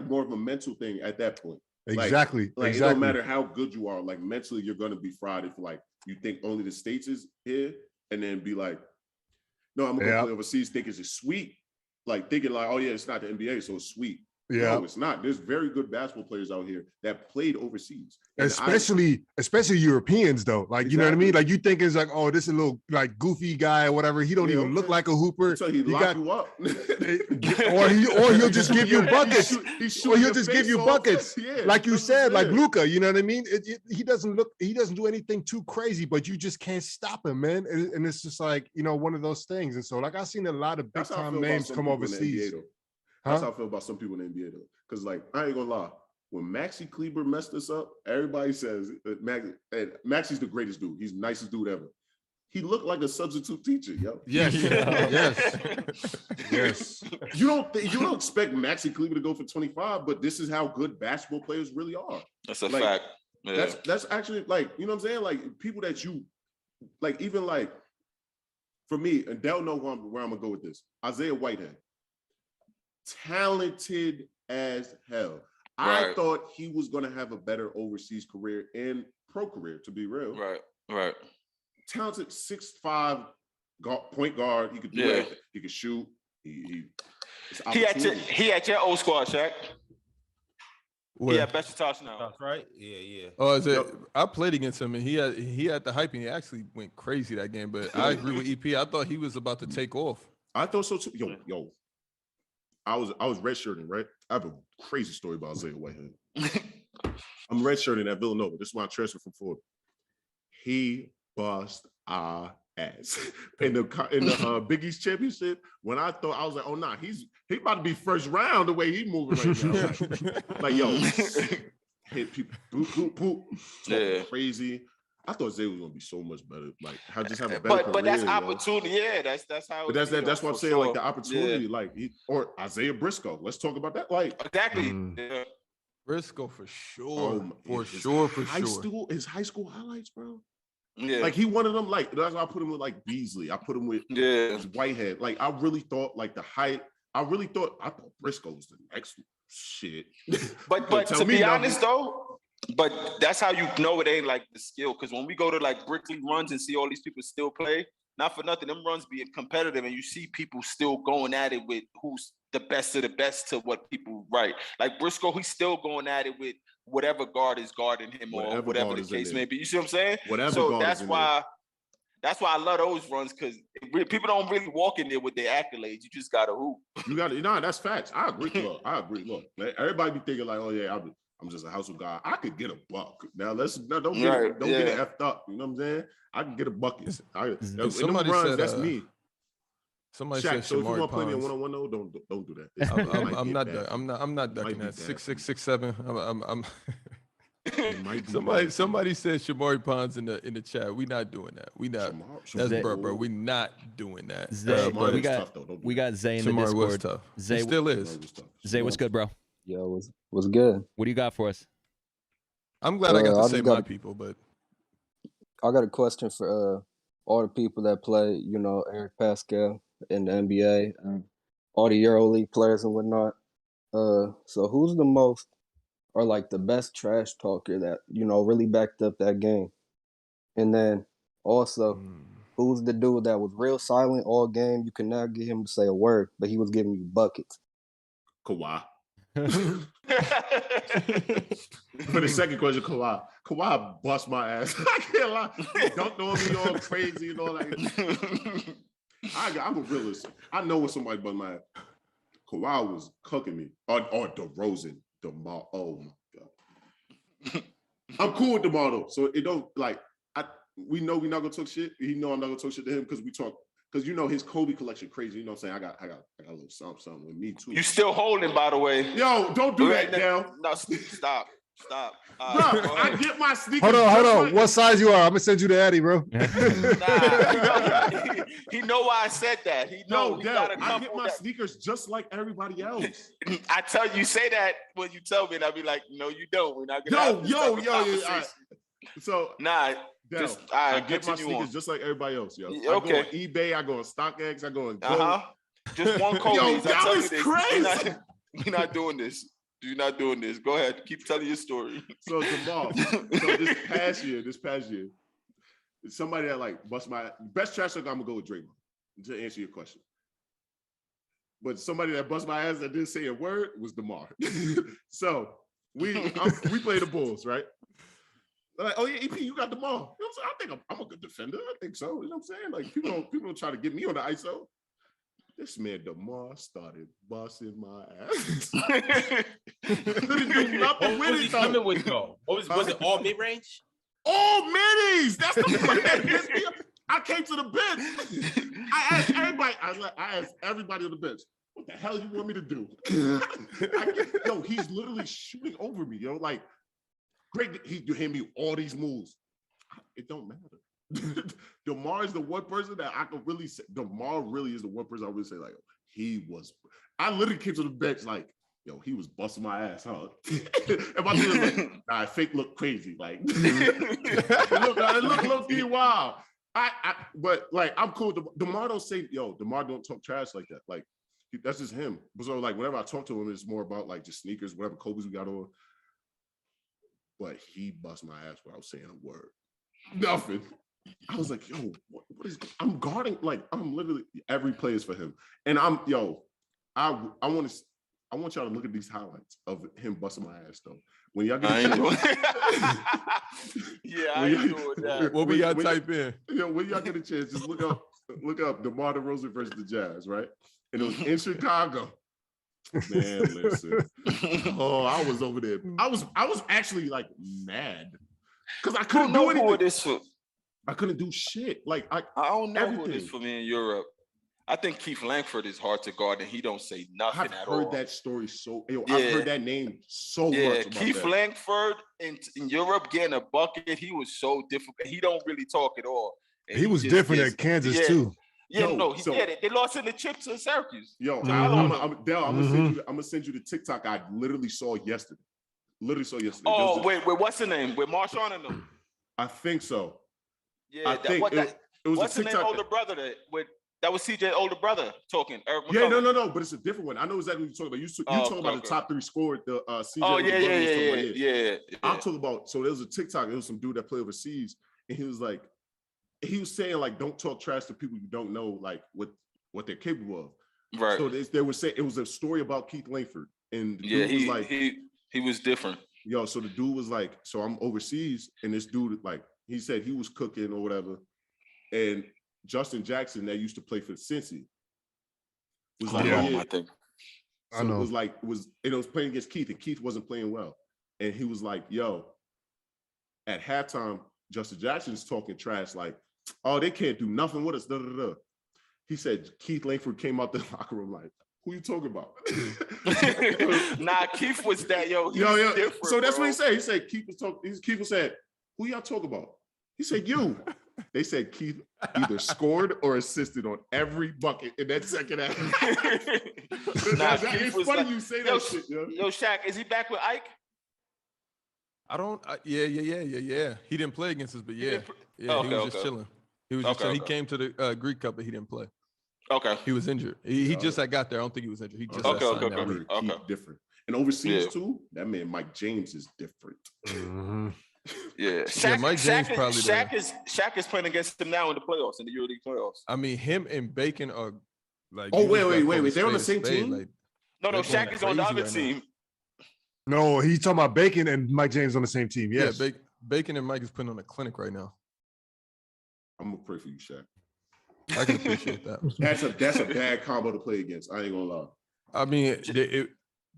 more of a mental thing at that point. Exactly.
It don't matter how good you are. Like mentally, you're gonna be fried if like you think only the States is here, and then be like, no, I'm gonna go play overseas. Think it's just sweet. Like thinking like, oh yeah, it's not the NBA, so it's sweet.
Yeah.
No, it's not. There's very good basketball players out here that played overseas. And
Especially Europeans, though. Like, you know what I mean? Like, you think it's like, oh, this is a little like goofy guy or whatever. He don't even look like a hooper.
So he lock you up.
or he'll just give you buckets. Or he'll just give you buckets.
Yeah,
like you said, like Luka, you know what I mean? He doesn't do anything too crazy, but you just can't stop him, man. And it's just like, you know, one of those things. And so, like, I've seen a lot of big time names come overseas.
That's how I feel about some people in the NBA, though. Because, like, I ain't gonna lie. When Maxi Kleber messed this up, everybody says Maxi's the greatest dude. He's the nicest dude ever. He looked like a substitute teacher, yo.
Yes.
Yes. You don't expect Maxi Kleber to go for 25, but this is how good basketball players really are.
That's a fact. Yeah.
That's actually, like, you know what I'm saying? Like, people that you, like, even like, for me, and they'll know where I'm gonna go with this. Isaiah Whitehead. Talented as hell.
Right.
I thought he was going to have a better overseas career and pro career, to be real.
Right.
Talented 6'5" point guard. He could do everything. He could shoot. He had your old squad, Shaq. Yeah, best touch now.
Right? Yeah.
Oh, is it? I played against him, and he had the hype, and he actually went crazy that game. But I agree with EP. I thought he was about to take off.
I thought so too. Yo. I was redshirting, right? I have a crazy story about Isaiah Whitehead. I'm redshirting at Villanova. This is when I transferred from Florida. He bust our ass in the Big East championship. When I was like, oh nah, he about to be first round the way he moving right now. Like yo, hit people, poop, crazy. I thought Zay was gonna be so much better. Like, just have a better career.
But that's opportunity. Yeah, that's how.
But that's what I'm saying. Sure. Like the opportunity, like or Isaiah Briscoe. Let's talk about that. Like
exactly. Yeah.
Briscoe for sure.
His high school highlights, bro.
Yeah.
Like he one of them. Like that's why I put him with like Beasley. I put him with Whitehead. Like I really thought like the height. I thought Briscoe was the next shit.
But to be honest though. But that's how you know it ain't like the skill. Because when we go to like Brickley runs and see all these people still play, not for nothing, them runs being competitive and you see people still going at it with who's the best of the best to what people write. Like Briscoe, he's still going at it with whatever guard is guarding him or whatever the case may be. You see what I'm saying? That's why I love those runs because people don't really walk in there with their accolades. You just got to hoop.
That's facts. I agree. Look, everybody be thinking like, oh yeah, I'm just a household guy. I could get a buck. Now don't get it effed up. You know what I'm saying? I can get a bucket.
Somebody said
that's me.
Somebody
Shaq,
said
so if you want to play me
Ponds.
a one-on-one though, don't do that.
I'm not ducking that. 6'6", 6'7". Somebody said Shamari Ponds in the chat. We not doing that. We not. That's bro. We not doing that.
Zay, we got Zay in the Discord.
Was tough.
Zay
still is.
Zay, what's good, bro?
Yo, what's good?
What do you got for us?
I'm glad I got to say my people, but
I got a question for all the people that play, Eric Paschall in the NBA, all the EuroLeague players and whatnot. So who's the most or like the best trash talker that, really backed up that game? And then also, who's the dude that was real silent all game? You could not get him to say a word, but he was giving you buckets.
Kawhi. For the second question, Kawhi bust my ass. I can't lie. He dunked on me all crazy and all that. I'm a realist. I know when somebody bust my ass. Kawhi was cooking me. Or DeRozan. DeMar. Oh my God. I'm cool with DeMar though. So it don't like we know we're not gonna talk shit. He know I'm not gonna talk shit to him because we talk. Because his Kobe collection crazy. You know what I'm saying? I got a little something with me too.
You still holding, by the way.
Yo, don't do that now.
No, stop.
Bro, I get my sneakers.
Hold on. What size you are? I'm gonna send you to Addy, bro.
He know why I said that. He know.
I get my sneakers just like everybody else.
I tell you, say that when you tell me, and I'll be like, no, you don't. We're not gonna.
Yo. So
nah.
I get my sneakers just like everybody else, yo.
Okay.
I go on eBay, I go on StockX, I go on Go.
Just one Kobe.
Yo, that was crazy.
We're not doing this. You're not doing this. Go ahead. Keep telling your story.
So Jamal, this past year, somebody that like bust my best trash talk, I'm gonna go with Draymond to answer your question. but somebody that bust my ass that didn't say a word was DeMar. So we play the Bulls, right? Like, oh yeah, EP, you got DeMar. You know what I'm saying? I think I'm a good defender. I think so. You know what I'm saying? Like people don't try to get me on the ISO. This man DeMar started busting my ass. Couldn't do nothing with it though.
With though? Was it all mid range?
All minis. That's the plan. I came to the bench. I asked everybody on the bench, what the hell you want me to do? Yo, he's literally shooting over me, yo. Like, great, you hand me all these moves. It don't matter. DeMar is the one person that I can really say. DeMar really is the one person I really say, like, I literally came to the bench like, yo, he was busting my ass, huh? And my dude was like, nah, fake look crazy. Like, it looked low-key wild. But like, I'm cool. DeMar don't say, yo, DeMar don't talk trash like that. Like, that's just him. So like, whenever I talk to him, it's more about like just sneakers, whatever Kobe's we got on. But he bust my ass without saying a word. Nothing. I was like, yo, what is? I'm guarding. Like, I'm literally every play is for him. And I want y'all to look at these highlights of him busting my ass though. When y'all get a chance,
I ain't doing that.
What we gotta type in?
When y'all get a chance, just look up DeMar DeRozan versus the Jazz, right? And it was in Chicago. Man, listen. Oh, I was over there. I was actually like mad because I couldn't do anything. I couldn't do shit. Like I
don't know
everything.
who it is for me in Europe. I think Keith Langford is hard to guard, and he don't say nothing at all.
I've heard that story I've heard that name so much. About
Keith Langford in Europe getting a bucket, he was so difficult. He don't really talk at all. And
he was different at Kansas too.
Yeah, they lost in the chip to Syracuse.
Yo, I'm gonna send you the TikTok I literally saw yesterday.
Oh, wait, what's the name? With Marshawn and them?
I think so.
Yeah,
it was
what's
a TikTok.
The name older brother that was CJ's older brher talking. Eric
yeah, no, but it's a different one. I know exactly what you're talking about. You talking about the top three scored, the CJ.
Oh, yeah.
I'm talking about, so there was a TikTok, it was some dude that played overseas, and he was saying, like, don't talk trash to people you don't know, like, what they're capable of.
Right.
So they were saying, it was a story about Keith Langford, and the dude was like,
he was different.
Yo, so the dude was like, so I'm overseas, and this dude, like, he said he was cooking or whatever, and Justin Jackson that used to play for Cincy was like, I think. So I know. It was playing against Keith, and Keith wasn't playing well. And he was like, yo, at halftime, Justin Jackson's talking trash, like, oh, they can't do nothing with us. He said Keith Langford came out the locker room like, who you talking about?
Nah, Keith was that, yo.
So that's what he said. He said Keith was talking. Keith was saying, who y'all talking about? He said, you. They said Keith either scored or assisted on every bucket in that second half. It's funny like, you say that shit, yo.
Yo, Shaq, is he back with Ike?
I don't. Yeah. He didn't play against us, but he was just chilling. He was just chilling. He came to the Greek Cup, but he didn't play.
Okay.
He was injured. He just got there. I don't think he was injured. He just
different. And overseas too, that man Mike James is different.
Mm-hmm.
Yeah, Shaq is playing against him now in the playoffs, in the EuroLeague playoffs.
I mean, him and Bacon are like.
Oh wait! They're on the same team.
Like, no, Shaq is on the other team.
No, he's talking about Bacon and Mike James on the same team. Yes.
Yeah, Bacon and Mike is putting on a clinic right now.
I'm gonna pray for you, Shaq.
I can appreciate that.
That's a bad combo to play against. I ain't gonna lie.
I mean,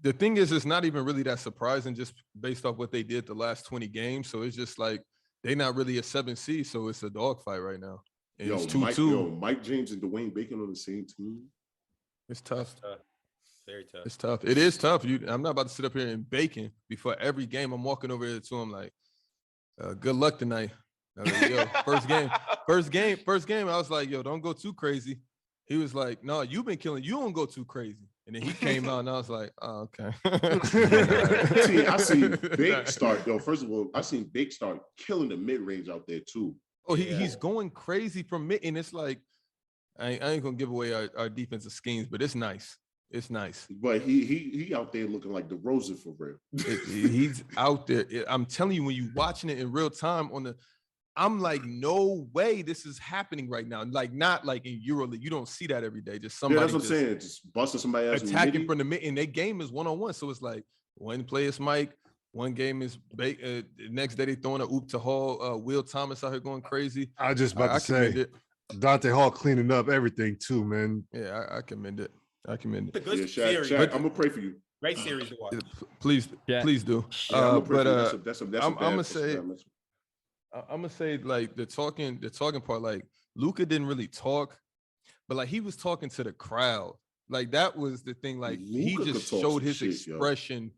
the thing is, it's not even really that surprising just based off what they did the last 20 games. So it's just like they're not really a 7 seed, so it's a dogfight right now. And it's 2-2.
Mike James and Dwayne Bacon on the same team.
It's tough.
Very tough.
It's tough. It is tough. I'm not about to sit up here and Bacon before every game. I'm walking over there to him like, good luck tonight. Like, yo, first game. I was like, yo, don't go too crazy. He was like, no, you've been killing. You don't go too crazy. And then he came out, and I was like, oh, okay.
I seen Bake start, though. First of all, I seen Bake start killing the mid-range out there, too.
Oh, he's going crazy from mid, and it's like, I ain't going to give away our defensive schemes, but it's nice. It's nice.
But he out there looking like DeRozan for real.
He's out there. I'm telling you, when you're watching it in real time I'm like, no way this is happening right now. Like, not like in EuroLeague. You don't see that every day. Just somebody
that's what I'm saying. Just busting somebody else
attacking from the mid, and their game is one-on-one. So it's like one play is Mike, one game is the next day they throwing a oop to Hall. Will Thomas out here going crazy.
I was just about to say, Dante Hall cleaning up everything too, man.
Yeah, I commend it. I commend it.
Good series.
Shaq, I'm gonna pray for you.
Great series to watch.
Please do.
I'm gonna
say like the talking part. Like Luka didn't really talk, but like he was talking to the crowd. Like that was the thing. Like Luka he just showed his expression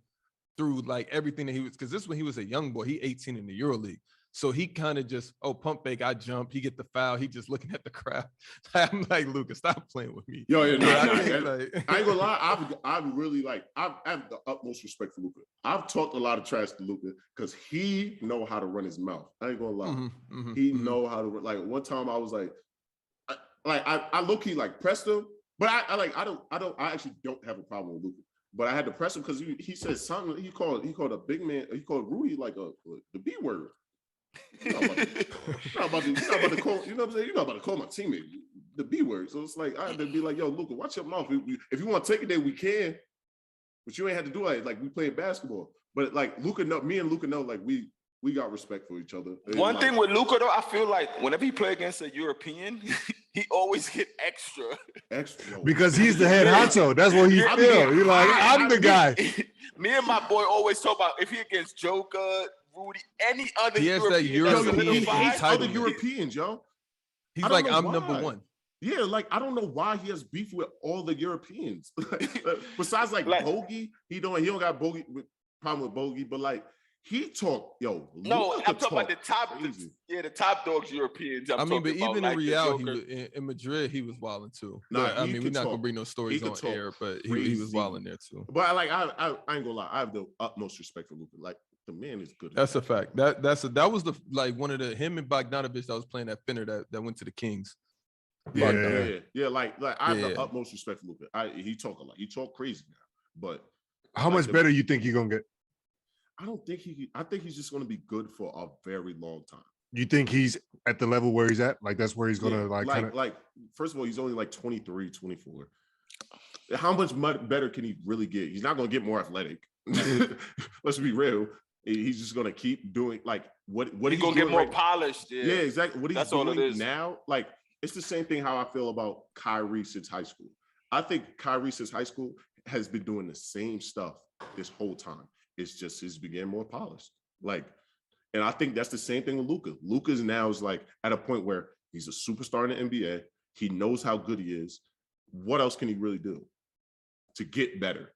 through like everything that he was. Because this when he was a young boy. He 18 in the EuroLeague. So he kind of just, pump fake, I jump, he get the foul, he just looking at the crowd. I'm like, Luka, stop playing with me.
I ain't gonna lie, I'm really like, I have the utmost respect for Luka. I've talked a lot of trash to Luka because he know how to run his mouth. I ain't gonna lie. He know how to, like one time I was like, I low-key like pressed him, but I actually don't have a problem with Luka. But I had to press him because he said something, he called a big man, he called Rudy like the B word. You're not about to call, you know what I'm saying? You're not about to call my teammate the B word. So it's like I had to be like, yo, Luka, watch your mouth. If you want to take it there, we can. But you ain't had to do it like we playing basketball. But like me and Luka know like we got respect for each other.
One thing with Luka though, I feel like whenever he play against a European, he always get extra.
Because he's the head honcho. That's what he feel. You're like, I'm the guy.
Me and my boy always talk about if he against Joker, Rudy, any other European.
He hates other Europeans, yo.
He's like, I'm number one.
Yeah, like I don't know why he has beef with all the Europeans. Besides like Bogey, he don't got Bogey problem with Bogey, but like he talk, yo.
No, I'm talking about the top dogs Europeans.
I mean, but even in Real, in Madrid, he was wilding too. I mean, we're not gonna bring no stories on air, but he was wilding there too.
But like I ain't gonna lie, I have the utmost respect for Luka. Like the man is good.
That's a fact. That was the like one of the him and Bogdanovich that was playing that Finner that went to the Kings.
Yeah. Like I have the utmost respect for Luka. He talk a lot. He talk crazy now. But
how much better you think you're gonna get?
I think he's just gonna be good for a very long time.
You think he's at the level where he's at? Like that's where he's gonna
like first of all, he's only like 23, 24. How much better can he really get? He's not gonna get more athletic. Let's be real. He's just gonna keep doing like what he's
gonna get more polished. Yeah,
exactly. What he's doing now, like it's the same thing how I feel about Kyrie since high school. I think Kyrie since high school has been doing the same stuff this whole time. It's just he's getting more polished. Like, and I think that's the same thing with Luka. Luka's now is like at a point where he's a superstar in the NBA. He knows how good he is. What else can he really do to get better?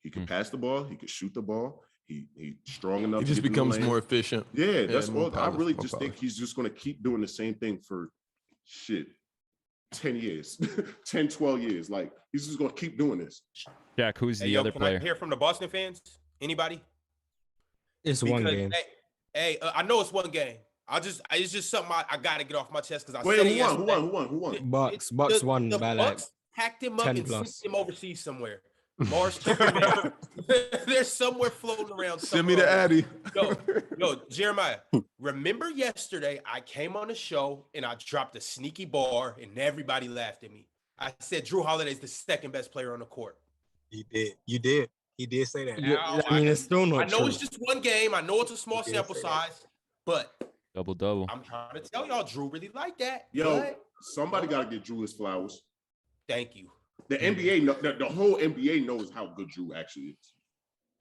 He can pass the ball. He can shoot the ball. He's strong enough.
He just becomes more efficient.
Yeah, that's all. I really just think he's just going to keep doing the same thing for 10 years, 10, 12 years. Like he's just going to keep doing this.
Jack, who's the other player?
Can I hear from the Boston fans? Anybody?
It's one game.
I know it's one game. It's just something I got to get off my chest because
who won?
Bucks won by like
Bucks packed him up
10
and
plus.
sent him overseas somewhere. Mars, they're somewhere floating around.
Send me the Addy.
Yo, Jeremiah, remember yesterday I came on the show and I dropped a sneaky bar and everybody laughed at me. I said Jrue Holiday is the second best player on the court.
You did. He did say that.
Now,
I mean, it's still not
I know
true.
It's just one game. I know it's a small sample size, but
double.
I'm trying to tell y'all, Jrue really like that.
Yo, somebody got to get Jrue his flowers.
Thank you.
The NBA, the whole NBA knows how good Jrue actually is.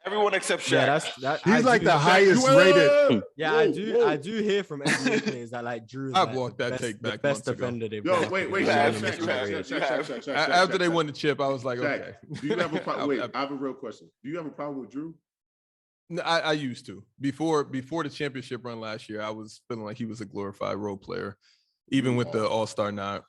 Everyone except Shaq.
Yeah, he's like the highest rated.
Yeah, I do hear from NBA players that like Jrue is
I've
like
walked that take back.
the best defender they've
Yo,
got.
wait.
Shaq. After they won the chip, I was like, okay.
Do you have a problem? Wait, I have a real question. Do you have a problem with Jrue?
No, I used to. Before the championship run last year, I was feeling like he was a glorified role player, even with the All-Star nod.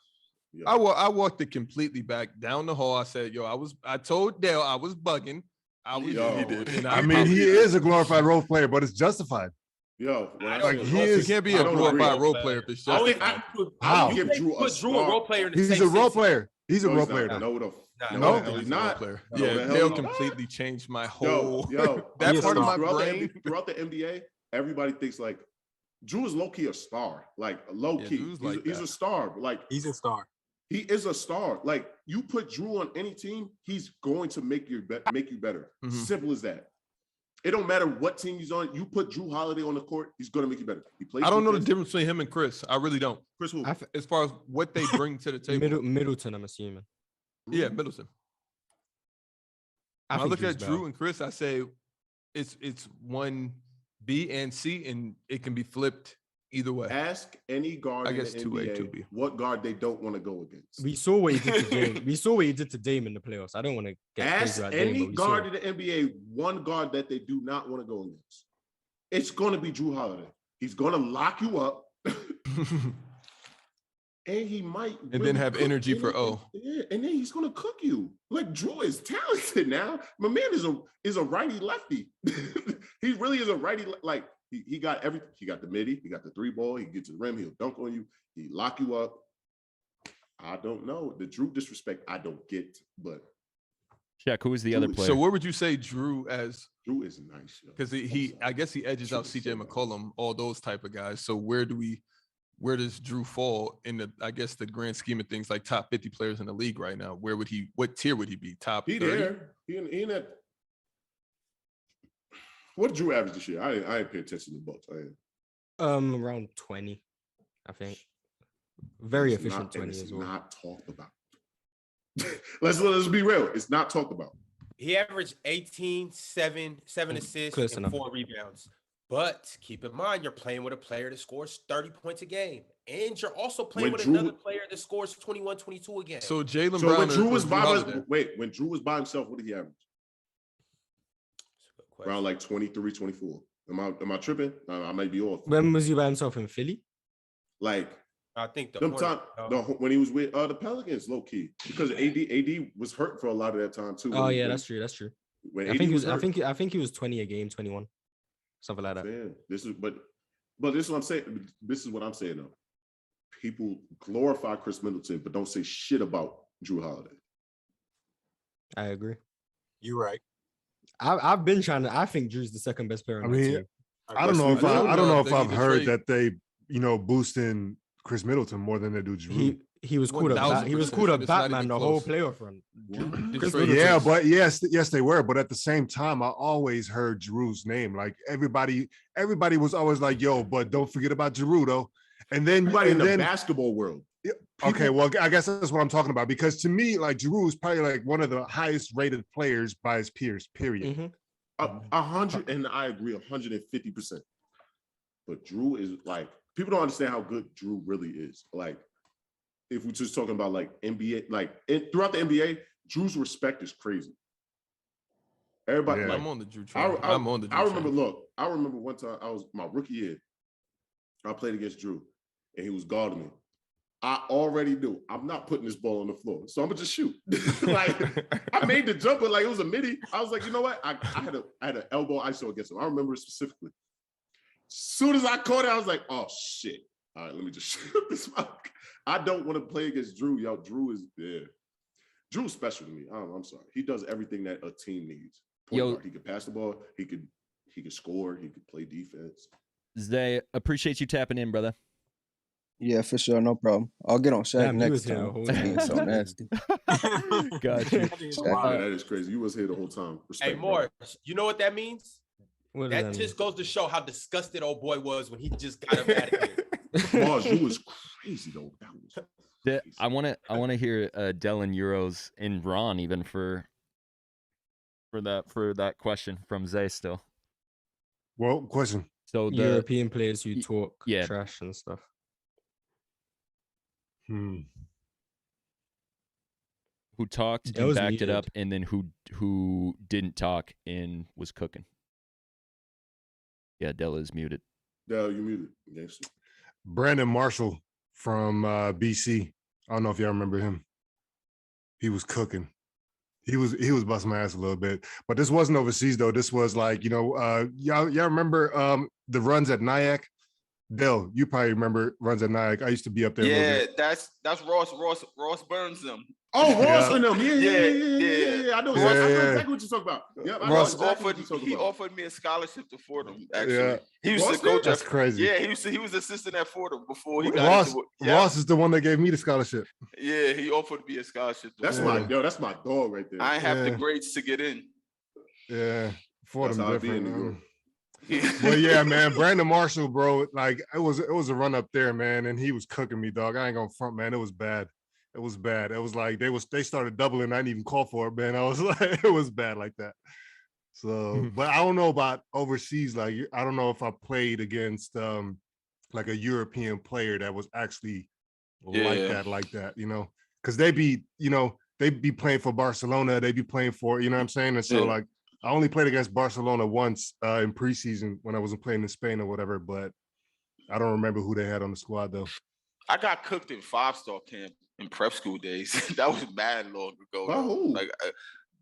Yeah. I walked it completely back down the hall. I said, yo, I told Dale I was bugging.
I mean, he is a glorified role player, but it's justified.
Yo,
he can't be a glorified role player if it's justified.
How? Give Jrue
a role player.
He's a role player. He's a role player.
No,
he's not. Yeah, Dale completely changed my whole.
Yo,
that part of my brain.
Throughout the NBA, everybody thinks like Jrue is low key a star, like low key. He's a star. Like
he's a star.
He is a star. Like you put Jrue on any team, he's going to make you better.
Mm-hmm.
Simple as that. It don't matter what team he's on. You put Jrue Holiday on the court, he's going to make you better. He plays.
I don't know the difference between him and Chris. I really don't.
Chris who?
As far as what they bring to the table.
Middleton, I'm assuming.
Yeah, Middleton. When I look at Jrue and Chris, I say it's one B and C, and it can be flipped either way.
Ask any guard in the NBA
2A,
what guard they don't want to go against.
We saw what he did to Dame. We saw what he did to Dame in the playoffs. I don't want to get
Ask
crazy
any
Dame,
guard in the NBA one guard that they do not want to go against. It's going to be Jrue Holiday. He's going to lock you up. And he might
and then have energy for O.
Yeah, and then he's gonna cook you. Like Jrue is talented now. My man is a righty lefty. He really is a righty. Like he got everything. He got the midi. He got the three ball. He gets to the rim. He'll dunk on you. He lock you up. I don't know the Jrue disrespect. I don't get, but
Shaq, who is the other player?
So where would you say Jrue as?
Jrue is nice
because he I guess he edges out CJ McCollum, all those type of guys. So where does Jrue fall in the grand scheme of things, like top 50 players in the league right now? What tier would he be? Top 30?
There. He in that. What did Jrue average this year? I didn't pay attention to the Bucks.
Around 20, I think. Very
it's
efficient
not,
20
it's
as well.
Not talked about. let's be real. It's not talked about.
He averaged 18, 7 assists, and 4 rebounds. But keep in mind, you're playing with a player that scores 30 points a game. And you're also playing with another player that scores 21, 22 a game.
So Jaylen Brown.
When Jrue was when Jrue was by himself, what did he average? Around like 23, 24. Am I tripping? I might be off.
When was he by himself in Philly?
Like
I think
when he was with the Pelicans, low key, because AD was hurt for a lot of that time too.
Oh yeah, that's true.
When
I think he was 20 a game, 21. Something like that.
Man, this is what I'm saying. This is what I'm saying though. People glorify Chris Middleton, but don't say shit about Jrue Holiday.
I agree.
You're right.
I've been trying to. I think Drew's the second best player on the team.
I don't know if I've heard that they, boosting Chris Middleton more than they do Jrue.
He was called a Batman the whole playoff run.
Yeah, but yes, they were. But at the same time, I always heard Jrue's name. Like everybody was always like, "Yo," but don't forget about Jrue though. And then
in the basketball world.
Okay, well, I guess that's what I'm talking about. Because to me, like Jrue is probably like one of the highest rated players by his peers. Period.
100, and I agree 150%. But Jrue is like, people don't understand how good Jrue really is. Like, if we're just talking about like NBA, like throughout the NBA, Drew's respect is crazy. Everybody,
I'm on the Jrue train. I'm on the Jrue train.
I remember one time I was my rookie year. I played against Jrue, and he was guarding me. I already knew I'm not putting this ball on the floor, so I'm gonna just shoot. Like I made the jump, but like it was a midi. I was like, you know what? I had an elbow ISO against him. I remember it specifically. As soon as I caught it, I was like, oh shit. All right, let me just shoot this fuck. I don't want to play against Jrue. Yo, Drew's special to me. I'm sorry. He does everything that a team needs. He could pass the ball. He could score. He could play defense.
Zay, appreciate you tapping in, brother.
Yeah, for sure. No problem. I'll get on Shaq next time. He's so nasty.
Got you.
That is crazy. You was here the whole time. Respect,
hey, Morris, you know what that means? That just
mean?
goes to show how disgusted old boy was when he just got him out of here.
Mars, you was crazy though. That was crazy.
I want to hear Dell and Euros and Ron even for that question from Zay still.
Well, question.
So the
European players who talk trash and stuff.
Who talked and backed
muted.
it up, and then who didn't talk and was cooking. Yeah, Della is muted.
Dell, you muted. Yes.
Brandon Marshall from BC. I don't know if y'all remember him. He was cooking. He was busting my ass a little bit. But this wasn't overseas though. This was like, y'all remember the runs at Nyack? Dell, you probably remember runs at Nyack. I used to be up there.
Yeah, that's Ross Burns them.
Oh, Ross and them. Yeah. I know exactly what you're talking about. Yep,
He offered me a scholarship to Fordham. Actually,
Yeah.
he used to coach.
That's crazy.
Yeah, he was assistant at Fordham before he got into it.
Ross is the one that gave me the scholarship.
Yeah, he offered me a scholarship.
That's my dog right there.
I ain't have the grades to get in.
Yeah, Fordham different.
Well,
yeah, man, Brandon Marshall, bro. Like it was a run up there, man, and he was cooking me, dog. I ain't gonna front, man. It was bad. It was bad. It was like they started doubling. I didn't even call for it, man. I was like, it was bad like that. So, but I don't know about overseas. Like, I don't know if I played against like a European player that was actually like that, you know, because they be playing for Barcelona. They be playing for, you know what I'm saying? And so like, I only played against Barcelona once in preseason when I wasn't playing in Spain or whatever, but I don't remember who they had on the squad though.
I got cooked in 5-star camp in prep school days. That was mad long ago.
Oh,
like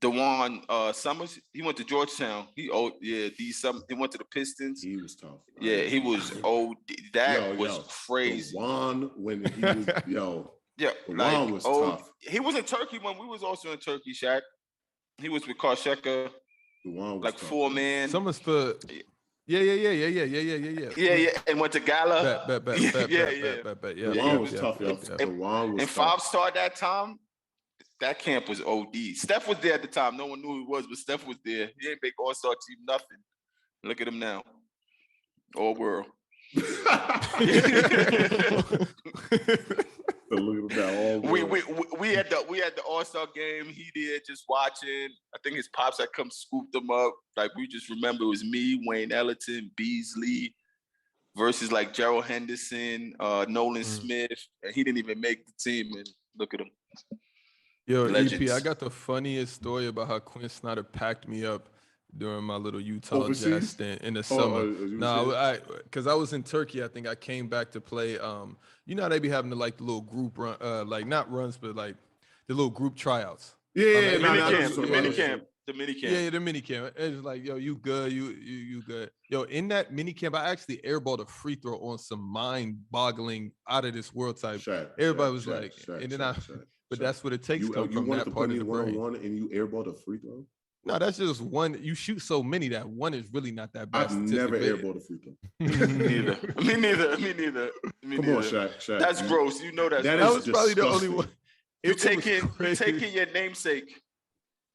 Dewan Summers, he went to Georgetown. He went to the Pistons.
He was tough.
Yeah, he was old. That was crazy.
Dewan, when he was
Dewan
was tough.
He was in Turkey when we was also in Turkey, Shaq. He was with Karsheka.
Dewan was
like
tough.
4-man.
Some of the
Yeah, and went to Gala.
Bet. Yeah.
Dewan was tough, yo.
And 5-star that time, that camp was OD. Steph was there at the time. No one knew who he was, but Steph was there. He ain't make all-star team nothing. Look at him now. All world. We had the all-star game. He did just watching. I think his pops had come scooped him up. Like we just remember it was me, Wayne Ellington, Beasley versus like Gerald Henderson, Nolan Smith, and he didn't even make the team. And look at him.
Yo,
Legends.
EP, I got the funniest story about how Quinn Snyder packed me up during my little Utah Jazz stint in the summer. Because I was in Turkey. I think I came back to play. You know how they be having the little group run, like not runs, but like the little group tryouts.
The minicamp.
Yeah, the minicamp. It's like, yo, you good? You good? Yo, in that minicamp, I actually airballed a free throw on some mind-boggling, out of this world type. Everybody was like, but that's what it takes to come from that part of the brain.
And you airballed a free throw?
No, that's just one. You shoot so many that one is really not that bad.
I've never airballed a free throw.
Me neither.
Come on, Shaq.
That's gross. You know that.
That was probably the only one.
You're taking your namesake.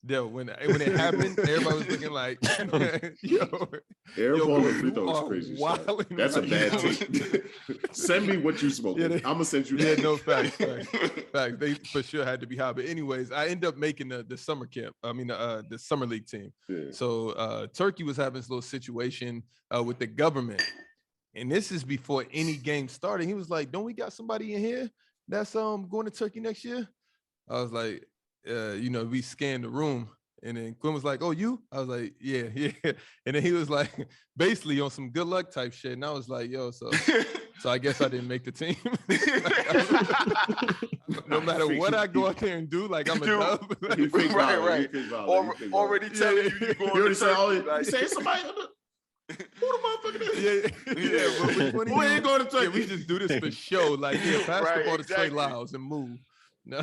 Yo, when it happened, everybody was looking like,
airball a free throw is crazy. That's a bad take. Send me what you smoke. I'm gonna send you.
Yeah, no facts. They for sure had to be high. But anyways, I ended up making the summer camp. I mean, the summer league team. Yeah. So Turkey was having this little situation with the government, and this is before any game started. He was like, "Don't we got somebody in here that's going to Turkey next year?" I was like, we scanned the room, and then Quinn was like, "Oh, you?" I was like, "Yeah." And then he was like, basically on some good luck type shit. And I was like, "Yo, so I guess I didn't make the team." No matter what I go out there and do, like I'm a dub.
Right. Already telling you going to Turkey.
You say somebody. Who the motherfucker is?
Yeah. But
we ain't going to Turkey.
Yeah, we just do this for show. Like, pass the ball to Trey Lyles and move. No,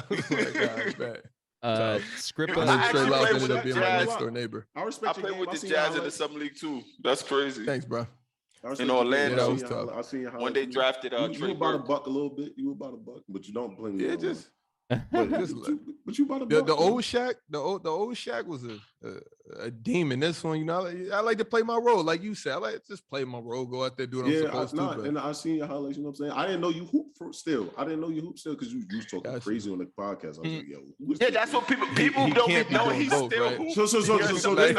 Scrippa
Trey Lyles ended up being my next door neighbor.
I played with the Jazz in the Summer League too. That's crazy.
Thanks, bro.
In Orlando,
I seen how
when they drafted
you about $1 a little bit. You about $1, but you don't blame me.
Yeah, just.
But you about $1.
The old Shaq, the old Shaq was a demon. This one, I like to play my role, like you said. I like to just play my role, go out there, do what I'm supposed to. But...
And I seen your highlights. You know what I'm saying? I didn't know you hoop still. I didn't know you hoop still because you was talking crazy on the podcast. I was like, yo,
that's what people don't know. He's still hoops.
So
they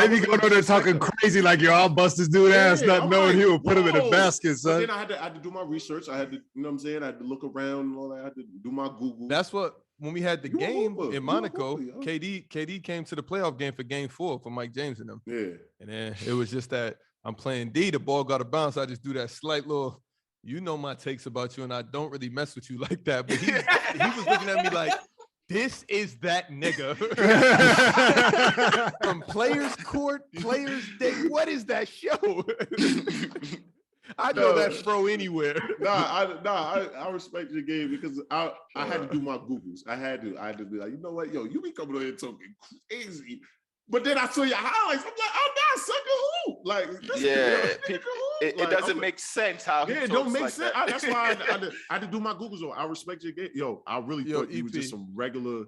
be going on there talking crazy like, yo, I'll bust this dude ass, not knowing he would put him in the basket, son.
Then I had to do my research. I had to, you know what I'm saying? I had to look around and all that. I had to do my Google.
That's what when we had the game in Monaco, KD came to the playoff game for game 4 for Mike James and them.
Yeah.
And then it was just that I'm playing D, the ball got to bounce. I just do that slight little, my takes about you, and I don't really mess with you like that. But he was looking at me like, this is that nigga. From Players Court, Players Day. What is that show? I know that throw anywhere.
I respect your game because I had to do my Googles. I had to be like, you know what, yo, you be coming on here talking crazy. But then I saw your highlights. I'm like, oh, nah, sucker who? Like,
it doesn't make sense how he
it don't make
like
sense. That's why I had to do my Googles. I respect your game. Yo, I really thought you were just some regular.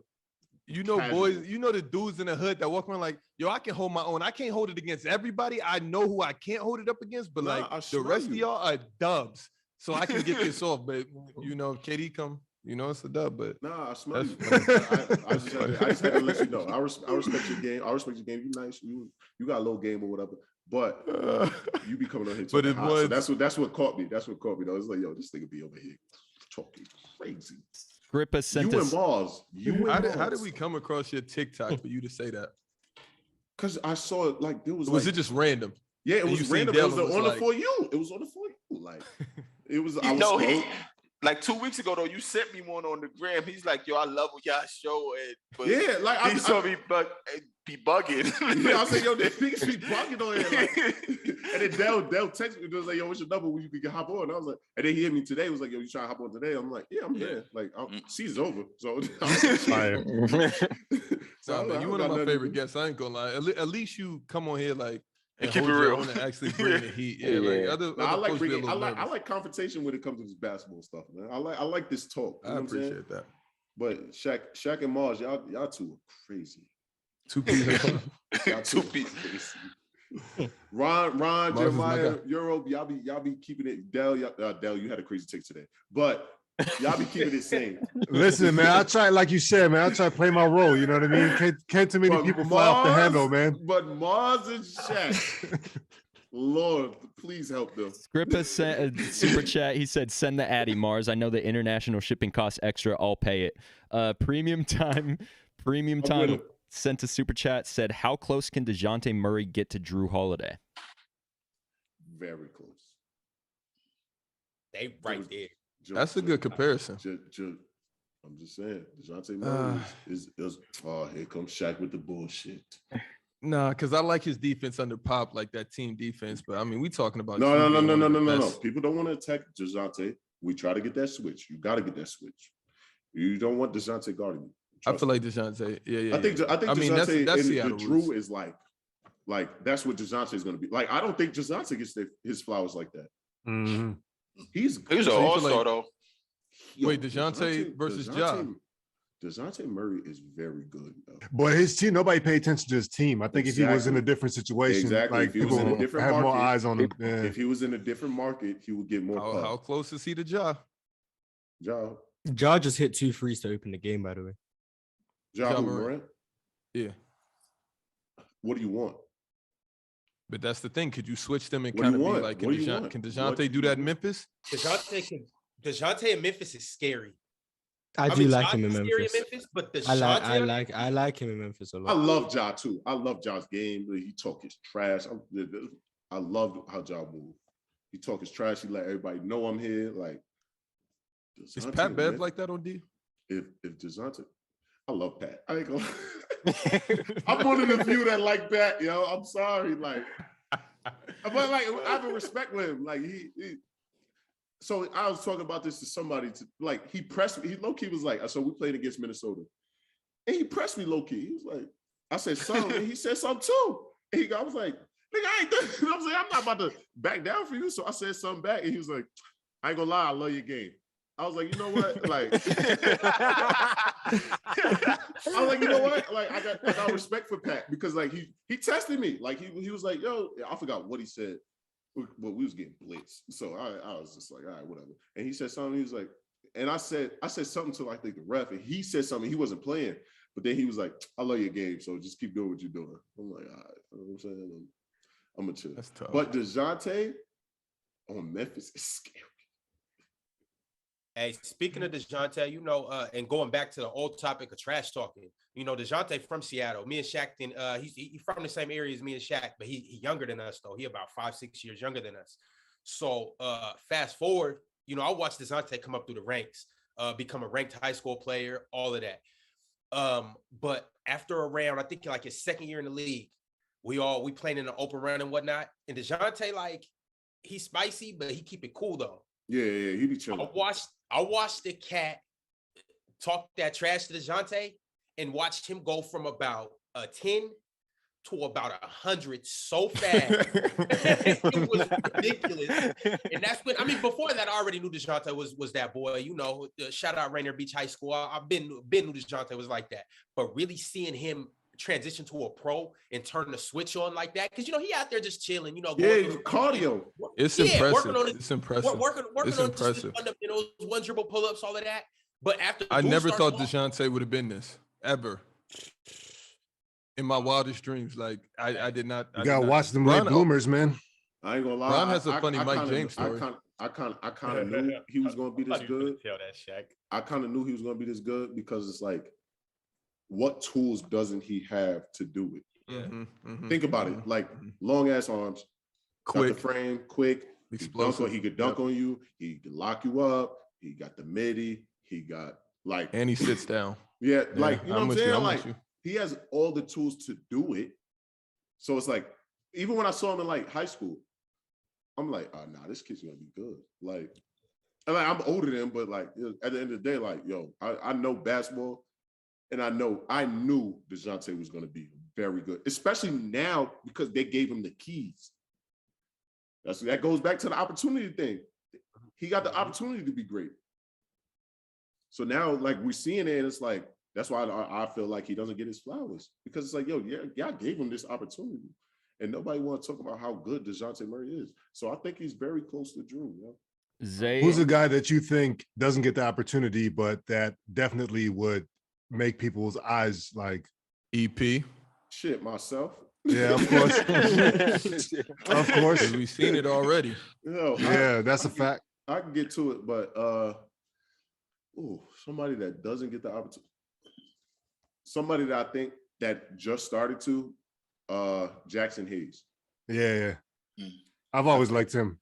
You know,
casual.
boys, you know the dudes in the hood that walk around like, yo, I can hold my own. I can't hold it against everybody. I know who I can't hold it up against, but like the rest of y'all are dubs. So I can get this off. But you know, KD come, you know, it's a dub. But
I smell you. I just had to let you know. I respect your game. I respect your game. You nice. You got a little game or whatever. But you be coming on here talking hot. So that's what caught me. That's what caught me though. It's like, yo, this nigga be over here talking crazy.
Grippa sent
you
us.
And Mars.
How did we come across your TikTok for you to say that?
Because I saw it like there was.
Was it just random?
Yeah, it was random. It was on the For You. It was on the For You. Like it was.
Like 2 weeks ago though, you sent me one on the gram. He's like, "Yo, I love what y'all show." But
yeah, like
he saw me be bugging.
Yeah, I said, "Yo, they niggas be bugging on here." Like, and then Dell texted me. He was like, "Yo, what's your number when you can hop on?" And I was like, and then he hit me today. He was like, "Yo, you trying to hop on today?" I'm like, "Yeah, I'm here." Like, season's over, so.
Man, you one of my favorite guests. I ain't gonna lie. At least you come on here like.
And keep it real.
And actually bring the heat. Yeah.
Like I like confrontation when it comes to this basketball stuff, man. I like this talk.
I appreciate that.
But Shaq and Mars, y'all two are crazy.
Two pieces.
Two pieces. Ron, Jeremiah, Euro, y'all be keeping it. Dell, you had a crazy take today, but y'all be keeping it sane.
Listen, man, I try, like you said, man, I try to play my role. You know what I mean? Can't too many people fly off the handle, man.
But Mars and Shaq, Lord, please help them.
Grippa sent a super chat. He said, "Send the Addy, Mars. I know the international shipping costs extra. I'll pay it." Premium time. Sent a super chat. Said, "How close can Dejounte Murray get to Jrue Holiday?"
Very close.
They right there.
That's a good comparison.
I'm just saying, Dejounte Murray is here comes Shaq with the bullshit.
Nah, because I like his defense under Pop, like that team defense. But I mean, we talking about
no. People don't want to attack Dejounte. We try to get that switch. You got to get that switch. You don't want Dejounte guarding you.
I feel like Dejounte. Yeah.
I think Dejounte
that's
and Jrue is like that's what Dejounte is going to be. Like I don't think Dejounte gets his flowers like that.
Mm-hmm.
He's
an all-star though.
Wait, Dejounte versus Ja.
Dejounte Murray is very good.
But his team, nobody paid attention to his team. I think if he was in a different situation, like people would have more eyes on him.
If he was in a different market, he would get more.
How close is he to Ja?
Ja just hit 2 threes to open the game, by the way.
Ja Morant?
Yeah.
What do you want?
But that's the thing. Could you switch them and kind of be like, can Dejounte do that in Memphis?
Dejounte in Memphis is scary.
I do like him in Memphis.
But
I like him in Memphis a lot.
I love Ja too. I love Ja's game. He talk his trash. I love how Ja move. He talk his trash. He let everybody know I'm here. Like,
is Pat Bev like that on D?
If Dejounte, I love Pat. I ain't gonna. I'm one of the few that like Pat. Yo, I'm sorry. Like, but like I have a respect with him. Like he. So I was talking about this to somebody. He pressed me. He low key was like, so we played against Minnesota, and he pressed me low key. He was like, I said something, and he said something too. And I was like, nigga, I ain't done. I was like, I'm not about to back down for you. So I said something back, and he was like, I ain't gonna lie, I love your game. I was like, you know what? Like, I was like, you know what? Like, I got respect for Pat because like he tested me. Like he was like, yo, I forgot what he said. But we was getting blitzed. So I was just like, all right, whatever. And he said something, he was like, and I said something to I think the ref, and he said something, he wasn't playing. But then he was like, I love your game, so just keep doing what you're doing. I'm like, all right, you know what I'm saying? I'm gonna chill.
That's tough.
But Dejounte on Memphis is scary.
Hey, speaking of Dejounte, and going back to the old topic of trash talking, Dejounte from Seattle. Me and Shaq, he's from the same area as me and Shaq, but he younger than us, though. He about 5-6 years younger than us. So fast forward, I watched Dejounte come up through the ranks, become a ranked high school player, all of that. But after a round, I think like his second year in the league, we playing in an open round and whatnot. And Dejounte, like, he's spicy, but he keep it cool though.
Yeah, he be chilling.
I watched the cat talk that trash to Dejounte and watched him go from about a 10 to about 100 so fast. It was ridiculous. And that's when, I mean, before that, I already knew Dejounte was that boy. You know, shout out Rainier Beach High School. I've been knew Dejounte was like that. But really seeing him transition to a pro and turn the switch on like that, because, you know, he out there just chilling, you know.
Cardio.
It's impressive. It's impressive.
Working
it's
on
impressive.
Just, you know, one dribble pull-ups, all of that. But after
I never thought Dejounte would have been this, ever. In my wildest dreams, like I did not.
You gotta watch them late bloomers, man.
I ain't gonna lie.
Ron has a funny Mike James story.
I kind of knew he was gonna be this good.
Tell that, Shaq.
I kind of knew he was gonna be this good because it's like, what tools doesn't he have to do it? Think about it. Like long ass arms, quick got the frame, quick. Explosive. He could dunk on you. He could lock you up. He got the midi. He got like,
and he sits down.
Yeah, like you know what I'm saying. Like he has all the tools to do it. So it's like, even when I saw him in like high school, I'm like, oh, nah, this kid's gonna be good. Like, and like I'm older than him, but like at the end of the day, like, yo, I know basketball, and I knew Dejounte was gonna be very good, especially now because they gave him the keys. That goes back to the opportunity thing. He got the opportunity to be great. So now, like, we're seeing it, and it's like, that's why I feel like he doesn't get his flowers, because it's like, yo, y'all gave him this opportunity, and nobody want to talk about how good Dejounte Murray is. So I think he's very close to Jrue.
Who's a guy that you think doesn't get the opportunity, but that definitely would make people's eyes like
EP?
Shit, myself.
Yeah, of course. Of course.
We've seen it already.
Yeah, that's a fact.
I can get to it, but somebody that doesn't get the opportunity. Somebody that I think that just started to, Jackson Hayes.
Yeah. I've always liked him.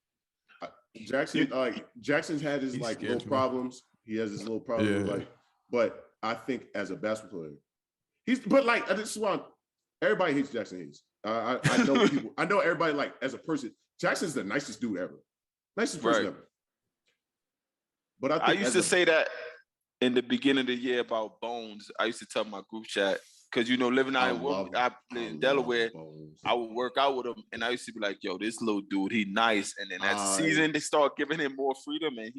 Jackson's had his like little problems. He has his little problems, like, but I think as a basketball player, this is why everybody hates Jackson Hayes. I know people. I know everybody, like, as a person, Jackson's the nicest dude ever, nicest person ever. But I
used to say that in the beginning of the year about Bones. I used to tell my group chat, because, you know, living out in Delaware, I would work out with him, and I used to be like, yo, this little dude, he nice. And then as the season, they start giving him more freedom, and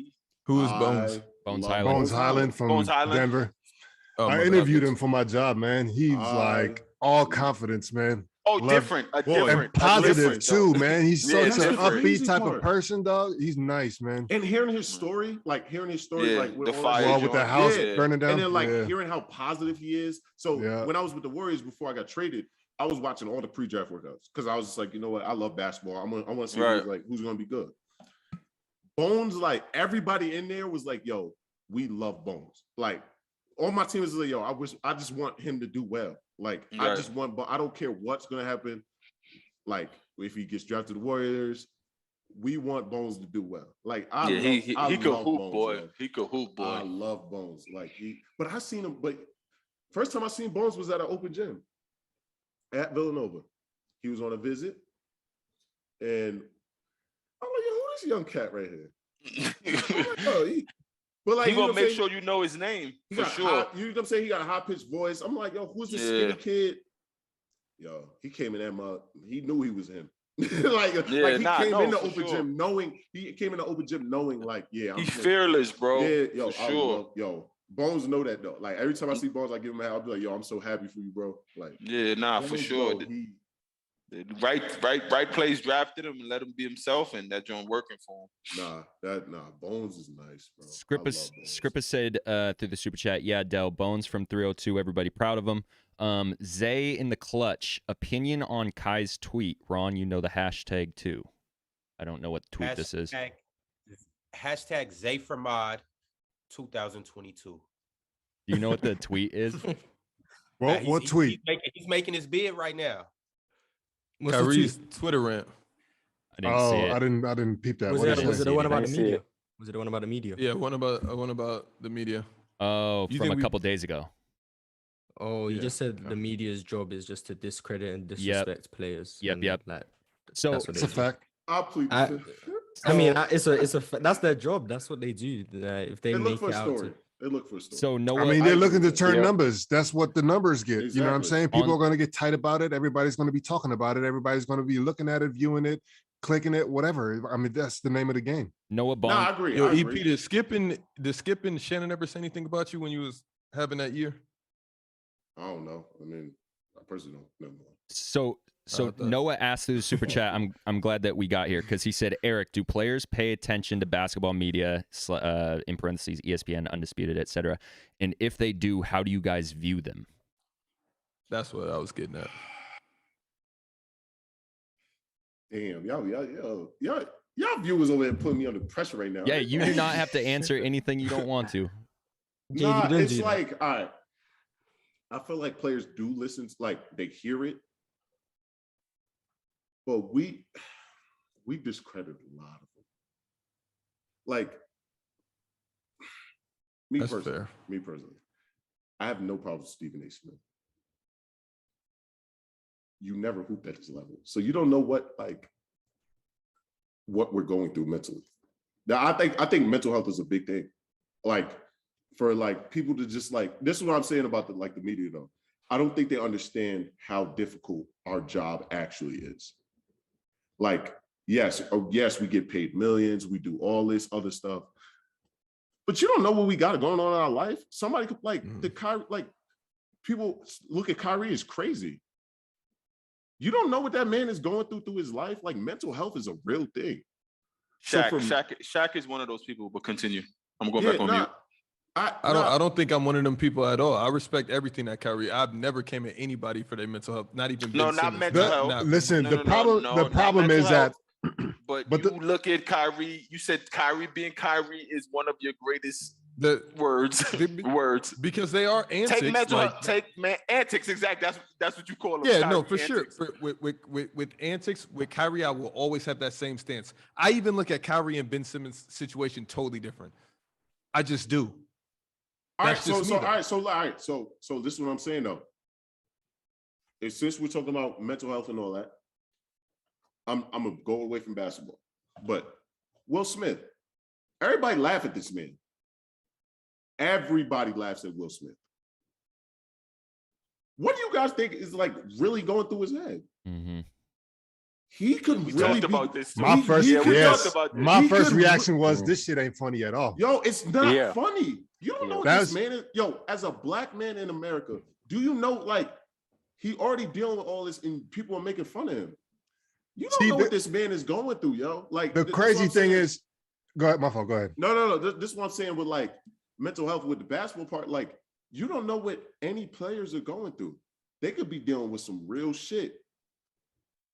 Who is Bones?
Bones Hyland.
Bones Hyland from Denver. I interviewed him for my job, man. He's like all confidence, man.
Oh, different.
And positive too, man. He's such an upbeat type of person, dog. He's nice, man.
And hearing his story, like with
the fire with the house burning down,
and then like hearing how positive he is. So when I was with the Warriors before I got traded, I was watching all the pre-draft workouts because I was just like, you know what, I love basketball. I want to see who's going to be good. Bones, like everybody in there was like, yo, we love Bones. Like all my team is like, yo, I just want him to do well. Like I just want, but I don't care what's going to happen. Like if he gets drafted to the Warriors, we want Bones to do well. Like he could hoop, boy. Man. He could hoop, boy. I love Bones. Like but I seen him. But first time I seen Bones was at an open gym at Villanova. He was on a visit, and I'm like, yo, who this young cat right here? But like,
he gonna make sure you know his name for sure.
You know what I'm saying? He got a high pitched voice. I'm like, yo, who's this skinny kid? Yo, he came in that mud. He knew he was him. He came in the open gym knowing. He came in the open gym knowing, like,
he's fearless, bro.
Yeah, yo,
for sure.
Bones know that though. Like every time I see Bones, I give him a hand. I'll be like, yo, I'm so happy for you, bro. Like,
for sure. Right place drafted him and let him be himself, and that joint working for him.
Bones is nice, bro.
Scrippa said through the super chat, yeah, Del, Bones from 302, everybody proud of him. Zay in the clutch, opinion on Kai's tweet. Ron, you know the hashtag too. I don't know what tweet this is.
Hashtag Zay for Mod 2022.
Do you know what the tweet is?
What tweet?
He's making his bid right now.
Kyrie's Twitter rant.
I didn't see it.
I didn't peep that.
Was it the one about the media? Was it the one about the media?
Yeah, one about the media.
Oh, from a couple days ago.
Oh, you just said the media's job is just to discredit and disrespect players.
Yep.
Like,
so it's a fact.
I'll plead.
I mean, it's a that's their job. That's what they do. If they
look
make
for
it
a
out
story.
to.
They look for a story.
So Noah,
I mean, they're looking to turn numbers. That's what the numbers get.
Exactly.
You know what I'm saying? People are going to get tight about it. Everybody's going to be talking about it. Everybody's going to be looking at it, viewing it, clicking it, whatever. I mean, that's the name of the game.
Noah Bond.
No, I agree.
Yo,
I
EP,
agree.
the skipping. Shannon never say anything about you when you was having that year?
I don't know. I mean, I personally don't know.
So Noah asked through the super chat. I'm glad that we got here because he said, Eric, do players pay attention to basketball media, in parentheses, ESPN, Undisputed, etc.? And if they do, how do you guys view them?
That's what I was getting at.
Damn, y'all viewers over there putting me under pressure right now.
Yeah, you do not have to answer anything you don't want to.
Nah, it's like, all right. I feel like players do listen, like they hear it. But we discredit a lot of them. Like me personally, I have no problem with Stephen A. Smith. You never hooped at his level, so you don't know what we're going through mentally. Now, I think mental health is a big thing. Like for like people to just like, this is what I'm saying about the media though. I don't think they understand how difficult our job actually is. Like, yes, we get paid millions, we do all this other stuff, but you don't know what we got going on in our life. Somebody could people look at Kyrie as crazy. You don't know what that man is going through his life. Like mental health is a real thing.
Shaq is one of those people, but continue. I'm going back on mute.
I don't think I'm one of them people at all. I respect everything that Kyrie. I've never came at anybody for their mental health. Not even
not mental health.
Listen, the problem is that.
But you look at Kyrie. You said Kyrie being Kyrie is one of your greatest words.
Because they are antics.
Take mental health. Antics. Exactly. That's what you call them.
Yeah,
Kyrie
no, for
antics.
sure. With antics, with Kyrie, I will always have that same stance. I even look at Kyrie and Ben Simmons' situation totally different. I just do.
All right, so this is what I'm saying though. Since we're talking about mental health and all that, I'm gonna go away from basketball. But Will Smith, everybody laugh at this man. Everybody laughs at Will Smith. What do you guys think is like really going through his head?
Mm-hmm.
He could really
talked about this.
My first reaction was this shit ain't funny at all.
Yo, it's not funny. You don't know what this man is. Yo, as a black man in America, do you know like he already dealing with all this and people are making fun of him? You don't know what this man is going through, yo. Like
the crazy thing is, go ahead, my fault. Go ahead.
No. This is what I'm saying with like mental health with the basketball part. Like you don't know what any players are going through. They could be dealing with some real shit.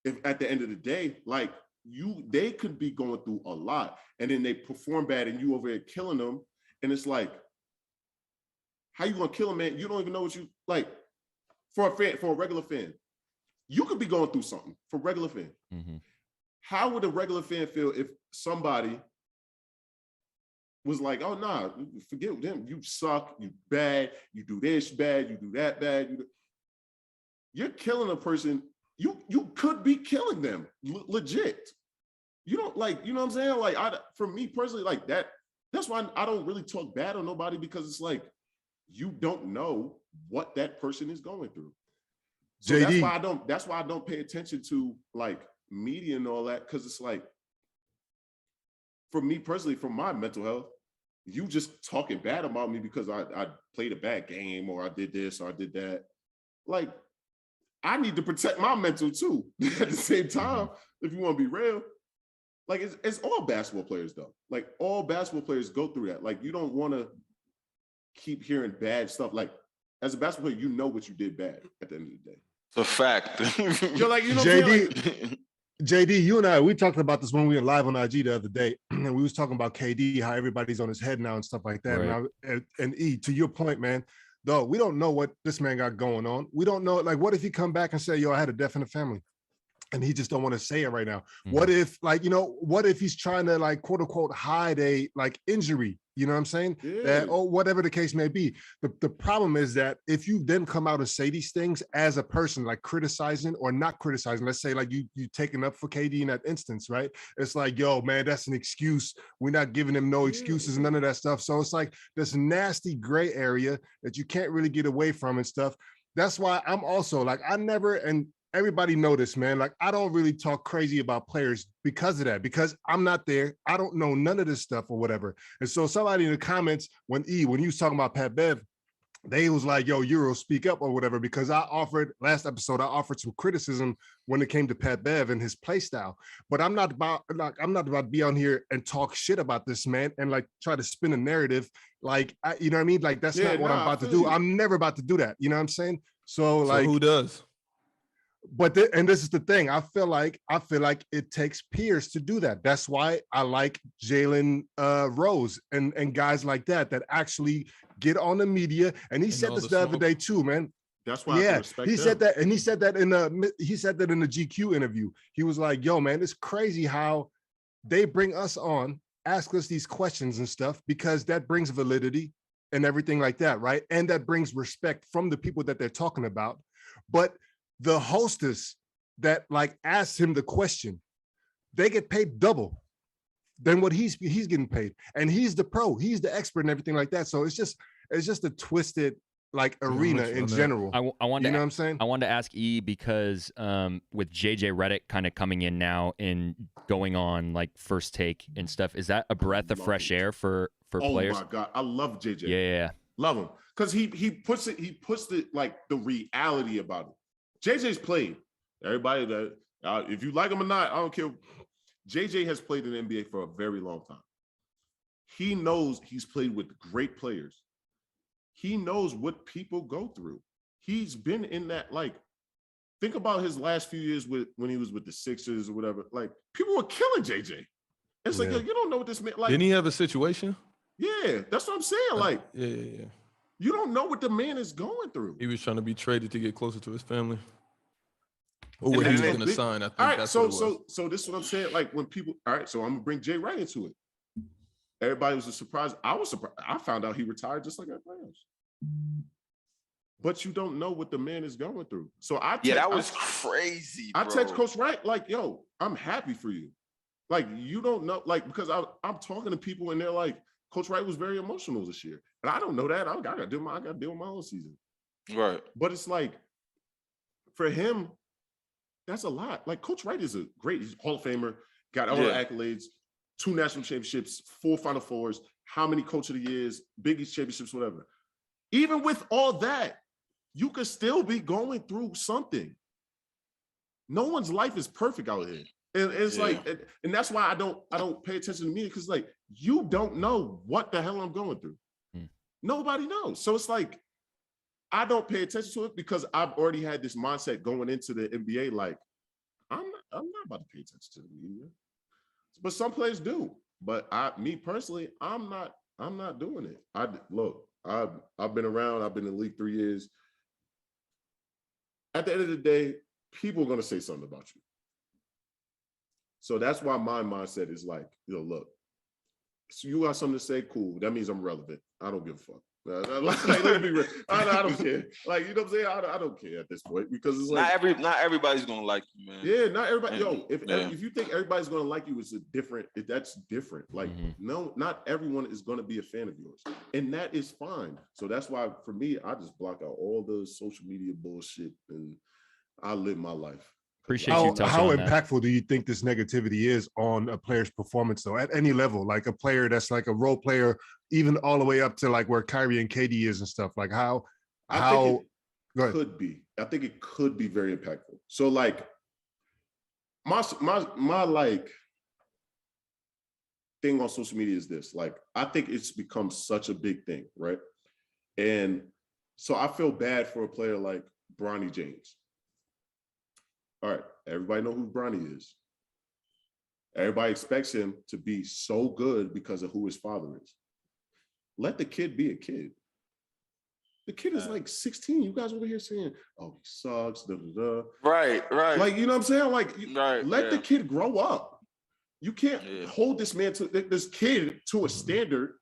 If at the end of the day, like they could be going through a lot, and then they perform bad, and you over there killing them, and it's like, how you gonna kill a man? You don't even know what you like. For a regular fan, you could be going through something. For a regular fan, how would a regular fan feel if somebody was like, "Oh nah, forget them. You suck. You bad. You do this bad. You do that bad. You're killing a person." You could be killing them, legit. You don't like, you know what I'm saying? Like, for me personally, like that's why I don't really talk bad on nobody because it's like, you don't know what that person is going through. So
JD.
That's why I don't pay attention to like media and all that. Cause it's like, for me personally, for my mental health, you just talking bad about me because I played a bad game or I did this or I did that. Like, I need to protect my mental too. At the same time, if you want to be real, like it's all basketball players though. Like all basketball players go through that. Like you don't want to keep hearing bad stuff. Like as a basketball player, you know what you did bad at the end of the day.
It's a fact.
You're like, you know,
JD, you and I, we talked about this when we were live on IG the other day, and we was talking about KD, how everybody's on his head now and stuff like that. Right. And E, to your point, man. Though we don't know what this man got going on. We don't know, like, what if he come back and say, yo, I had a death in the family? and he just don't want to say it right now. What if, like, what if he's trying to, like, quote unquote, hide a, like, injury? You know what I'm saying?
Yeah.
Or whatever the case may be. The problem is that if you then come out and say these things as a person, like criticizing or not criticizing, let's say like you taking up for KD in that instance, right? It's like, yo, man, that's an excuse. We're not giving him no excuses, none of that stuff. So it's like this nasty gray area that you can't really get away from and stuff. That's why I'm also like, I never, and everybody know this, man. Like, I don't really talk crazy about players because of that, because I'm not there. I don't know none of this stuff or whatever. And so somebody in the comments, when you was talking about Pat Bev, they was like, yo, Euro, speak up or whatever, because last episode, I offered some criticism when it came to Pat Bev and his play style. But I'm not about to be on here and talk shit about this man and like try to spin a narrative. Like, you know what I mean? Like, that's not what I'm about to do. I'm never about to do that. You know what I'm saying? So like,
who does?
But and this is the thing. I feel like it takes peers to do that. That's why I like Jalen Rose and guys like that actually get on the media. And he said this the other day too, man.
That's why I respect
he
them.
said that, and he said that in the GQ interview. He was like, "Yo, man, it's crazy how they bring us on, ask us these questions and stuff, because that brings validity and everything like that, right? And that brings respect from the people that they're talking about, but." The hostess that like asked him the question, they get paid double than what he's getting paid, and he's the pro, he's the expert and everything like that. So it's just a twisted like arena in general.
I wanted,
you know what I'm saying?
I wanted to ask E because with JJ Redick kind of coming in now and going on like First Take and stuff, is that a breath of fresh air for players?
Oh my God, I love JJ.
Yeah.
Love him because he puts the like the reality about it. JJ's played. Everybody that if you like him or not, I don't care. JJ has played in the NBA for a very long time. He knows he's played with great players. He knows what people go through. He's been in that, like, think about his last few years when he was with the Sixers or whatever. Like, people were killing JJ. It's like, yo, you don't know what this man, like.
Didn't he have a situation?
Yeah, that's what I'm saying. Like,
yeah.
You don't know what the man is going through.
He was trying to be traded to get closer to his family. Or what he was going to sign. I think that's what it was.
So this is what I'm saying. Like when people, all right, so I'm going to bring Jay right into it. Everybody was surprised. I was surprised. I found out he retired just like everybody else. But you don't know what the man is going through. So
that was crazy, bro.
I text Coach Wright like, yo, I'm happy for you. Like, you don't know, like, because I'm talking to people and they're like, Coach Wright was very emotional this year. And I don't know that. I got to deal with my own season.
Right.
But it's like, for him, that's a lot. Like, Coach Wright is he's Hall of Famer, got all the accolades, 2 national championships, 4 Final Fours, how many Coach of the Years, Big East championships, whatever. Even with all that, you could still be going through something. No one's life is perfect out here. And it's like, and that's why I don't pay attention to media, because like, you don't know what the hell I'm going through. Nobody knows. So it's like, I don't pay attention to it because I've already had this mindset going into the NBA. Like, I'm not about to pay attention to the media, but some players do. But me personally, I'm not doing it. I've been around. I've been in the league 3 years. At the end of the day, people are going to say something about you. So that's why my mindset is like, look, so you got something to say, cool. That means I'm relevant. I don't give a fuck. Like, let's be real. I don't care. Like, you know what I'm saying? I don't care at this point, because it's like
not everybody's gonna like you, man.
Yeah, not everybody. Yo, if you think everybody's gonna like you, that's different. Like, no, not everyone is gonna be a fan of yours, and that is fine. So that's why, for me, I just block out all the social media bullshit and I live my life.
Appreciate you touching
how
on
impactful
that.
do you think this negativity is on a player's performance, though, at any level? Like a player that's like a role player, even all the way up to like where Kyrie and KD is and stuff. Like how
could be. I think it could be very impactful. So like my like thing on social media is this. Like, I think it's become such a big thing, right? And so I feel bad for a player like Bronny James. All right, everybody know who Bronny is. Everybody expects him to be so good because of who his father is. Let the kid be a kid. The kid is like 16. You guys over here saying, "Oh, he sucks." Da, da, da.
Right.
Like, you know what I'm saying? Like, let the kid grow up. You can't hold this kid to a standard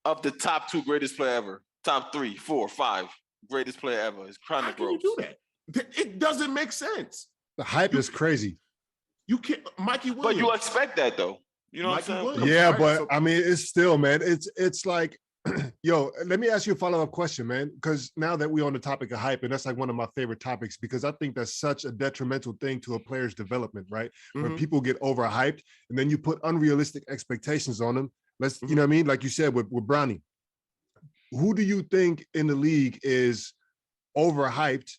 of the top 2 greatest player ever, top 3, 4, 5 greatest player ever. It's kind of gross.
How can you do that? It doesn't make sense.
The hype is crazy.
You can't, Mikey Williams.
But you expect that though. You know what I'm saying?
Williams, yeah, right? But I mean, it's still, man. It's like, yo, let me ask you a follow-up question, man. Because now that we're on the topic of hype, and that's like one of my favorite topics, because I think that's such a detrimental thing to a player's development, right? When people get overhyped and then you put unrealistic expectations on them. You know what I mean? Like you said with Bronny. Who do you think in the league is overhyped,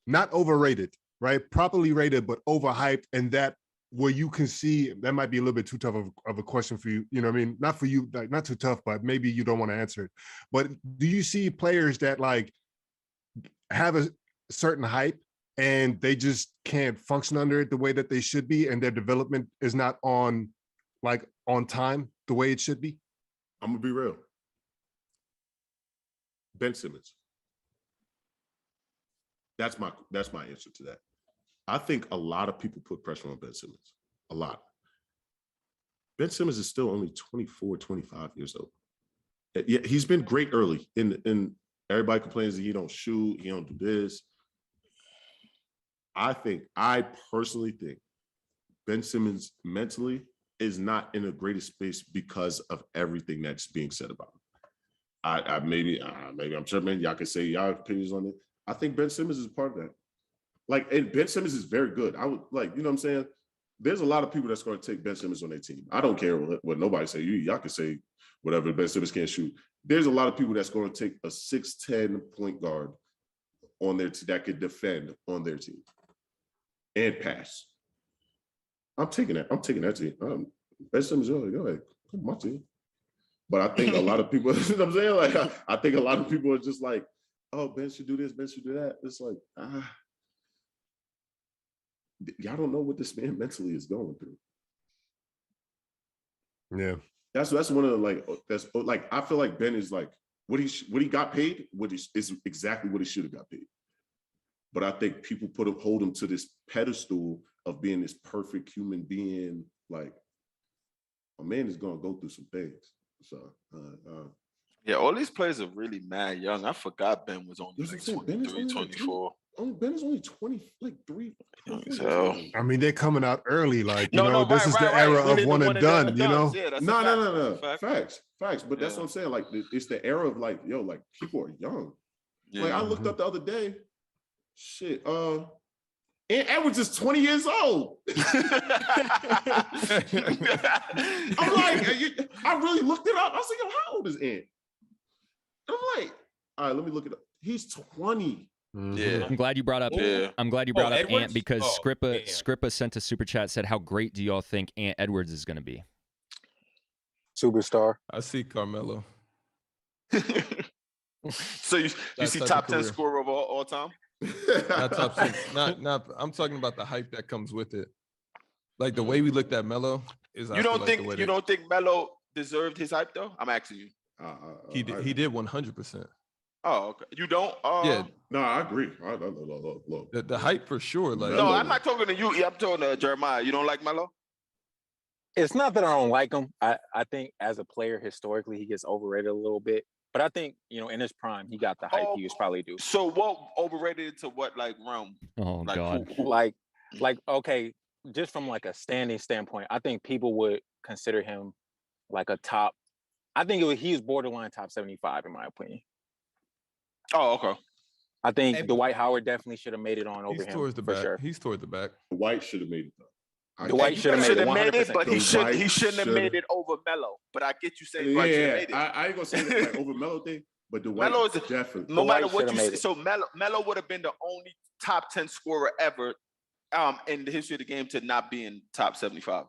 not overrated, right? Properly rated, but overhyped, and that where you can see, that might be a little bit too tough of a question for you. You know what I mean? Not for you, like not too tough, but maybe you don't want to answer it. But do you see players that like have a certain hype and they just can't function under it the way that they should be, and their development is not on time the way it should be?
I'm gonna be real. Ben Simmons. That's my answer to that. I think a lot of people put pressure on Ben Simmons. A lot. Ben Simmons is still only 24, 25 years old. Yeah, he's been great early. In everybody complains that he don't shoot, he don't do this. I personally think Ben Simmons mentally is not in the greatest space because of everything that's being said about him. Maybe I'm sure, man, y'all can say y'all opinions on it. I think Ben Simmons is part of that. Like, and Ben Simmons is very good. I would like, you know what I'm saying? There's a lot of people that's going to take Ben Simmons on their team. I don't care what nobody say. Y'all can say whatever. Ben Simmons can't shoot. There's a lot of people that's going to take a 6'10" point guard on their team that could defend on their team and pass. I'm taking that team. Ben Simmons, go ahead, come on my team. But I think a lot of people, you know what I'm saying? Like, I think a lot of people are just like, oh, Ben should do this, Ben should do that. It's like, y'all don't know what this man mentally is going through.
Yeah,
that's one of the I feel like Ben is like what he got paid. Is exactly what he should have got paid. But I think people hold him to this pedestal of being this perfect human being. Like, a man is gonna go through some things. So
yeah, all these players are really mad young. I forgot Ben was only like 23, 24.
Ben is only 23.
So,
I
mean, they're coming out early. Like, this is the era of one and done, you know?
Yeah, no. Facts. But that's what I'm saying. Like, it's the era of like, like people are young. Yeah. Like, I looked up the other day. Shit. Ant Edwards is 20 years old. I'm like, I really looked it up. I was like, how old is Ant? I'm like, all right, let me look it up. He's 20.
Yeah,
I'm glad you brought up. I'm glad you brought up
Edwards?
Ant because Scrippa sent a super chat, said, "How great do y'all think Ant Edwards is going to be?"
Superstar.
I see Carmelo.
So you see top 10 scorer of all time?
Not top 6. Not. I'm talking about the hype that comes with it. Like the way we looked at Melo is.
You don't think Melo deserved his hype though? I'm asking you.
He did 100%.
Oh, okay. You don't?
Yeah. No, I agree.
The hype for sure. Like,
no, I'm not talking to you. I'm talking to Jeremiah. You don't like Melo?
It's not that I don't like him. I think as a player, historically, he gets overrated a little bit. But I think, in his prime, he got the hype he was probably due.
So what overrated to what realm?
Oh,
like,
God.
Like, okay, just from like a standing standpoint, I think people would consider him like a top. I think he's borderline top 75 in my opinion.
Oh, okay.
I think Dwight Howard definitely should have made it on over him.
Towards the
for
back.
sure.
He's toward the back.
Dwight should have made it though.
Dwight should have made it,
but he shouldn't have made it over Melo. But I get you saying Dwight should have made it.
I ain't gonna say that like over Melo thing, but Dwight
Melo is
definitely.
No matter what you say, so Melo would have been the only top 10 scorer ever in the history of the game to not be in top 75.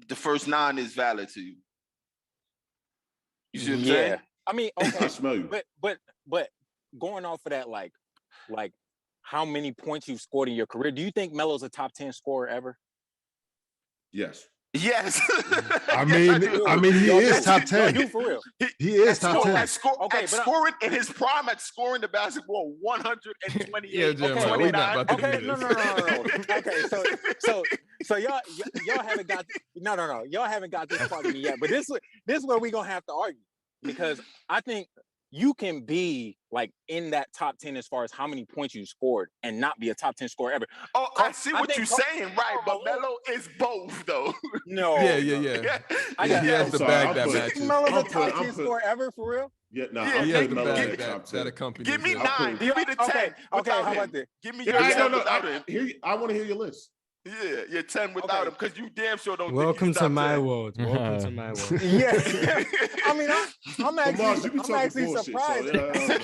The first 9 is valid to you. You see what I'm saying?
I mean, okay,
I smell you.
But going off of that, like how many points you've scored in your career, do you think Melo's a top 10 scorer ever?
Yes.
Yes.
I mean, he is top 10.
You for real?
He is top 10.
Scoring in his prime at scoring the basketball 128.
Yeah, Jeremiah, we're not about to do
No.
this.
Okay, so y'all haven't got y'all haven't got this part of me yet. But this is where we're gonna have to argue, because I think you can be like in that top 10 as far as how many points you scored and not be a top 10 scorer ever.
Oh, I see what you're saying, right? But Melo is both, though.
No.
Yeah.
He
has to bag that match.
Melo's a top 10 scorer ever, for real?
Yeah, no,
He has to bag that accompanies.
Give me
it.
9. Give me the 10.
Okay, how about this?
Give me
Yeah,
your 10
no,
without him.
I want to hear your list.
Yeah, you're 10 without him, because you damn sure don't
Welcome
think
to my world. Welcome to my world.
Yeah. I mean, I'm actually
bullshit,
surprised.
So,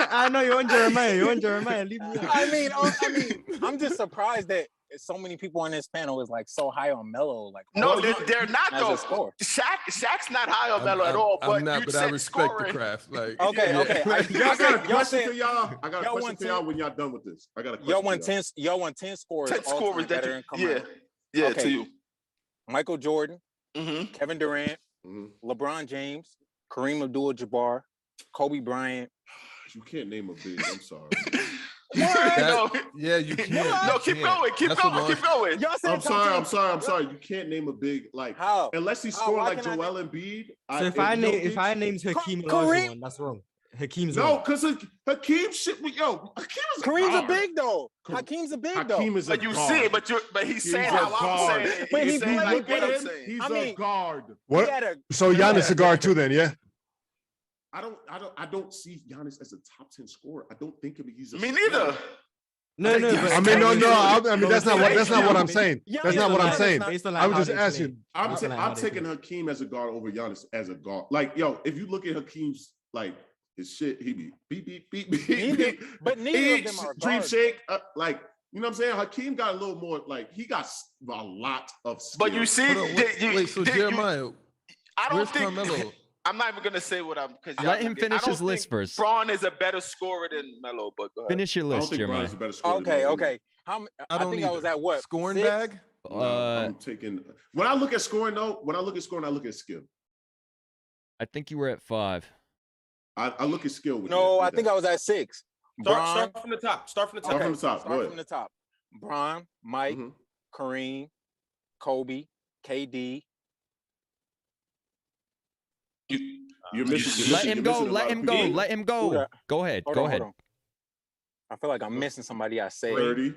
I know you're on Jeremiah. Leave me alone.
I mean, I'm just surprised that so many people on this panel is like so high on Melo. Like,
no, they're not
as
though.
a scorer.
Shaq's not high on Melo at all. But
I'm not,
you
but
said
I respect
scoring.
the craft. Like,
Okay.
I got a question for y'all. I got a
y'all
question
won
for y'all
10.
when y'all done with this. I got a question.
Y'all won 10 scores.
10
all
scorers
time better than Carmelo.
Yeah,
Okay.
to you.
Michael Jordan,
Mm-hmm.
Kevin Durant, LeBron James, Kareem Abdul-Jabbar, Kobe Bryant.
You can't name a big. I'm sorry.
Yeah, you can't.
No, keep going. Keep going.
Y'all said
I'm sorry. You can't name a big like
how
unless he's scoring like Joel Embiid.
So if I named Hakeem Olajuwon, that's wrong. Hakeem's
no,
wrong.
because Hakeem shit.
Kareem's a big though. Hakeem's a big though.
Hakeem is a
But you
guard.
see it, but he's saying how I'm saying.
But
He's
he
saying
played
like what I'm
with
saying.
He's
I mean,
a guard.
What? So Giannis a guard too then, yeah?
I don't see Giannis as a top 10 scorer. I don't think of him. He's a
Me neither.
No. But
I mean, that's not what I'm saying. That's not what I'm saying. I was just asking.
I'm taking Hakeem as a guard over Giannis as a guard. Like, yo, if you look at Hakeem's like his shit, he be beep.
But neither of them are
Dream
guards.
Shake, like, you know what I'm saying? Hakeem got a little more, like, he got a lot of skill.
But you see,
So Jeremiah,
I don't
where's
think.
Carmelo?
I'm not even gonna say what I'm because
Let him finish his list first.
Braun is a better scorer than Melo, but go ahead.
Finish your
I don't
list,
think
Jeremiah.
Bron's a better scorer than Melo.
Okay. I think I was at what?
Scoring
6?
bag?
I'm taking when I look at scoring, I look at skill.
I think you were at 5.
I look at skill with
No,
that.
I think I was at 6.
Start from the top. Start from the top.
Start from the top. Go
Start
ahead.
from the top. Bron, Mike, Kareem, Kobe, KD.
You're missing.
Let him go. Let him go. Let him go. Go ahead. Go ahead.
Hold on. I feel like I'm missing somebody I say.
30.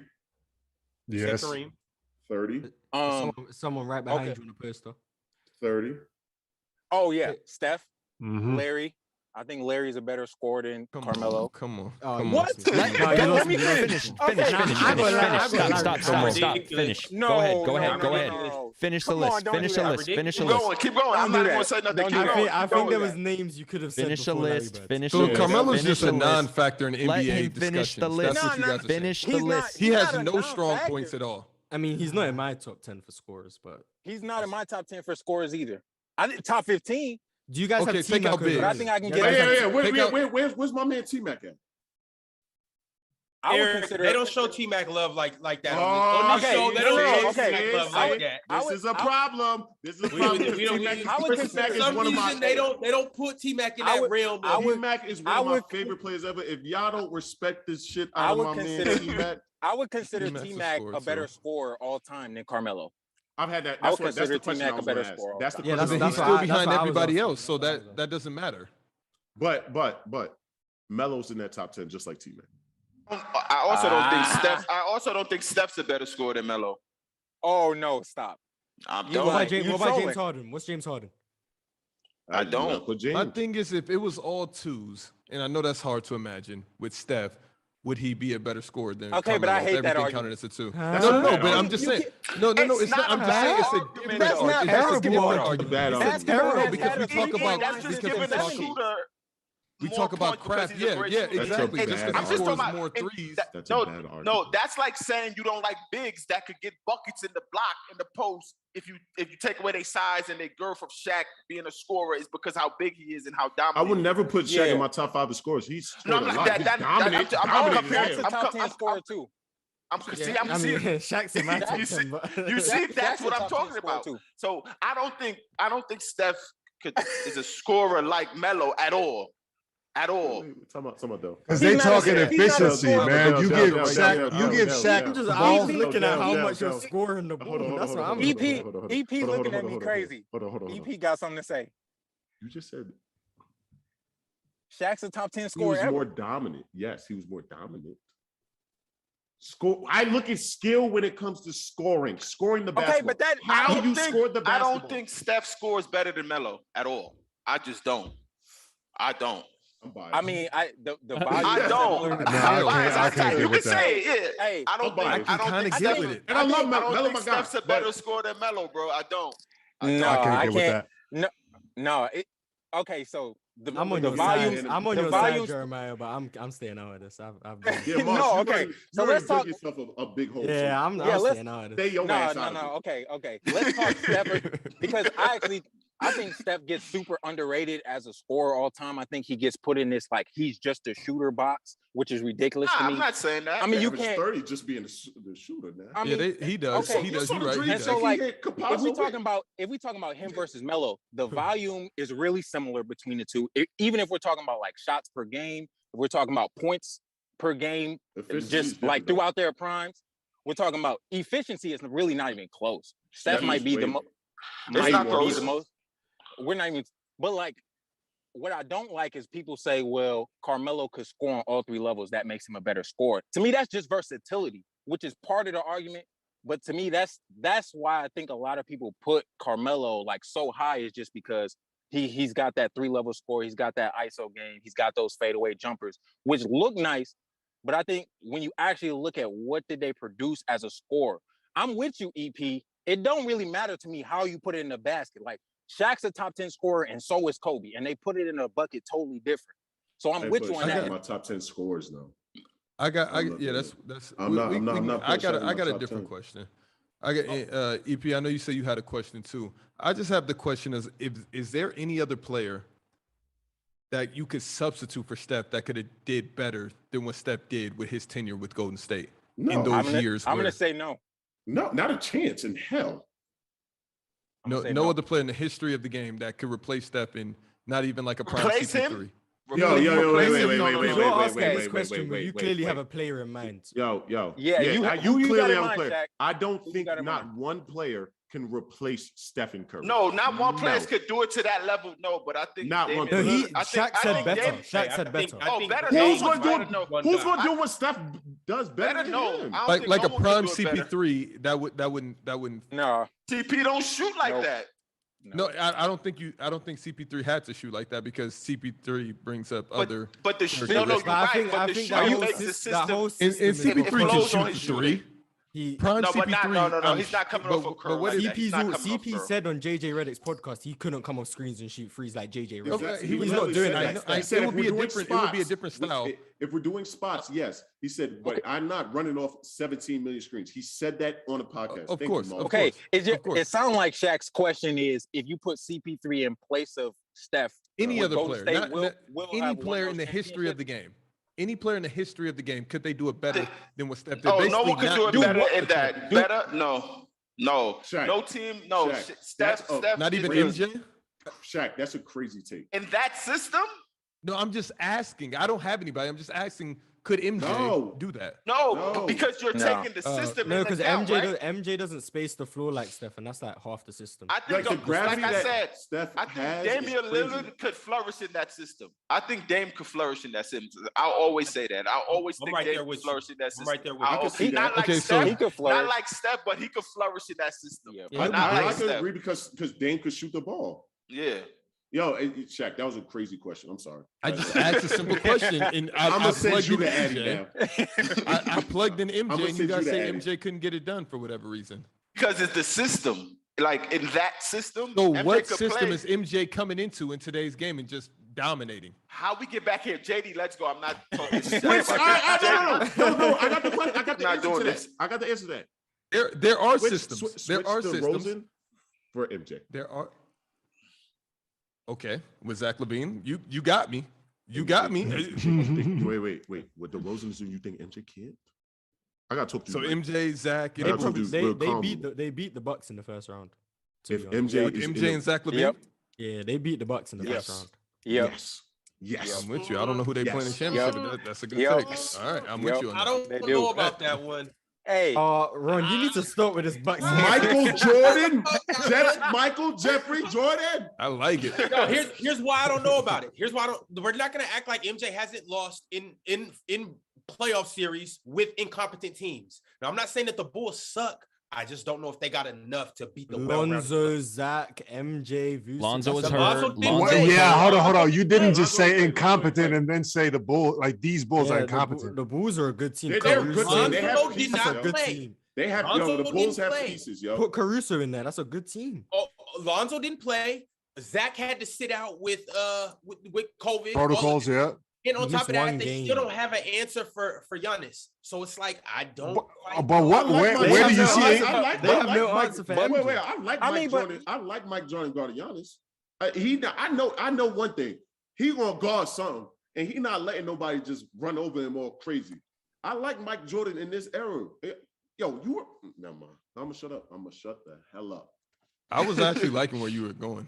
Yes.
30.
Someone right behind you on the poster.
30.
Oh yeah, Steph,
Mhm.
Larry. I think Larry's a better scorer than Carmelo.
Come on.
What?
Let
me finish.
Stop. Finish.
No,
Go ahead.
no.
Finish the
Come on,
list.
don't
Finish
do
the
that.
list. Finish the
Keep
list.
going. Keep going. I'm not even gonna say nothing. Keep going.
I think there was names you could have said.
Finish the
before Larry
list.
Bird.
Finish
So
the list.
Carmelo's
Finish
just
the
a
list.
non-factor in
Let
NBA
him finish the
discussions.
list.
That's what you guys are saying.
Finish the
He's
list.
He has
not a
no strong
non-factor.
points at all.
I mean, he's not in my top 10 for scorers, but
He's not in my top 10 for scorers either. I think top 15.
do you guys
Okay,
have
take
T-Mac
out
over
bigs.
But I
Larry?
think I can
You
get.
guys have-
Where's my man T-Mac at?
I would
Eric,
consider.
they don't show T-Mac love like that.
Oh,
on the
okay,
show, they
no,
don't
no,
show
okay.
T-Mac love
I
like
would-
that.
This is a problem. This is a problem.
I would
For
consider
some reason, they don't put T-Mac in that realm.
T-Mac is one of my favorite players ever. If y'all don't respect this shit out of my man T-Mac,
I would consider
T-Mac's a
T-Mac
scorer,
a better
too.
scorer all time than Carmelo.
I've had that.
I would
That's
consider
the question
T-Mac
I
a
was
better
gonna ask.
scorer.
That's the
Yeah,
question.
But he's
that's
still
what
behind
I was
everybody
asking.
else, so that doesn't matter.
But Melo's in that top 10 just like T-Mac.
I also don't think Steph's a better scorer than Melo.
Oh no, stop.
I'm
You
What
done.
about James,
You
what about James
trolling.
Harden? What's James Harden?
I don't.
But James,
My thing is, if it was all twos, and I know that's hard to imagine with Steph, would he be a better scorer than
Okay, but I
Carmelo?
hate that
Everything
argument.
counted as a two.
That's
No,
a bad
but I'm
argument.
just saying. No. It's not. I'm just saying it's a different
That's not
argument. It's
basketball
a different
argument.
argument.
Bad
It's
argument.
terrible
That's
because we
had
talk
a-
about
That's just giving the shooter.
we
more
talk about
points because
craft.
he's a great
Yeah,
shooter.
exactly.
That's a
Just
bad
because
I'm
he
just
scores
talking about
more
and
threes.
That's a
no,
bad argument.
no, that's like saying you don't like bigs that could get buckets in the block in the post. If you take away their size and their girth of Shaq being a scorer is because how big he is and how dominant.
I would never put Shaq
Yeah.
in my top 5 of scorers. He's
No,
scored
I'm
a
not-
lot.
that-
He's dominant.
I'm
dominant
comparing-
as
That's a
hell.
top 10 scorer too.
seeing.
Shaq's in my top 10, but
You see, that's
Shaq's
what
a
I'm
top 10
talking
scorer
about.
too.
So I don't think Steph is a scorer like Melo at all. At all.
Talking about though.
Because they talking efficiency, man. You give
Del,
Shaq
Del,
the
I'm
ball.
just looking at how
Del,
much you're
Del.
scoring the ball. That's what I'm
EP
looking at.
EP looking at me crazy.
Hold on.
EP got something to say.
You just said
Shaq's a top 10
he
scorer
was
ever.
more dominant. Yes, he was more dominant. I look at skill when it comes to scoring the basketball.
Okay, but that
how you scored the
I
basketball.
don't think Steph scores better than Melo at all. I just don't. I don't.
I'm biased.
I mean, the value.
I don't.
I can't
You
get with
can
that.
say it. Yeah.
Hey,
I don't
I'm
think.
biased.
I don't think.
get with it.
And I love
I
Melo,
don't
my
think
guy.
Steph's a better scorer than Melo, bro. I don't.
No,
I can't
I
get with
can't.
that.
No. Okay, so
I'm on
the
your
volume.
side. I'm on
the
your
volume.
side, Jeremiah, but I'm staying out of this. I've
Yeah, Mars,
No,
you
okay.
already-
So
you
let's
already
talk.
dug yourself a big hole.
yeah, I'm
let's
staying out of
Stay
this.
your ass out of
No.
it.
Okay. Let's talk Steph because I think Steph gets super underrated as a scorer all time. I think he gets put in this like he's just a shooter box, which is ridiculous to me.
I'm not saying that.
I mean, you
Average
can't.
30 just being the shooter now.
I mean,
He does.
Okay.
He
You
does.
saw
You're
the
right. He
dream
And
does.
so,
he
like,
hit
if
Campazzo
we
with.
talking about him versus Melo, the volume is really similar between the two. Even if we're talking about like shots per game, if we're talking about points per game,
Efficiency is
just
different,
like
though.
throughout their primes, we're talking about efficiency is really not even close. Steph
Steph
might
is
be the
way-
most.
It's
Might
not
be
close.
the most. We're not even. But like, what I don't like is people say, "Well, Carmelo could score on all three levels. That makes him a better scorer." To me, that's just versatility, which is part of the argument. But to me, that's why I think a lot of people put Carmelo like so high is just because he's got that 3-level score, he's got that ISO game, he's got those fadeaway jumpers, which look nice. But I think when you actually look at what did they produce as a scorer, I'm with you, EP. It don't really matter to me how you put it in the basket. Like Shaq's a top 10 scorer, and so is Kobe, and they put it in a bucket totally different. So I'm
Hey,
with
but
you on
I
that.
got my top 10 scores now.
I got.
I'm not
Yeah,
doing
that's.
I'm not
I
putting
got.
Shaq in
I
my
got a
top
different
10.
question. I got EP. I know you said you had a question too. I just have the question: is there any other player that you could substitute for Steph that could have did better than what Steph did with his tenure with Golden State
No,
in those years?
I'm
where
gonna say no.
no, not a chance in hell.
no other player in the history of the game that could replace Steph in not even like a prime
Replace him?
CP3.
Yo, wait,
You're asking this
wait,
question, but you
wait,
clearly
wait.
have a player in mind.
Yo.
Yeah,
you
who you got
clearly
in
have a
mind,
player.
Shaq?
I don't
Who you
think
got in
not
mind?
one player can replace Stephen Curry.
No, not one player
No.
could do it to that level. No, but I think
Not one
Damian
player.
Lillard- I think-
Shaq said
I think
better.
Damian-
Shaq said better.
better.
Who's
No,
gonna do
better,
it?
no.
Who's gonna do what Steph does better
Better,
than
no.
him?
I don't
Like
think
like
no
a
one can
prime
do it better.
CP3 that wouldn't.
No.
CP don't shoot like
Nope.
that.
No, I don't think CP3 had to shoot like that because CP3 brings up other.
But the
But
no,
I
you're
But I
right.
think
But the
that
shooting
whole
makes the
system, that whole
system.
system
And
is
CP3 can
flows on
shoot
his
the three.
He
Prime
No, but
CP3.
no. He's not coming off a curl.
what is
like that. He's not coming off
CP
curl.
said on JJ Redick's podcast he couldn't come off screens and shoot threes like JJ Redick.
Okay, he
He's
was
not
literally
doing
saying
that.
that.
He said
It would
if
be
we're
a
doing
different style.
If we're doing spots, yes. He said, but I'm not running off 17 million screens. He said that on a podcast.
Of
Thank
course,
you,
of
Mo.
Okay,
course,
it
course.
sounds like Shaq's question is if you put CP3 in place of Steph,
Any
would
other
Golden
player,
State will
any
have won
player
those
in the history of the
championships?
game. Any player in the history of the game, could they do it better than what Steph did?
Oh, no
Basically
one could
not
do it
do
better
what
in
the
that.
champion-
Better? No.
Shaq.
No team. No.
Shaq.
Steph.
Not even
is-
MJ.
Shaq, that's a crazy take.
in that system.
No, I'm just asking. I don't have anybody. I'm just asking. Could MJ
No.
do that?
No, because you're
No.
taking the system.
No,
in
because
account, right?
MJ doesn't space the floor like Steph, and that's like half the system.
I think,
Like the gravity
like I
that
said,
Steph
I think
has
Damian
is crazy.
Lillard could flourish in that system. I think Dame could flourish in that system. I'll always say that. I'll always
I'm
think
right
Dame
there
could
with you.
flourish in that
I'm
system.
right there with you.
I can see
Not
that.
like
Okay, so
Steph,
he could flourish.
not like Steph, but he could flourish in that system.
Yeah.
Yeah,
But
I
not like
can
Steph.
agree because Dame could shoot the ball.
Yeah.
Yo, Shaq, that was a crazy question. I'm sorry.
I just asked a simple question, and
I'm
I
gonna send
plugged
you
in
to Addy
MJ.
now.
I plugged in
I'ma
MJ, and you
send
guys
you to
say
Addy.
MJ couldn't get it done for whatever reason.
Because it's the system. Like in that system.
So
MJ
what
could
system
play.
is MJ coming into in today's game and just dominating?
How we get back here? JD, let's go. I'm not talking shit.
Which,
about
no.
this.
I got the question. I got the
Not
answer
doing
to
this.
that. I got the answer to that.
There are
Switch-
systems.
switch
There are
to
systems.
Rosen for MJ.
There are. Okay, with Zach LaVine, you got me. You got me.
Wait. With the Rosen, you think MJ can't? I got to talk to you.
So MJ, Zach,
I gotta talk to you real calmly.
They beat the Bucks in the first round.
If MJ is
MJ and Zach LaVine.
Yeah, they beat the Bucks in the first round.
Yes.
I'm with you. I don't know who they playing in championship, but that's a good take. All right, I'm with you on
I
that.
don't know about that one.
Hey,
Ron, you need to start with this Bucks.
Michael Jordan, Michael Jeffrey Jordan.
I like it.
No, here's why I don't know about it. Here's why we're not gonna act like MJ hasn't lost in playoff series with incompetent teams. Now, I'm not saying that the Bulls suck. I just don't know if they got enough to beat the
Lonzo, Zach, MJ, Vucevic.
Lonzo was hurt.
Hold on. You didn't just say incompetent and then say the Bulls. Like these Bulls are incompetent.
The Bulls are a good team.
They're a good team. They have
Lonzo did
pieces.
not
good
play.
team.
They have the Bulls have pieces, yo.
Put Caruso in there. That's a good team.
Oh, Lonzo didn't play. Zach had to sit out with COVID
Protocols, yeah.
And on top of that, they
game.
still don't have an answer for Giannis. So it's like I don't.
But what? Where do you see it?
They have no answer for him.
Wait. I like Mike Jordan. I like Mike Jordan guarding Giannis. I know one thing. He gonna guard something, and he not letting nobody just run over him all crazy. I like Mike Jordan in this era. Yo, you were never mind. I'm gonna shut up. I'm gonna shut the hell up.
I was actually liking where you were going.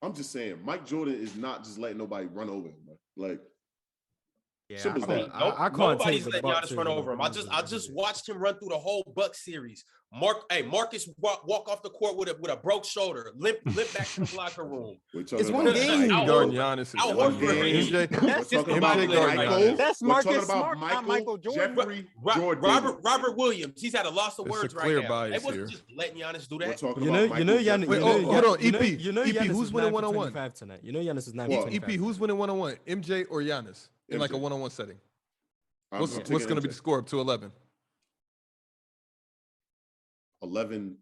I'm just saying, Mike Jordan is not just letting nobody run over him. Like.
Yeah,
I can't nobody's letting Giannis run over him. I just watched him run through the whole Bucks series. Marcus walk off the court with a broke shoulder, limp back to the locker room.
It's one game.
Guarding Giannis.
That's Marcus Smart, not Michael Jordan.
Robert Williams. He's at a loss of words right now. They wasn't just letting Giannis do that.
Hold on, EP. Who's winning 1-on-1
tonight? You know Giannis is 9.
EP. Who's winning 1-on-1? MJ or Giannis? In like a 1-on-1 setting. What's going to be the score up to 11?
11-5.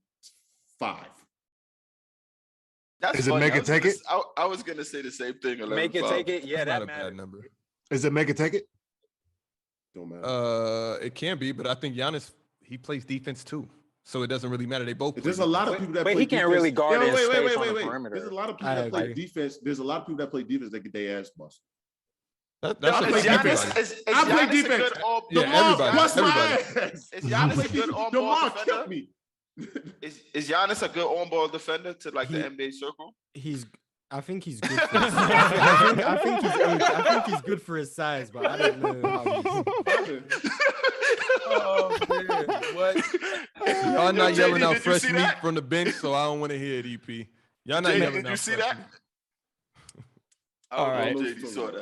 That's
Is it make it take it?
I was going to say the same thing. 11-5.
Make it take it. Yeah,
that's
that
not a bad number.
Is it make it take it?
Don't matter.
It can be, but I think Giannis, he plays defense too. So it doesn't really matter. They both.
There's a lot of people that play
he can't
defense.
really guard his space on the
wait.
perimeter.
There's a lot of people that play defense. There's a lot of people that play defense that get their ass busted.
Is Giannis a good on-ball defender? Is Giannis a good on-ball defender to like the NBA circle?
I think he's good. I think he's good for his size, but I don't know how he's.
Oh man, what? Y'all not yelling out fresh meat from the bench, so I don't want to hear it, EP. Y'all not yelling out.
Did you see that?
All right,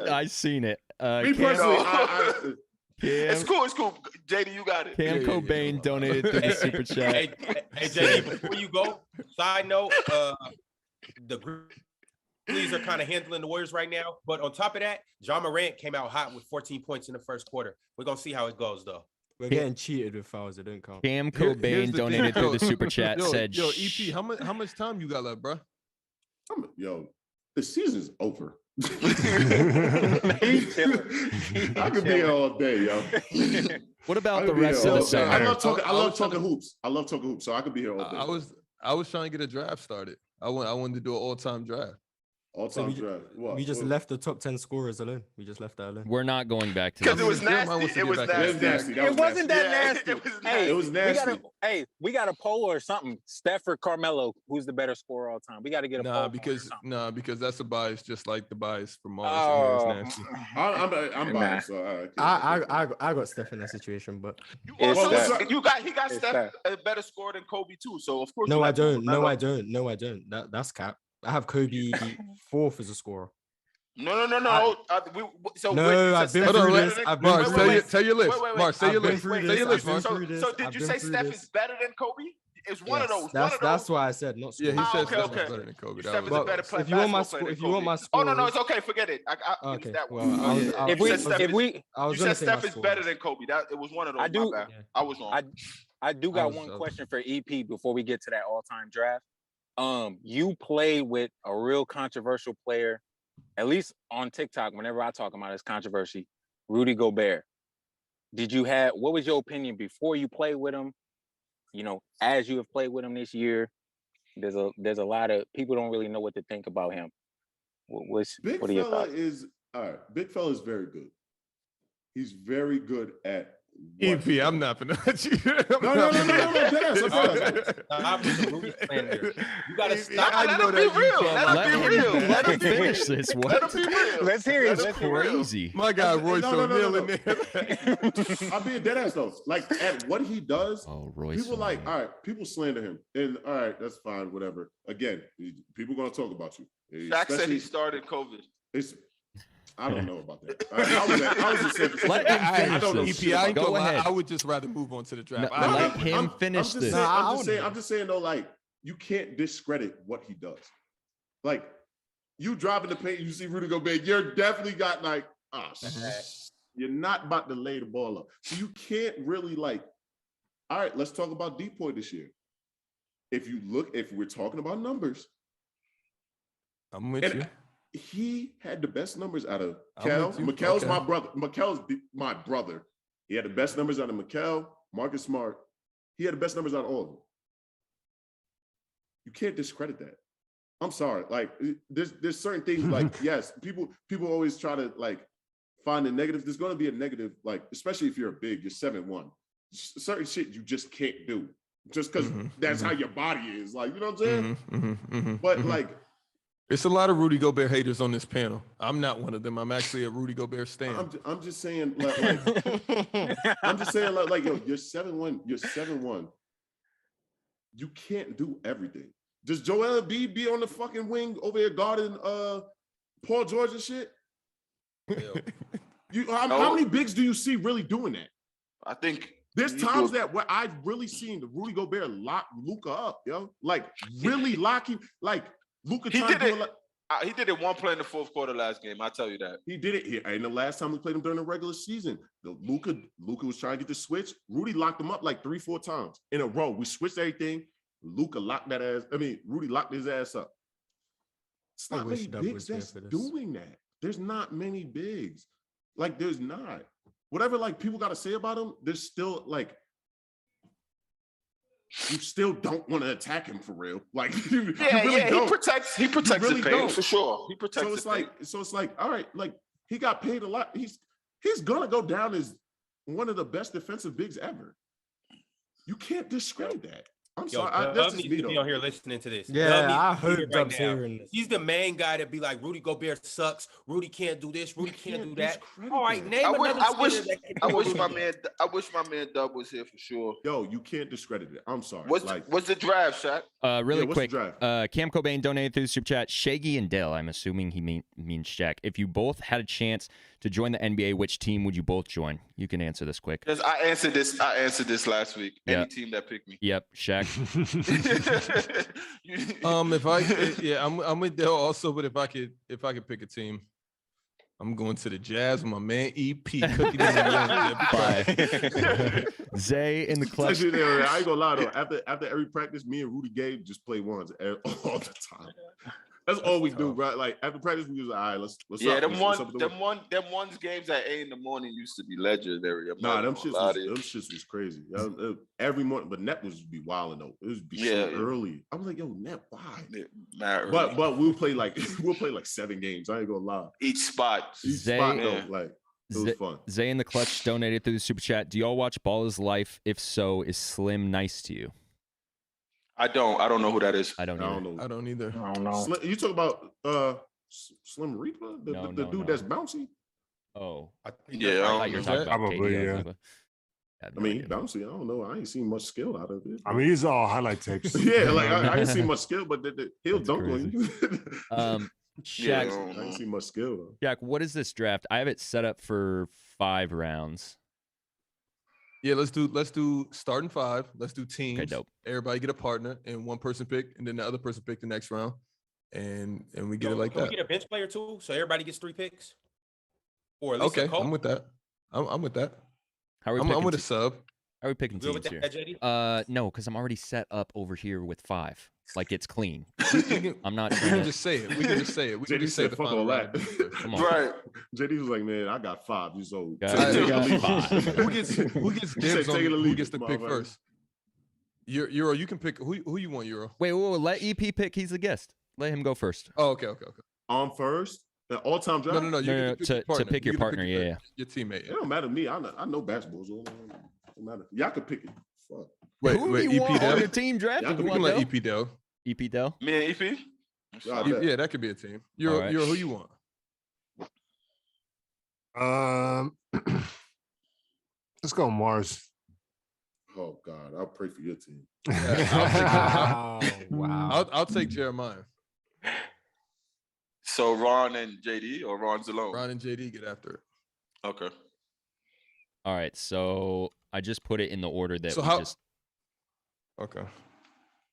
I seen it.
Me personally,
it's cool. JD, you got it.
Cam Cobain donated through the super chat.
Hey, JD, before you go, side note, the Grizzlies are kind of handling the Warriors right now. But on top of that, John Morant came out hot with 14 points in the first quarter. We're gonna see how it goes, though.
We're getting cheated with fouls. It didn't count.
Cam Cobain donated through the super chat. Said,
"Yo, EP, how much time you got left, bro?
The season's over. I could be here all day, yo.
What about the rest of the summer?
I love talking hoops. So I could be here all day.
I was trying to get a draft started. I wanted to do an all-time draft.
All-time draft.
We just left the top 10 scorers alone. We just left that alone.
We're not going back to
because it was nasty. It was nasty.
It wasn't that nasty.
It was nasty.
We got a poll or something. Steph or Carmelo, who's the better scorer all time? We got to get a poll.
Because that's a bias, just like the bias from Mars. Nasty.
I'm biased. So
I got Steph in that situation, but
he got Steph a better score than Kobe too. So of course.
No, I don't. That's cap. I have Kobe 4th as a scorer.
No.
I've been through this.
Mars, say your list. Mars, say your list.
So did you say Steph is better than Kobe? It's one of those.
That's why I said not scorer.
Yeah, he said Steph is better than Kobe.
Steph is a better player.
If you want my score,
no, it's okay. Forget it. I give that one.
You
said Steph is better than Kobe. It was one of those. I was wrong.
I do got one question for EP before we get to that all-time draft. You played with a real controversial player, at least on TikTok. Whenever I talk about his controversy, Rudy Gobert. What was your opinion before you played with him? You know, as you have played with him this year, there's a lot of people don't really know what to think about him. What are your thoughts?
Big fella is very good. He's very good at
EP, I'm not gonna let you.
No.
You gotta stop.
I know that.
Let him finish this. What?
Let's hear it.
That's crazy.
My guy Royce O'Neal in there.
I'm being dead ass though. Like at what he does,
Royce.
people like, all right, people slander him, and all right, that's fine, whatever. Again, people gonna talk about you.
Shaq said he started COVID.
I don't know about that. I was just saying.
Let him finish
I don't know.
this.
EP,
Go ahead.
I would just rather move on to the draft.
Let him finish this.
I'm just saying though, like you can't discredit what he does. Like you driving the paint, you see Rudy Gobert, you're definitely got like, you're not about to lay the ball up. So you can't really like, all right, let's talk about Depoy this year. If we're talking about numbers,
I'm with you.
He had the best numbers out of Cal. Mikel's my brother. Mikel's my brother. He had the best numbers out of Mikel, Marcus Smart. He had the best numbers out of all of them. You can't discredit that. I'm sorry. Like there's certain things like, yes, people always try to like find the negative. There's going to be a negative, like, especially if you're a big, you're 7'1". Certain shit you just can't do just because that's how your body is. Like, you know what I'm saying? But like,
it's a lot of Rudy Gobert haters on this panel. I'm not one of them. I'm actually a Rudy Gobert stan.
I'm just saying, like I'm just saying, like, yo, you're 7'1", you're 7'1". You can't do everything. Does Joel Embiid be on the fucking wing over here guarding Paul George and shit? How many bigs do you see really doing that?
I think
there's times that where I've really seen the Rudy Gobert lock Luka up, yo, like really locking, like. Luka
he did it one play in the fourth quarter last game. I'll tell you that.
He did it here. And the last time we played him during the regular season, Luka was trying to get the switch. Rudy locked him up like 3-4 times in a row. We switched everything. Rudy locked his ass up. It's not many bigs that's doing that. There's not many bigs. Like, there's not. Whatever, like, people got to say about him, there's still, like, you still don't want to attack him for real. Like, you really don't.
He protects really the paint for sure. He protects
so it's like, all right, like he got paid a lot. He's gonna go down as one of the best defensive bigs ever. You can't discredit that. I'm sorry.
Dub needs to be on here listening to this.
Yeah, I heard Dub's hearing this.
He's the main guy that be like, Rudy Gobert sucks. Rudy can't do this. Rudy can't do that. All right, name another.
I wish my man Dub was here for sure.
Yo, you can't discredit it. I'm sorry.
What's the draft, Shaq?
Really quick. Cam Cobain donated through the super chat. Shaggy and Dell. I'm assuming he means Shaq. If you both had a chance to join the NBA, which team would you both join? You can answer this quick.
Because I answered this last week. Any team that picked me.
Yep, Shaq.
I'm with Dell also, but if I could pick a team, I'm going to the Jazz with my man EP.
Zay in the clutch.
I ain't gonna lie though. After every practice, me and Rudy Gabe just play ones all the time. That's all we do, right? Like after practice, we was like, all right, let's
them ones games at 8 a.m. used to be legendary.
Them shits was crazy. Every morning, but Net was be wilding though. It would be so early. I'm like, yo, Net, why? But we'll play like 7 games. I ain't gonna lie.
Each spot
though, like it was fun.
Zay in the clutch donated through the super chat. Do y'all watch Ball is Life? If so, is Slim nice to you?
I don't know who that is.
I don't know.
I don't either.
I don't know.
You talk about Slim Reaper, the dude that's bouncy.
Oh,
I
thought you were talking about KD.
I mean, bouncy. I don't know. I ain't seen much skill out of it.
I mean, he's all highlight tapes.
Yeah, like I ain't seen much skill, but he'll dunk on you.
Shaq,
I ain't seen much skill though.
Jack, what is this draft? I have it set up for 5 rounds.
Yeah, let's do starting 5. Let's do teams.
Okay, dope.
Everybody get a partner and one person pick, and then the other person pick the next round, and we get it like that.
Can we get a bench player too, so everybody gets 3 picks? Or at least
I'm with that. I'm with that.
How are we
I'm with a sub.
How are we picking teams here? No, because I'm already set up over here with 5. Like it's clean. I'm not.
We can just say it. We can just say it. We can just say the final round.
Come on.
Right.
JD was like, man, I got 5 years old.
Who gets dibs on who gets to pick first? Euro, you can pick who you want, Euro.
Wait, let EP pick. He's the guest. Let him go first.
Oh, okay.
On first, The all-time draft.
No. You get
to pick your partner. Yeah.
Your teammate.
It don't matter to me. I know basketball, so it don't matter. Y'all can pick it. Fuck.
Wait,
Who do you want on your team drafting?
Y'all
We can let EP Dell.
EP Dell?
Me and EP?
Yeah, that could be a team. You're who you want.
Let's go Mars.
Oh God, I'll pray for your team.
Wow.
I'll take Jeremiah.
So Ron and JD or Ron's alone?
Ron and JD get after it.
Okay.
All right, so I just put it in the order that
Okay.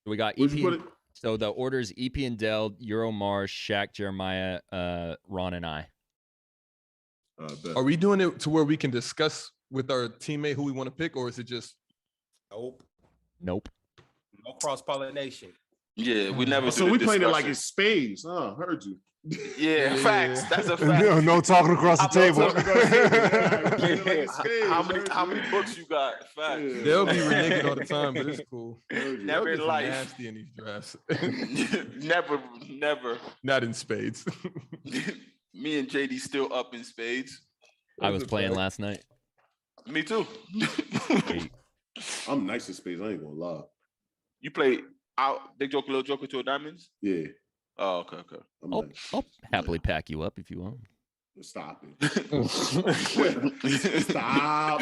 We got
Where'd you put
EP.
it?
So the order is EP and Dell, Euro Mars, Shaq, Jeremiah, Ron, and I.
Are we doing it to where we can discuss with our teammate who we want to pick, or is it just
Nope.
Nope.
No cross-pollination.
Yeah, we never.
So we playing it like it's spades. Oh, heard you.
Yeah, facts. That's a fact.
No talking across the table.
How many books you got? Facts.
They'll be reneging all the time, but it's cool.
Never in life.
Nasty in these drafts.
Never.
Not in spades.
Me and JD still up in spades.
I was playing last night.
Me too.
I'm nice at spades. I ain't gonna lie.
You play out Big Joker, Little Joker, 2 diamonds?
Yeah.
Oh, okay.
I'll happily pack you up if you want.
Stop it. Stop.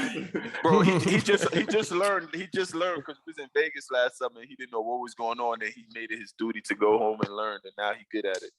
Bro, he just learned because he was in Vegas last summer and he didn't know what was going on, and he made it his duty to go home and learn, and now he's good at it.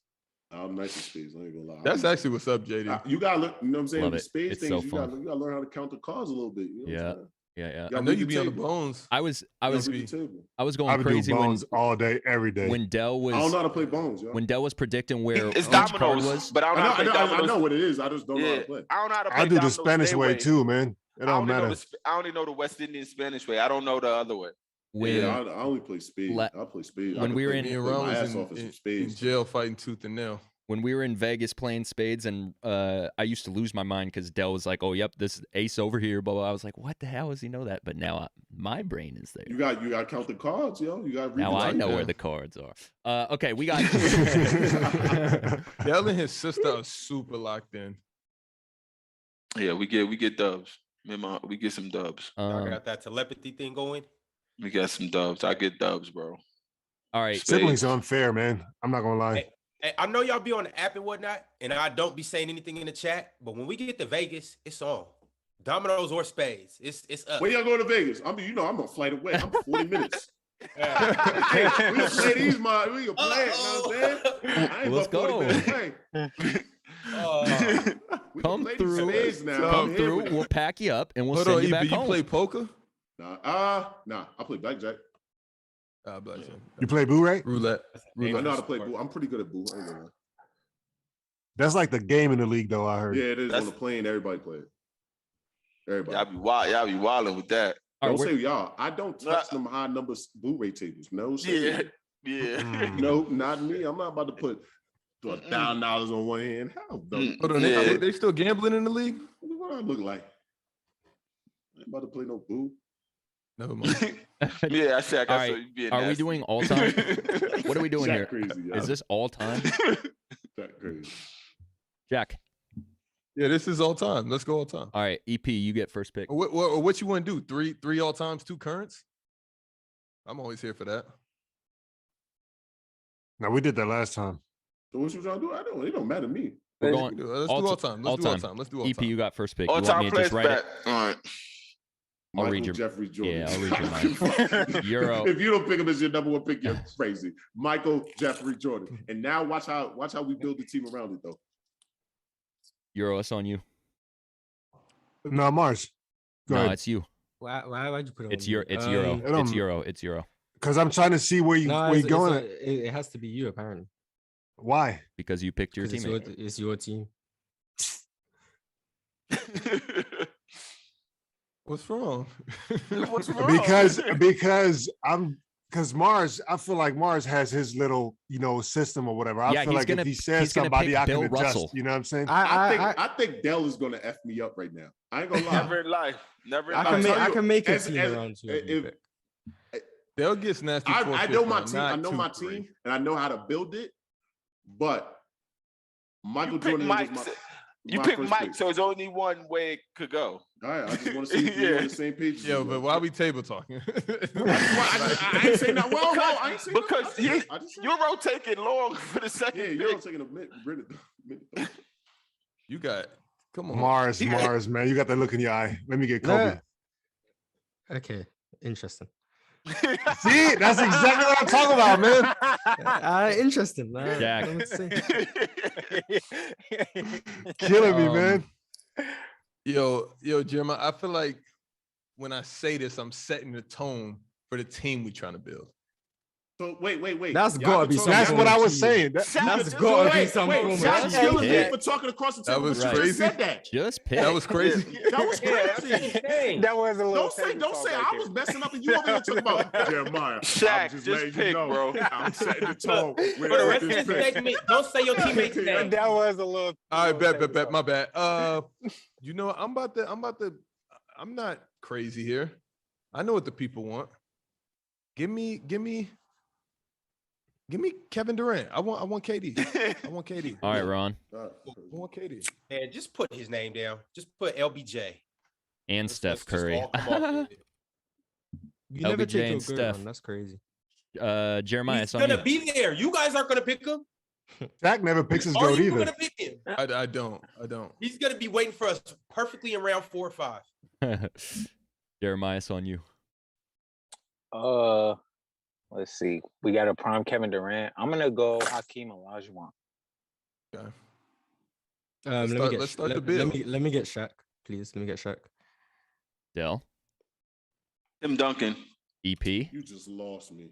I'm nice at spades. I ain't gonna lie.
That's actually what's up, JD.
You gotta look. You know what I'm saying?
Love
The
it.
spades
It's
things.
so
You
fun.
gotta learn how to count the cards a little bit. You know what I'm saying?
Yeah.
I know you be on the bones.
I was
Read
going
I would
crazy
do
when
bones all day, every day.
when Dell was
I don't know how to play bones, yo.
when Dell was predicting where
It's
each card
dominoes,
was.
but I don't know how to play dominoes.
I know what it is. I just don't know how to play.
I don't know how to play
I do the
dominoes
Spanish
their
way too, man. It don't matter.
I only know the West Indian Spanish way. I don't know the other way.
When
I only play spades. I play spades.
when we were
Me and Ron was
in
in jail fighting tooth and nail.
when we were in Vegas playing spades, and I used to lose my mind because Dell was like, "Oh, yep, this is ace over here." Blah blah. I was like, "What the hell does he know that?" But now my brain is there.
You got to count the cards, yo. You got to read.
Now I know where the cards are. Okay, we got.
Dell and his sister are super locked in.
Yeah, we get dubs. We get some dubs.
I got that telepathy thing going.
We got some dubs. I get dubs, bro.
All right,
siblings are unfair, man. I'm not gonna lie.
Hey, I know y'all be on the app and whatnot, and I don't be saying anything in the chat, but when we get to Vegas, it's on. Dominoes or spades. It's up.
When y'all going to Vegas? I'm a flight away. I'm 40 minutes. Hey, we gonna play these, we gonna play it. You know what I'm saying? I ain't
Let's
but 40 minutes away. We
Come
play these
through.
spades now.
Come through. We'll pack you up and we'll
Hold
send
on,
you back
EP,
home.
you play poker?
Nah, I play blackjack.
Blackjack.
You play Blu-ray?
Roulette.
I know how to play boo. I'm pretty good at boo. I ain't gonna lie.
That's like the game in the league, though. I heard.
Yeah, it is. On the plane, everybody play it. Everybody.
Y'all be wilding with that.
Don't say y'all. I don't touch them high number Blu-ray tables. No, sir.
Yeah.
No, not me. I'm not about to put $1,000 on one hand. Hell no.
Hold on, they still gambling in the league?
What do I look like? I ain't about to play no boo.
Never mind.
Yeah, I said I
All
got
right.
so you being
Are we
nasty.
doing all time? What are we doing
Jack
here?
crazy,
Is this all time?
Jack crazy.
Jack.
Yeah, this is all time. Let's go all time.
All right, EP, you get first pick.
What you want to do? Three all times, 2 currents? I'm always here for that.
No, we did that last time.
So what you trying to do? It don't matter to me.
We're going
Let's do all time. Let's do all time. Let's do all
EP,
time.
you got first pick.
All
You want me
time
to just
plays
write
back.
it?
All right.
I'll
Michael
read your
Jeffrey Jordan.
Yeah, I'll read your mind. Euro.
If you don't pick him as your number one pick, you're crazy. Michael Jeffrey Jordan. And now watch how we build the team around it though.
Euro, it's on you.
No, Mars. Go
No,
ahead.
it's you.
Why'd you put it
It's
on
your.
me?
It's Euro.
it don't-
It's Euro. It's Euro.
Because I'm trying to see where you going.
It has to be you, apparently.
Why?
Because you picked your
'Cause
teammate.
it's your team.
What's wrong?
What's wrong?
Because Mars, I feel like Mars has his little, system or whatever. I
Yeah,
feel
he's
like
gonna-
if he says
he's gonna
somebody,
pick
I
Bill
can adjust.
Russell.
You know what I'm saying?
I think Dell is gonna F me up right now. I ain't gonna lie.
Never in life. Never in
I
life.
can make a
as-
team
as-
around two.
if-
They'll get nasty.
I know my team. I
not
know
2,
my
3.
team, and I know how to build it. But Michael
pick
Jordan
Mike.
was
You
my
pick
first
Mike,
pick.
so it's only one way it could go.
All right, I just want to see if you're on the same page. as
Yo,
me,
but why we table talking?
I ain't saying that. Well, I ain't saying
Because Euro taking long for the second
yeah,
pick.
Euro taking a minute.
You got, come on.
Mars, man. You got that look in your eye. Let me get Kobe.
Okay, interesting.
See, that's exactly what I'm talking about, man.
Interesting.
Jack.
Killing me, man.
Yo, Jeremiah, I feel like when I say this, I'm setting the tone for the team we trying to build.
So wait.
That's gotta be
That's what I was saying.
That's gotta be some form of
Shaq's
cheating.
killing me for talking across the table.
That was
You just
crazy.
said that.
Just pick.
That was crazy.
That was crazy.
That was a little.
Don't say I was messing up and you over here talking about Jeremiah.
Shaq,
I'm just
just
letting
pick,
you know,
bro.
I'm setting the tone.
For the rest of this segment, don't say your teammate's name.
That was a little.
All right, bet. My bad. You know, I'm not crazy here. I know what the people want. Give me Kevin Durant. I want KD. I want KD.
All right, Ron.
I want KD.
Man, just put his name down. Just put LBJ.
And Steph Curry.
all come off.
You never
LBJ
take your
and
good
Steph.
one. That's crazy.
Jeremiah,
He's
it's on
gonna
you.
be there. You guys aren't gonna pick him.
Shaq never picks his
Are
goat
you
either.
gonna pick him?
I don't.
He's gonna be waiting for us perfectly in round 4 or 5.
Jeremiah, it's on you.
Let's see. We got a prime Kevin Durant. I'm gonna go Hakeem Olajuwon.
Okay.
Let
start the build.
me get Shaq, please. Let me get Shaq.
Dell.
Tim Duncan.
EP.
You just lost me.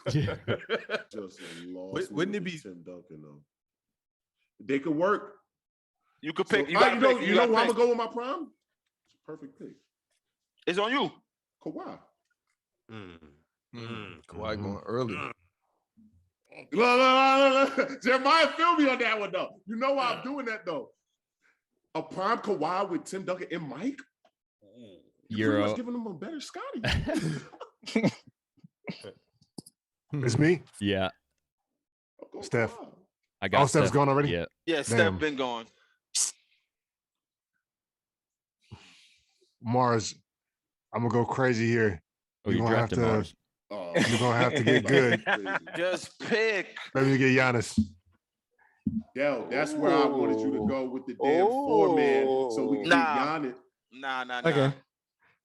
Just lost.
Wouldn't it be
Tim Duncan though? They could work.
You could pick.
So,
You got to pick.
you know who I'm gonna go with my prime? It's a perfect pick.
It's on you.
Kawhi.
Kawhi going early.
Look. Jeremiah, feel me on that one though. You know why I'm doing that though. A prime Kawhi with Tim Duncan and Mike. You're pretty much giving them a better Scotty.
It's me.
Yeah.
Steph.
I got
Steph's gone already?
Yeah.
Yeah, Steph been gone.
Mars, I'm gonna go crazy here.
Oh, you drafted Mars.
You're gonna have to get good.
Just pick.
Let me get Giannis.
Yo, that's where I wanted you to go with the damn 4-man, so we can get Giannis.
Nah.
Okay.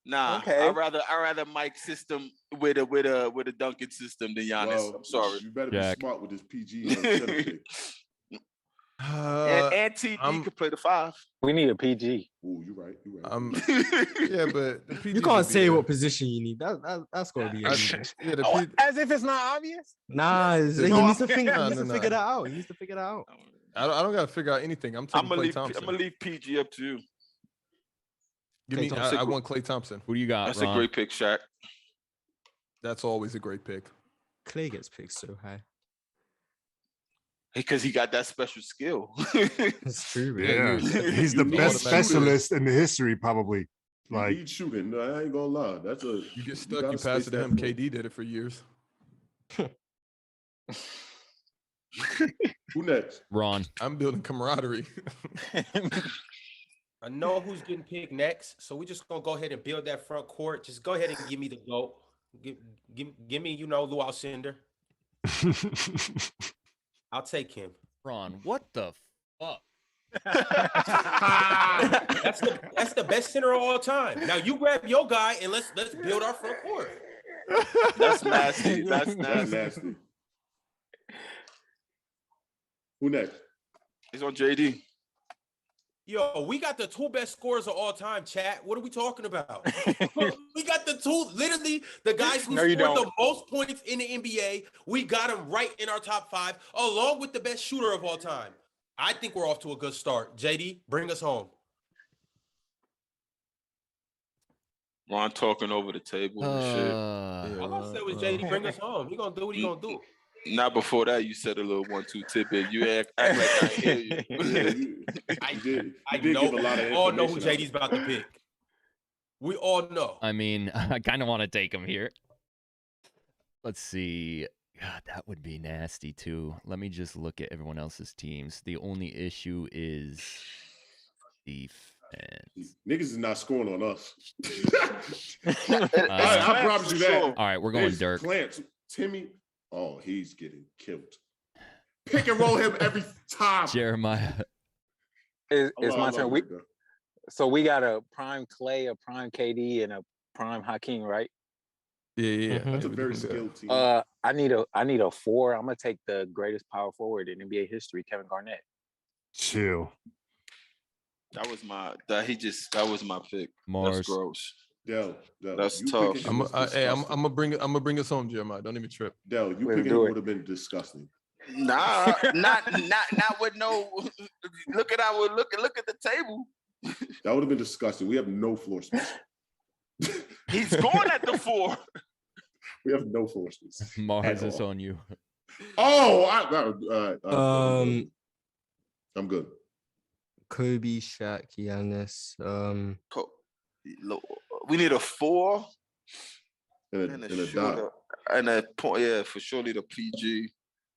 Nah.
Okay.
I'd rather Mike's system with a Duncan system than Giannis.
Well,
I'm sorry.
You better
Jack.
be smart with this PG. Pick.
And TD could play the 5.
We need a PG.
Ooh, you're right.
Yeah, but the PG
You can't say what position you need. That's gotta be.
As if it's not obvious.
Nah, he needs to figure
No.
that out. He needs to figure that out.
I don't gotta figure out anything. I'm taking Klay Thompson.
I'm gonna leave PG up to you.
Give me. I want Klay Thompson.
Who do you got?
That's
Ron?
a great pick, Shaq.
That's always a great pick.
Klay gets picked so high.
Because he got that special skill.
It's true,
Yeah,
man.
he's the best specialist in the history, probably. Like
he's shooting. No, I ain't gonna lie. That's a
You get stuck.
gotta
You pass
space
it to
that
him.
floor.
KD did it for years.
Who next?
Ron.
I'm building camaraderie.
I know who's getting picked next, so we're just gonna go ahead and build that front court. Just go ahead and give me the GOAT. Give me, Lou Alcindor. I'll take him.
Ron, what the fuck?
That's the best center of all time. Now you grab your guy and let's build our front court.
That's nasty. That's
That's
nasty.
nasty. Who next?
It's on JD.
Yo, we got the 2 best scorers of all time, chat. What are we talking about? We got the 2, literally the guys who scored the most points in the NBA. We got them right in our top 5, along with the best shooter of all time. I think we're off to a good start. JD, bring us home.
Ron talking over the table and shit.
All I said was JD, bring us home. He gonna do what he gonna do.
Not before that, you said a little 1-2 tidbit. You act like I hear you.
I know. We all know who JD's about to pick. We all know.
I mean, I kind of want to take him here. Let's see. God, that would be nasty too. Let me just look at everyone else's teams. The only issue is defense.
Niggas is not scoring on us.
I
promise you that.
All right, we're going
There's
Dirk.
Plants. Timmy, oh, he's getting killed. Pick and roll him every time.
Jeremiah.
It's my turn. So we got a prime Klay, a prime KD, and a prime Hakeem, right?
Yeah.
That's a very skilled team.
I need a 4. I'm gonna take the greatest power forward in NBA history, Kevin Garnett.
Chill.
That was my pick.
Mars.
That's gross.
Del,
That's
you
tough.
picking
I'm
him is
gonna bring us home, Jeremiah. Don't even trip.
Del, you
Let's
picking
do
him
it.
would have been disgusting.
Nah, not with no. Look at the table.
That would have been disgusting. We have no floor space.
He's going at the 4.
We have no floor space.
Mars, it's on you.
Oh, I'm good.
Kobe, Shaq, Giannis.
We need a 4
And a dot.
shooter and a point. Yeah, for surely the PG.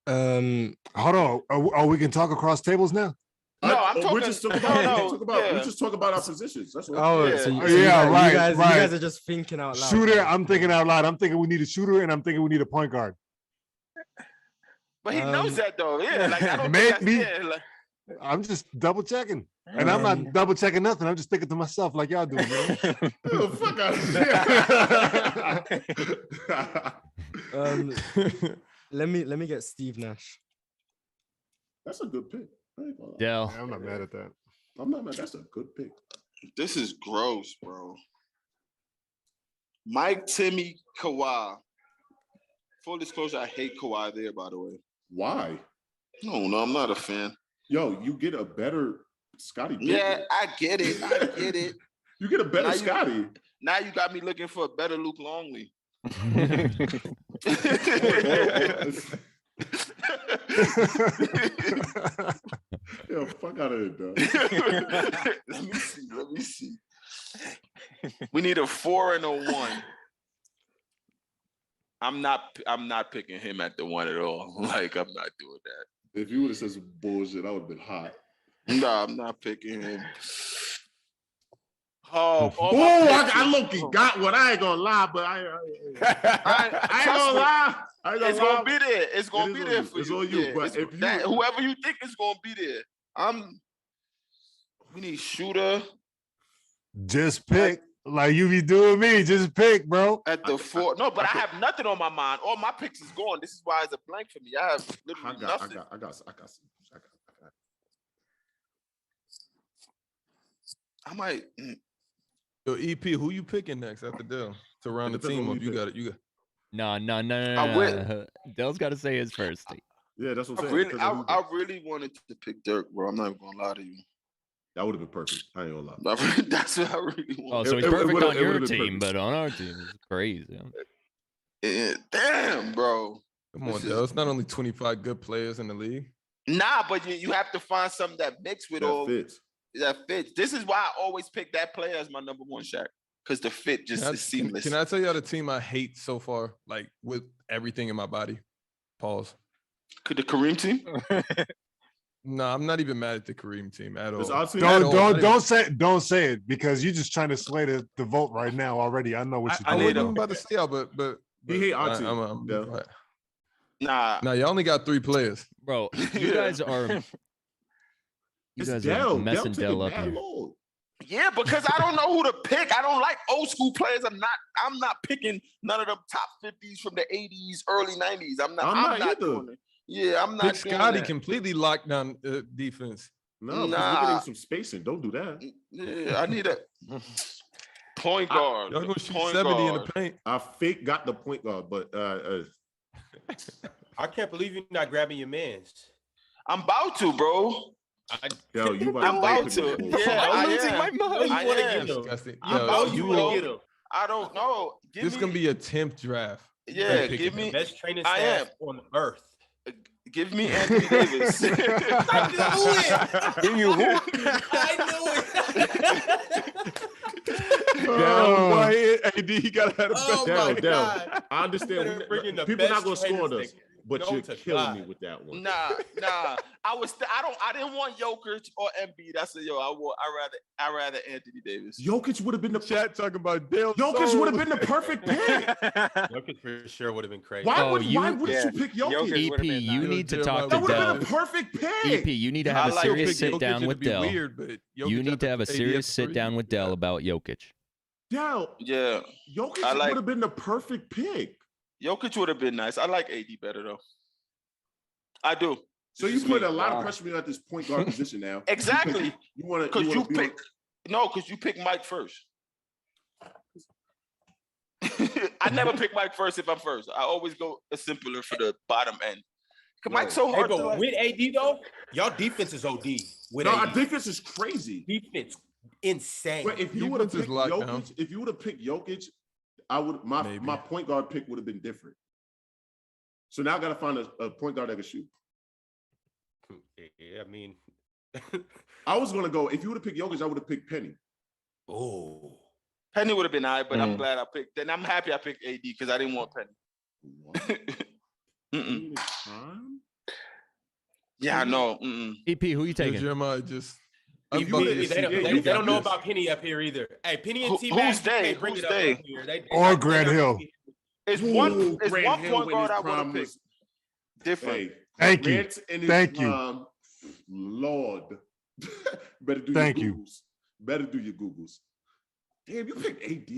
Hold on. Oh, we can talk across tables now?
No, I'm talking.
We just talk about our positions. That's what.
Oh,
So
right.
You guys are just thinking out loud.
Shooter, I'm thinking out loud. I'm thinking we need a shooter, and I'm thinking we need a point guard.
But he knows that though. Yeah, like I don't
maybe.
think that's,
I'm just double checking, and I'm not double checking nothing. I'm just thinking to myself like y'all do.
Oh, fuck out of here.
Let me get Steve Nash.
That's a good pick.
Dell.
I'm not mad at that.
I'm not mad. That's a good pick.
This is gross, bro. Mike, Timmy, Kawhi. Full disclosure, I hate Kawhi there, by the way.
Why?
No, I'm not a fan.
Yo, you get a better Scotty.
Yeah, I get it.
You get a better Scotty.
Now you got me looking for a better Luke Longley.
Yo, fuck out of it, dog.
Let me see. We need a 4 and a 1. I'm not picking him at the 1 at all. Like, I'm not doing that.
If you would have said some bullshit, I would have been hot.
No, I'm not picking him.
I low-key got one. I ain't gonna lie, but I ain't gonna lie.
It's gonna be there. It's gonna be there for you.
It's on you.
Yeah,
but if
whoever you think is gonna be there, we need shooter.
Just pick. Like you be doing me. Just pick, bro.
At the 4. No, but I have nothing on my mind. All my picks is gone. This is why it's a blank for me. I have literally nothing.
I got.
I might.
Yo, EP, who you picking next after Dell to round the team up? You got it.
No. Dell's got to say his first.
Yeah, that's what I'm saying.
I really wanted to pick Dirk, bro. I'm not even gonna lie to you.
That would have been perfect. I ain't gonna lie.
That's what I really want.
Oh, so he's perfect on your team, but on our team, it's crazy.
Damn, bro.
Come on, Dell. It's not only 25 good players in the league.
Nah, but you have to find something that mix with all
fits.
That fits. This is why I always pick that player as my number 1 Shaq, because the fit just is seamless.
Can I tell you the team I hate so far, like with everything in my body? Pause.
Could the Kareem team?
No, I'm not even mad at the Kareem team at all.
Don't say it because you're just trying to sway the vote right now already. I know what you're doing.
I wasn't about to say out, but
he hate our team.
Nah,
you only got 3 players,
bro. You guys are. You guys are messing Dell up here.
Yeah, because I don't know who to pick. I don't like old school players. I'm not picking none of them top 50s from the 80s, early 90s. I'm not doing it. Yeah, I'm not.
Pick Scotty completely locked down defense.
No, nah. We're getting some spacing. Don't do that.
Yeah, I need a point guard.
Y'all gonna shoot 70 in the paint.
I fake got the point guard, but
I can't believe you're not grabbing your mans.
I'm about to, bro.
Yo, you
I'm about to. Yeah, I'm losing my mind.
I am.
You want to get him. I don't know.
This is gonna be a 10th draft.
Yeah, give me.
Best training staff on earth.
Give me Anthony Davis.
I knew it.
Give you who?
I knew
it. AD, he gotta have a
Down. I understand. People not gonna score on us. but you're killing me with that one.
Nah. I didn't want Jokic or Embiid. I said, I rather Anthony Davis.
Jokic would have been the
chat talking about Dale.
Jokic would have been the perfect pick.
Jokic for sure would have been crazy.
Why wouldn't you pick Jokic?
EP, you need to talk to
That would have
Dell.
been a perfect pick.
EP, you need to have a serious sit down with Dell.
Weird, but
You need to have a serious sit down with Dell about Jokic.
Dell.
Yeah.
Jokic would have been the perfect pick.
Jokic would have been nice. I like AD better though. I do.
So you put a lot of pressure on me at this point guard position now.
Exactly.
You want
to? Because you pick Mike first. I never pick Mike first if I'm first. I always go a simpler for the bottom end. Mike's so hard.
But with AD though, y'all defense is OD.
No, our defense is crazy.
Defense insane.
But if you would have picked Jokic, I would my point guard pick would have been different. So now I got to find a point guard that can shoot.
Yeah, I mean,
I was gonna go. If you would have picked Jokic, I would have picked Penny.
Oh, Penny would have been high, but I'm glad I picked. Then I'm happy I picked AD because I didn't want Penny. Yeah, I know.
EP, who you taking?
Jeremiah just.
They don't know about Penny up here either. Hey, Penny and T-Mac, they bring it up here.
Or Grant Hill.
It's one point guard I would have picked. Different.
Thank you. Thank you.
Lord. Better do
Thank
your
you.
Googles. Better do your Googles. Damn, you picked AD.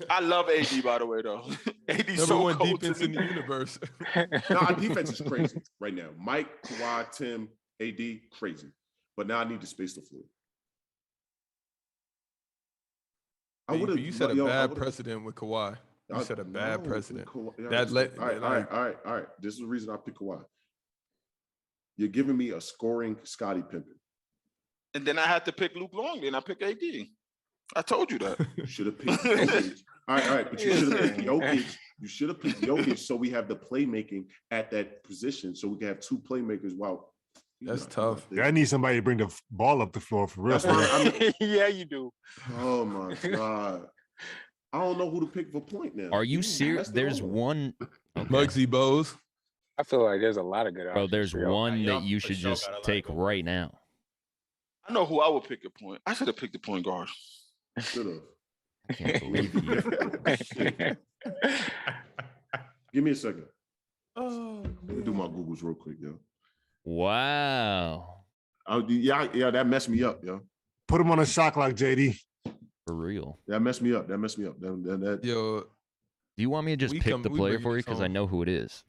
I love AD, by the way, though. AD's so
one
cold
defense in the universe.
No, our defense is crazy right now. Mike, Kawhi, Tim, AD, crazy. But now I need to space the floor.
You set a bad precedent with Kawhi. You set a bad precedent.
All right. This is the reason I picked Kawhi. You're giving me a scoring Scottie Pippen.
And then I had to pick Luke Longley, and I picked AD. I told you that.
You should have picked Jokic. All right. But you should have picked Jokic. You should have picked Jokic so we have the playmaking at that position so we can have two playmakers while.
That's tough.
I need somebody to bring the ball up the floor for real.
Yeah, you do.
Oh my God. I don't know who to pick for point now.
Are you serious? There's one.
Muggsy Bogues.
I feel like there's a lot of good options.
Bro, there's one that you should just take right now.
I know who I would pick a point. I should have picked the point guard.
Should have.
I can't believe you.
Give me a second. Let me do my Googles real quick, yo.
Wow.
Yeah, that messed me up, yo.
Put him on a shot clock, JD.
For real.
That messed me up. Yo,
do you want me to just pick the player for you? Because I know who it is.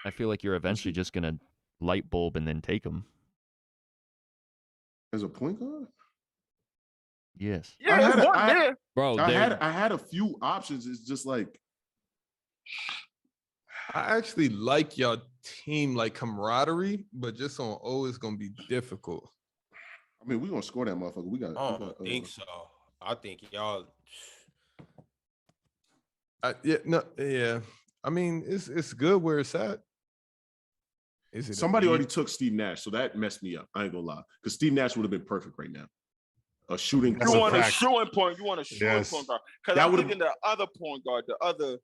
I feel like you're eventually just going to light bulb and then take him.
As a point guard?
Yes.
Yeah,
bro.
I had a few options. It's just like
I actually like y'all team like camaraderie, but just on O it's gonna be difficult.
I mean, we're gonna score that motherfucker.
I don't think so. I think y'all.
Yeah. I mean, it's good where it's at.
Somebody already took Steve Nash, so that messed me up. I ain't gonna lie, because Steve Nash would have been perfect right now. A shooting.
You want a shooting point. You want a shooting point guard. Because I'm thinking the other point guard, the other.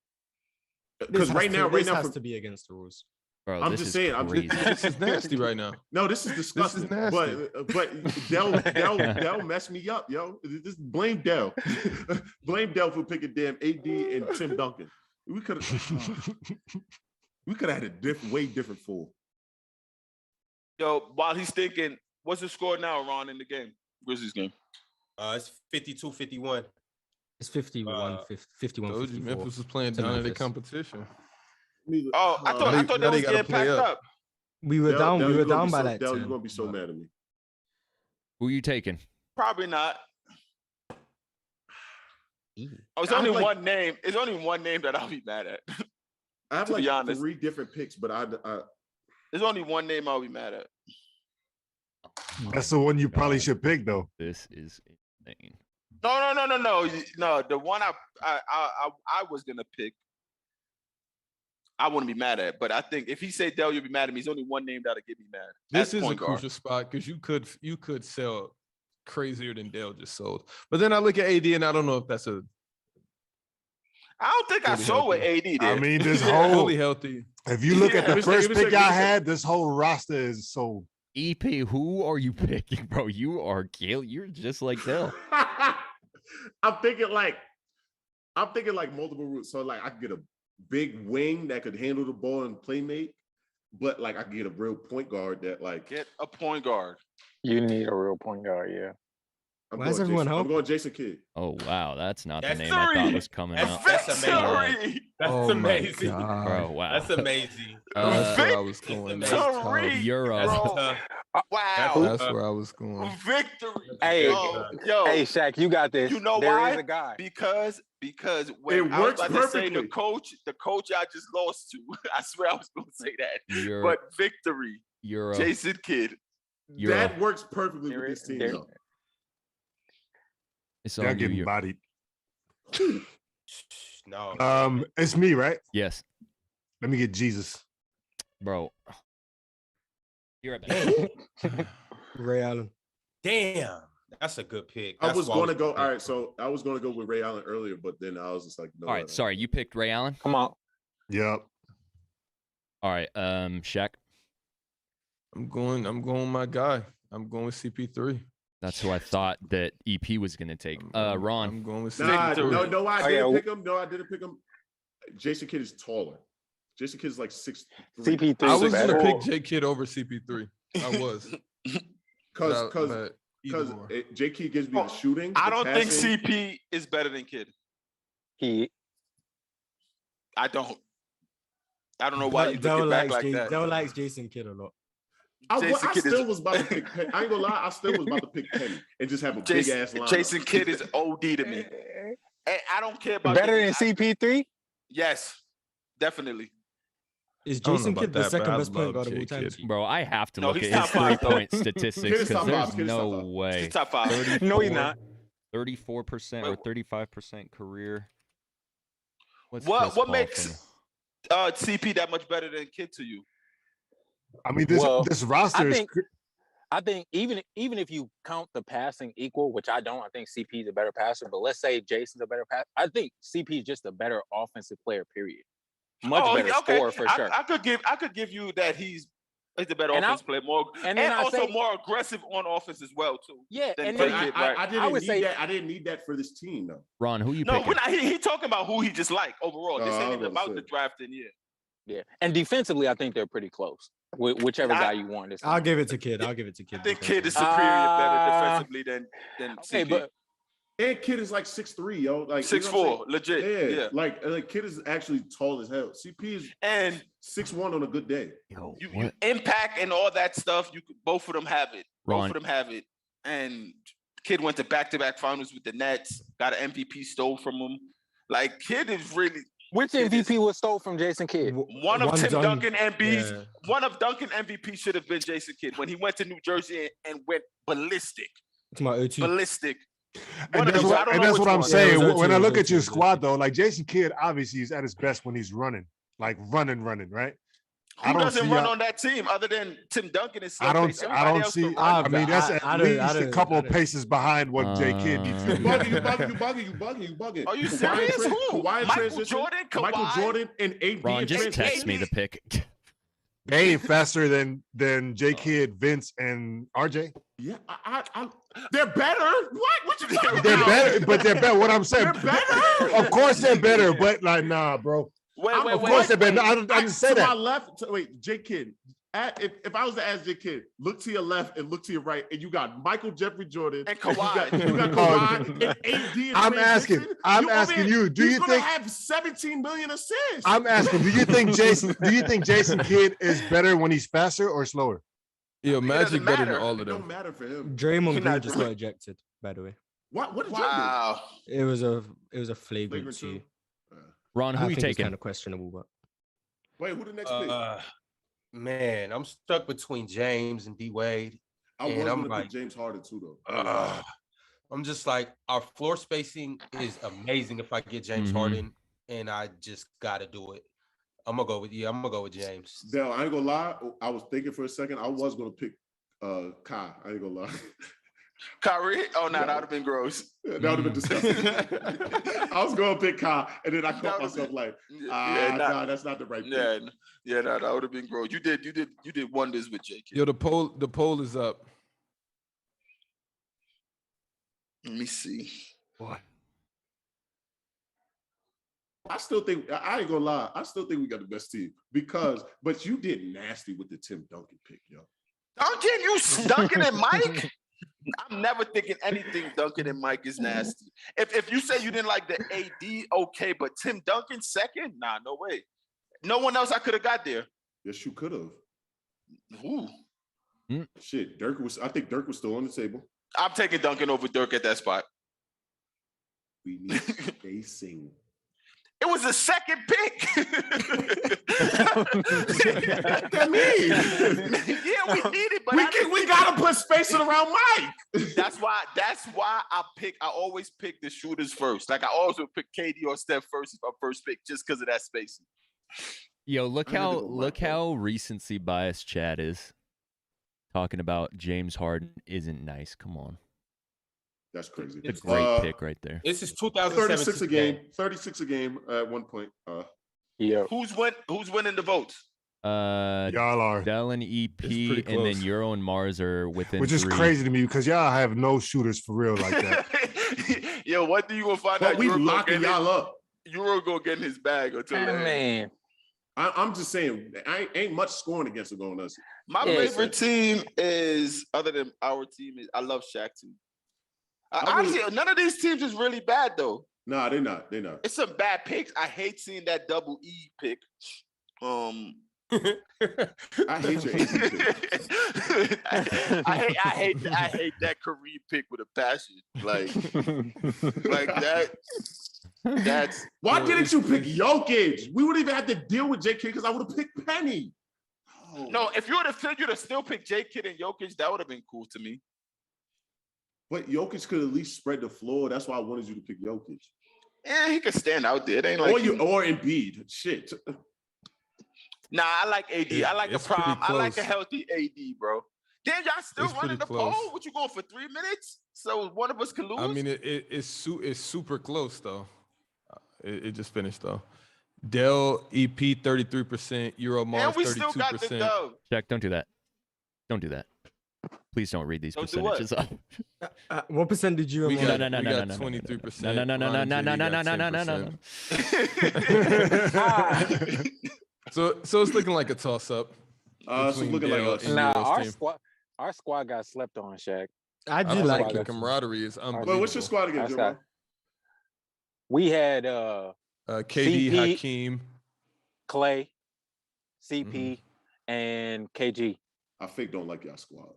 Because right now,
this has to be against the rules.
Bro,
I'm just saying.
This is nasty right now.
No, this is disgusting.
This is nasty.
But Dell messed me up, yo. Just blame Dell. Blame Dell for picking damn AD and Tim Duncan. We could have had a way different four.
Yo, while he's thinking, what's the score now, Ron, in the game? Grizzlies game?
It's 52-51.
It's 51, 51.
Memphis was playing down in the competition.
Oh, I thought they was getting packed up.
We were down. We were down by like 10.
You're gonna be so mad at me.
Who you taking?
Probably not. Oh, it's only one name. It's only one name that I'll be mad at.
I have like 3 different picks, but I
there's only one name I'll be mad at.
That's the one you probably should pick, though.
This is insane.
No. The one I was gonna pick, I wouldn't be mad at. But I think if he say Dell, you'll be mad at me. There's only one name that'll get me mad.
This is a crucial spot because you could sell crazier than Dell just sold. But then I look at AD and I don't know if that's a.
I don't think I saw with AD there.
I mean, this
fully
whole
healthy.
if you look at the
Let me
first
say-
pick I had, this whole roster is so.
EP, who are you picking, bro? You are Gil. You're just like Dell.
I'm thinking like multiple routes. So like I could get a big wing that could handle the ball and playmate, but like I could get a real point guard that like
Get a point guard.
You need a real point guard, yeah.
Why is everyone
I'm
hoping?
going Jason Kidd.
Oh wow, that's not
That's
the name I thought
three.
was coming
That's
up.
amazing. That's
Oh my
amazing.
God.
Bro, wow.
That's amazing.
That's where I was going. That's tough.
You're
That's
a
tough.
Wow.
That's where I was going.
Victory.
Hey,
yo,
hey, Shaq, you got this.
you know
There
why?
is a guy.
Because when
It
I was
works
about to say the
perfectly.
coach I just lost to, I swear I was going to say that.
You're
But victory,
you're a
Jason Kidd.
you're a,
That works perfectly with this team.
There-
though.
it's
Y'all
on you.
getting
You're,
bodied.
No.
It's me, right?
yes,
Let me get Jesus.
bro. You're right back.
Ray Allen.
Damn. That's a good pick.
I
That's
was
why
going to go.
gonna
All
pick.
right, so I was going to go with Ray Allen earlier, but then I was just like, no.
All right, sorry, you picked Ray Allen.
Come on.
Yep.
All right, Shaq.
I'm going my guy. I'm going with CP3.
That's who I thought that EP was gonna take. Ron.
I'm going with
Nah,
CP3.
no, I
Oh,
didn't
yeah.
pick him. No, I didn't pick him. Jason Kidd is taller. Jason Kidd is like 6'3".
CP3
I
is
was
better.
gonna pick J Kidd over CP3. I was.
Because J Kidd gives me the shooting.
I
the
don't think
passing.
CP is better than Kidd. I don't know why you took it back like that.
Dell likes Jason Kidd a lot.
I
Jason Kidd
still
is-
was about to pick Penny. I ain't gonna lie, I still was about to pick Penny and just have a big ass line.
Jason Kidd is OD to me. And I don't care about
Better than
the-
CP3?
Yes, definitely.
Is
don't know
Jason
about
Kidd the
that, but
second
I
best point
love
guard of all
J.
time?
Kidd.
to you?
Bro, I have to
No,
look
he's
at his
top five, though.
3-point statistics
Kidd is top
because there's
five. Kidd is top
no
five.
way.
He's top five.
34,
No, he's not.
34% or 35% career. What's Chris
What
Paul
makes
from?
CP that much better than Kidd to you?
I mean, this roster is.
I think even if you count the passing equal, which I don't, I think CP is a better passer. But let's say Jason's a better passer. I think CP is just a better offensive player. Period. Much better scorer for sure.
I could give you that he's the better
And
offensive player, more
and
and
then I
also
say-
more aggressive on offense as well too.
Yeah,
than
and
But
then
Kidd, right?
I
I
didn't
would
need
say-
that. I didn't need that for this team though.
Ron, who you
No,
picking?
we're not. He talking about who he just like overall. This
I
ain't
was
even
about to
about the
say.
drafting year.
Yeah, and defensively, I think they're pretty close. Whichever
I-
guy you want. This
I'll
time.
give it to Kidd. I'll give it to Kidd.
I think Kidd is superior, better defensively than
Okay,
CP.
but
And Kid is like 6'3", yo. Like
6'4", legit.
Yeah,
Yeah.
Like Kid is actually tall as hell. CP is
And
6'1" on a good day.
Yo,
you impact and all that stuff. You could, both of them have it.
Ron.
Both of them have it. And Kid went to back-to-back finals with the Nets. Got an MVP stole from him. Like Kid is really
which MVP was stole from Jason Kidd?
one of Tim Duncan MVPs.
Yeah.
One of Duncan MVP should have been Jason Kidd when he went to New Jersey and went ballistic.
It's my O2.
Ballistic.
And
One of
that's
those, I
what,
don't
and
know
that's
which
what I'm
one.
saying.
Yeah, it was
When I
O2,
look
it
at
was
your
O2.
squad, though, like Jason Kidd, obviously is at his best when he's running, right?
Who doesn't run on that team other than Tim Duncan and
I don't see. I mean, that's
I
at
don't-
least
I
a
don't-
couple
I
of
don't-
paces behind what J Kidd needs to
You
do.
bugging.
Are you
Kawhi
serious?
in
Who?
Kawhi in
Michael
transition?
Jordan?
Michael
Kawhi?
Jordan and AD
Ron,
in
just
transition?
text me the pick.
They ain't faster than J Kidd, Vince, and RJ.
Yeah, they're better. What you talking
They're
about?
better, but they're better. What I'm saying,
They're better.
of course they're better, but like, nah, bro. Of course they're better. No, I didn't say
to
that.
my left, wait, J Kidd. If I was to ask J Kidd, look to your left and look to your right, and you got Michael Jeffrey Jordan
And Kawhi.
You got Kawhi and AD. In
I'm
transition.
asking you, do
he's
you
gonna
think
have 17 million assists?
I'm asking, do you think Jason Kidd is better when he's faster or slower?
Yo, Magic
doesn't
better than
matter.
all of
It
them.
don't matter for him.
Draymond Green
not
just
doing-
got ejected, by the way.
What did
Wow.
It was a flagrant
Flagrant
two.
two?
Ron,
I
who you
think it's
taking?
kind of questionable, but
Wait, who the next pick?
Man, I'm stuck between James and D Wade.
I was
and I'm
gonna
like,
pick James Harden too, though.
I'm just like, our floor spacing is amazing if I get James
Mhm.
Harden, and I just got to do it. I'm gonna go with James.
Dale, I ain't gonna lie. I was thinking for a second. I was gonna pick Kai. I ain't gonna lie.
Kyrie? Oh, no, that would have been gross.
That would have been disgusting. I was going to pick Kyle, and then I caught myself like, nah, that's not the right pick.
Yeah, no, that would have been gross. You did wonders with JK.
Yo, the poll is up.
Let me see.
What?
I ain't gonna lie. I still think we got the best team but you did nasty with the Tim Duncan pick, yo.
Duncan and Mike? I'm never thinking anything Duncan and Mike is nasty. If you say you didn't like the AD, okay, but Tim Duncan second? Nah, no way. No one else I could have got there.
Yes, you could have.
Ooh.
Shit, I think Dirk was still on the table.
I'm taking Duncan over Dirk at that spot.
We need spacing.
It was a second pick.
I mean,
yeah, we need it, but
we gotta put spacing around Mike.
That's why I always pick the shooters first. Like I always would pick KD or Steph first if I first pick, just because of that spacing.
Yo, look how recency biased Chad is. Talking about James Harden isn't nice. Come on.
That's crazy.
It's a great pick right there.
This is 2017.
36 a game at one point.
Yeah.
Who's winning the votes?
Y'all are.
Dell and EP, and then Euro and Mars are within.
Which is
3.
crazy to me because y'all have no shooters for real like that.
Yo, what do you gonna find
but
out?
We locking y'all up.
Euro gonna get in his bag until then.
Man.
I'm just saying, I ain't much scoring against them going us.
My favorite team is, other than our team, I love Shaq too. Honestly, none of these teams is really bad though.
Nah, they're not.
It's some bad picks. I hate seeing that double E pick.
I hate your AP pick.
I hate that Kareem pick with a passion. Like that. That's
why didn't you pick Jokic? We wouldn't even have to deal with JK because I would have picked Penny.
Oh. No, if you would have still picked J Kidd and Jokic, that would have been cool to me.
But Jokic could at least spread the floor. That's why I wanted you to pick Jokic.
Yeah, he could stand out there. It ain't like
or Embiid. Shit.
Nah, I like AD. I like a prime. I like a healthy AD, bro. Then y'all still running the poll? What you going for 3 minutes? So one of us can lose?
I mean, it's super close though. It just finished though. Dell EP 33%, Euro Mars 32%.
And we still got the dub.
Jack, don't do that. Don't do that. Please don't read these percentages up.
What percentage you?
We got
23%.
No. So it's looking like a toss up.
So looking like
our squad got slept on, Shaq.
I do like
the camaraderie is unbelievable.
But what's your squad again, Joe?
We had
KD,
CP,
Hakeem,
Klay, CP, and KG.
I fake don't like your squad.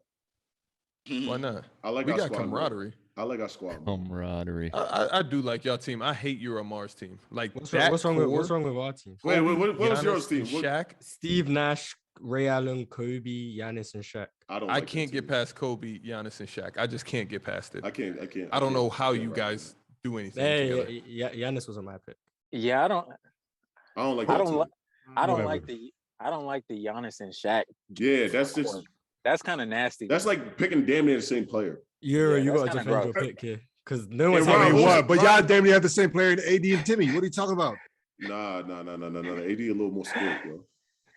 Why not?
We
got camaraderie.
I like our squad.
Camaraderie.
I do like y'all team. I hate Euro Mars team. Like
what's wrong with our team?
Wait, what was yours team?
Shaq,
Steve Nash, Ray Allen, Kobe, Giannis, and Shaq.
I can't get past Kobe, Giannis, and Shaq. I just can't get past it.
I can't.
I don't know how you guys do anything together.
Giannis was on my pick.
Yeah, I don't like the Giannis and Shaq.
Yeah, that's just
kind of nasty.
That's like picking damn near the same player.
You got to defend your pick here because no one's
what? But y'all damn near have the same player in AD and Timmy. What are you talking about?
Nah. AD a little more skilled, bro.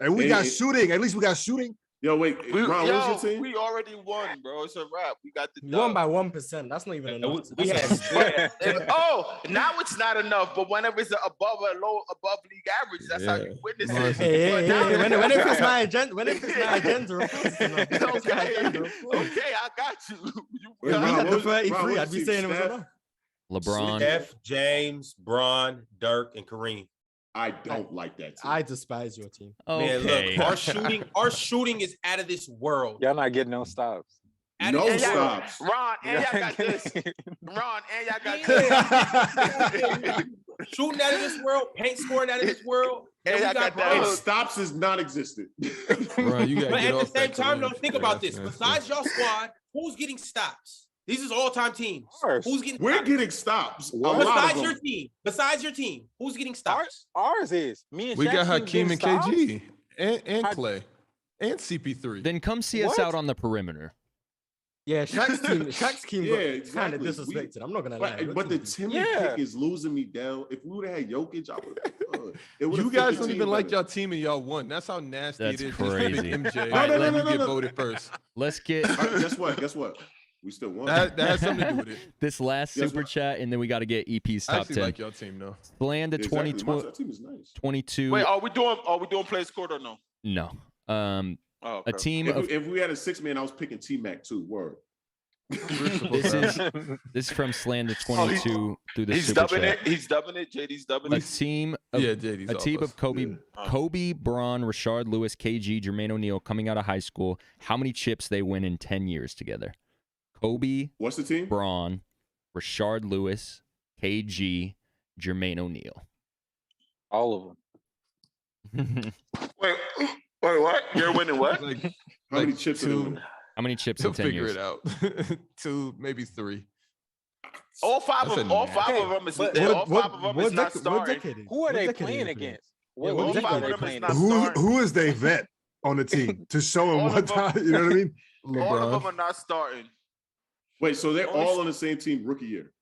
And we got shooting. At least we got shooting.
Ron, what was your team?
We already won, bro. It's a wrap. We got the
won by 1%. That's not even enough.
Now it's not enough. But whenever it's above league average, that's how you witness it.
When it fits my agenda,
Okay, I got you.
You got the 33. I'd be saying it was enough.
LeBron,
Steph, James, Bron, Dirk, and Kareem.
I don't like that team.
I despise your team.
Man, look, our shooting is out of this world.
Y'all not getting no stops.
No stops.
Ron, and y'all got this.
Shooting out of this world, paint scoring out of this world.
And
we got
and stops is non-existent.
Bro, you
but at the same time, don't think about this. Besides y'all squad, who's getting stops? These is all-time teams. Who's getting?
We're getting stops.
Besides your team, who's getting stops?
Ours is me and
we
Shaq
got Hakeem and KG
stops?
and Klay and CP3.
Then come see us out on the perimeter.
Yeah, Shaq's team
Yeah,
got kind
exactly.
of disrespected. I'm not gonna lie.
But the Timmy pick is losing me down. If we would have had Jokic, I would.
You guys don't even like y'all team and y'all won. That's how nasty it is.
Crazy.
MJ.
No,
get voted first.
Let's get.
Guess what? We still won.
That has something to do with it.
This last super chat, and then we got to get EP's
I
top
actually
10.
like y'all team though.
Land to
Exactly.
2020.
That team is nice.
22.
Wait, are we doing players scored or no?
No.
Oh, okay.
A team of.
If we had a 6-man, I was picking T-Mac too. Word.
This is from Sland to 22 through the
He's
super
dubbing
chat.
it. He's dubbing it. JD's dubbing
A
it.
team of
JD's
Kobe, Braun, Rashard Lewis, KG, Jermaine O'Neal coming out of high school. How many chips they win in 10 years together? Kobe,
what's the team?
Braun, Rashard Lewis, KG, Jermaine O'Neal.
All of them.
Wait, what? You're winning what?
How many chips are they winning?
How many chips
He'll
in 10
figure
years?
it out. 2, maybe 3.
All five of them is not starting.
Who are they playing against?
All five of them is not starting.
Who is they vet on the team to show him what time? You know what I mean?
All of them are not starting.
Wait, so they're all on the same team rookie year?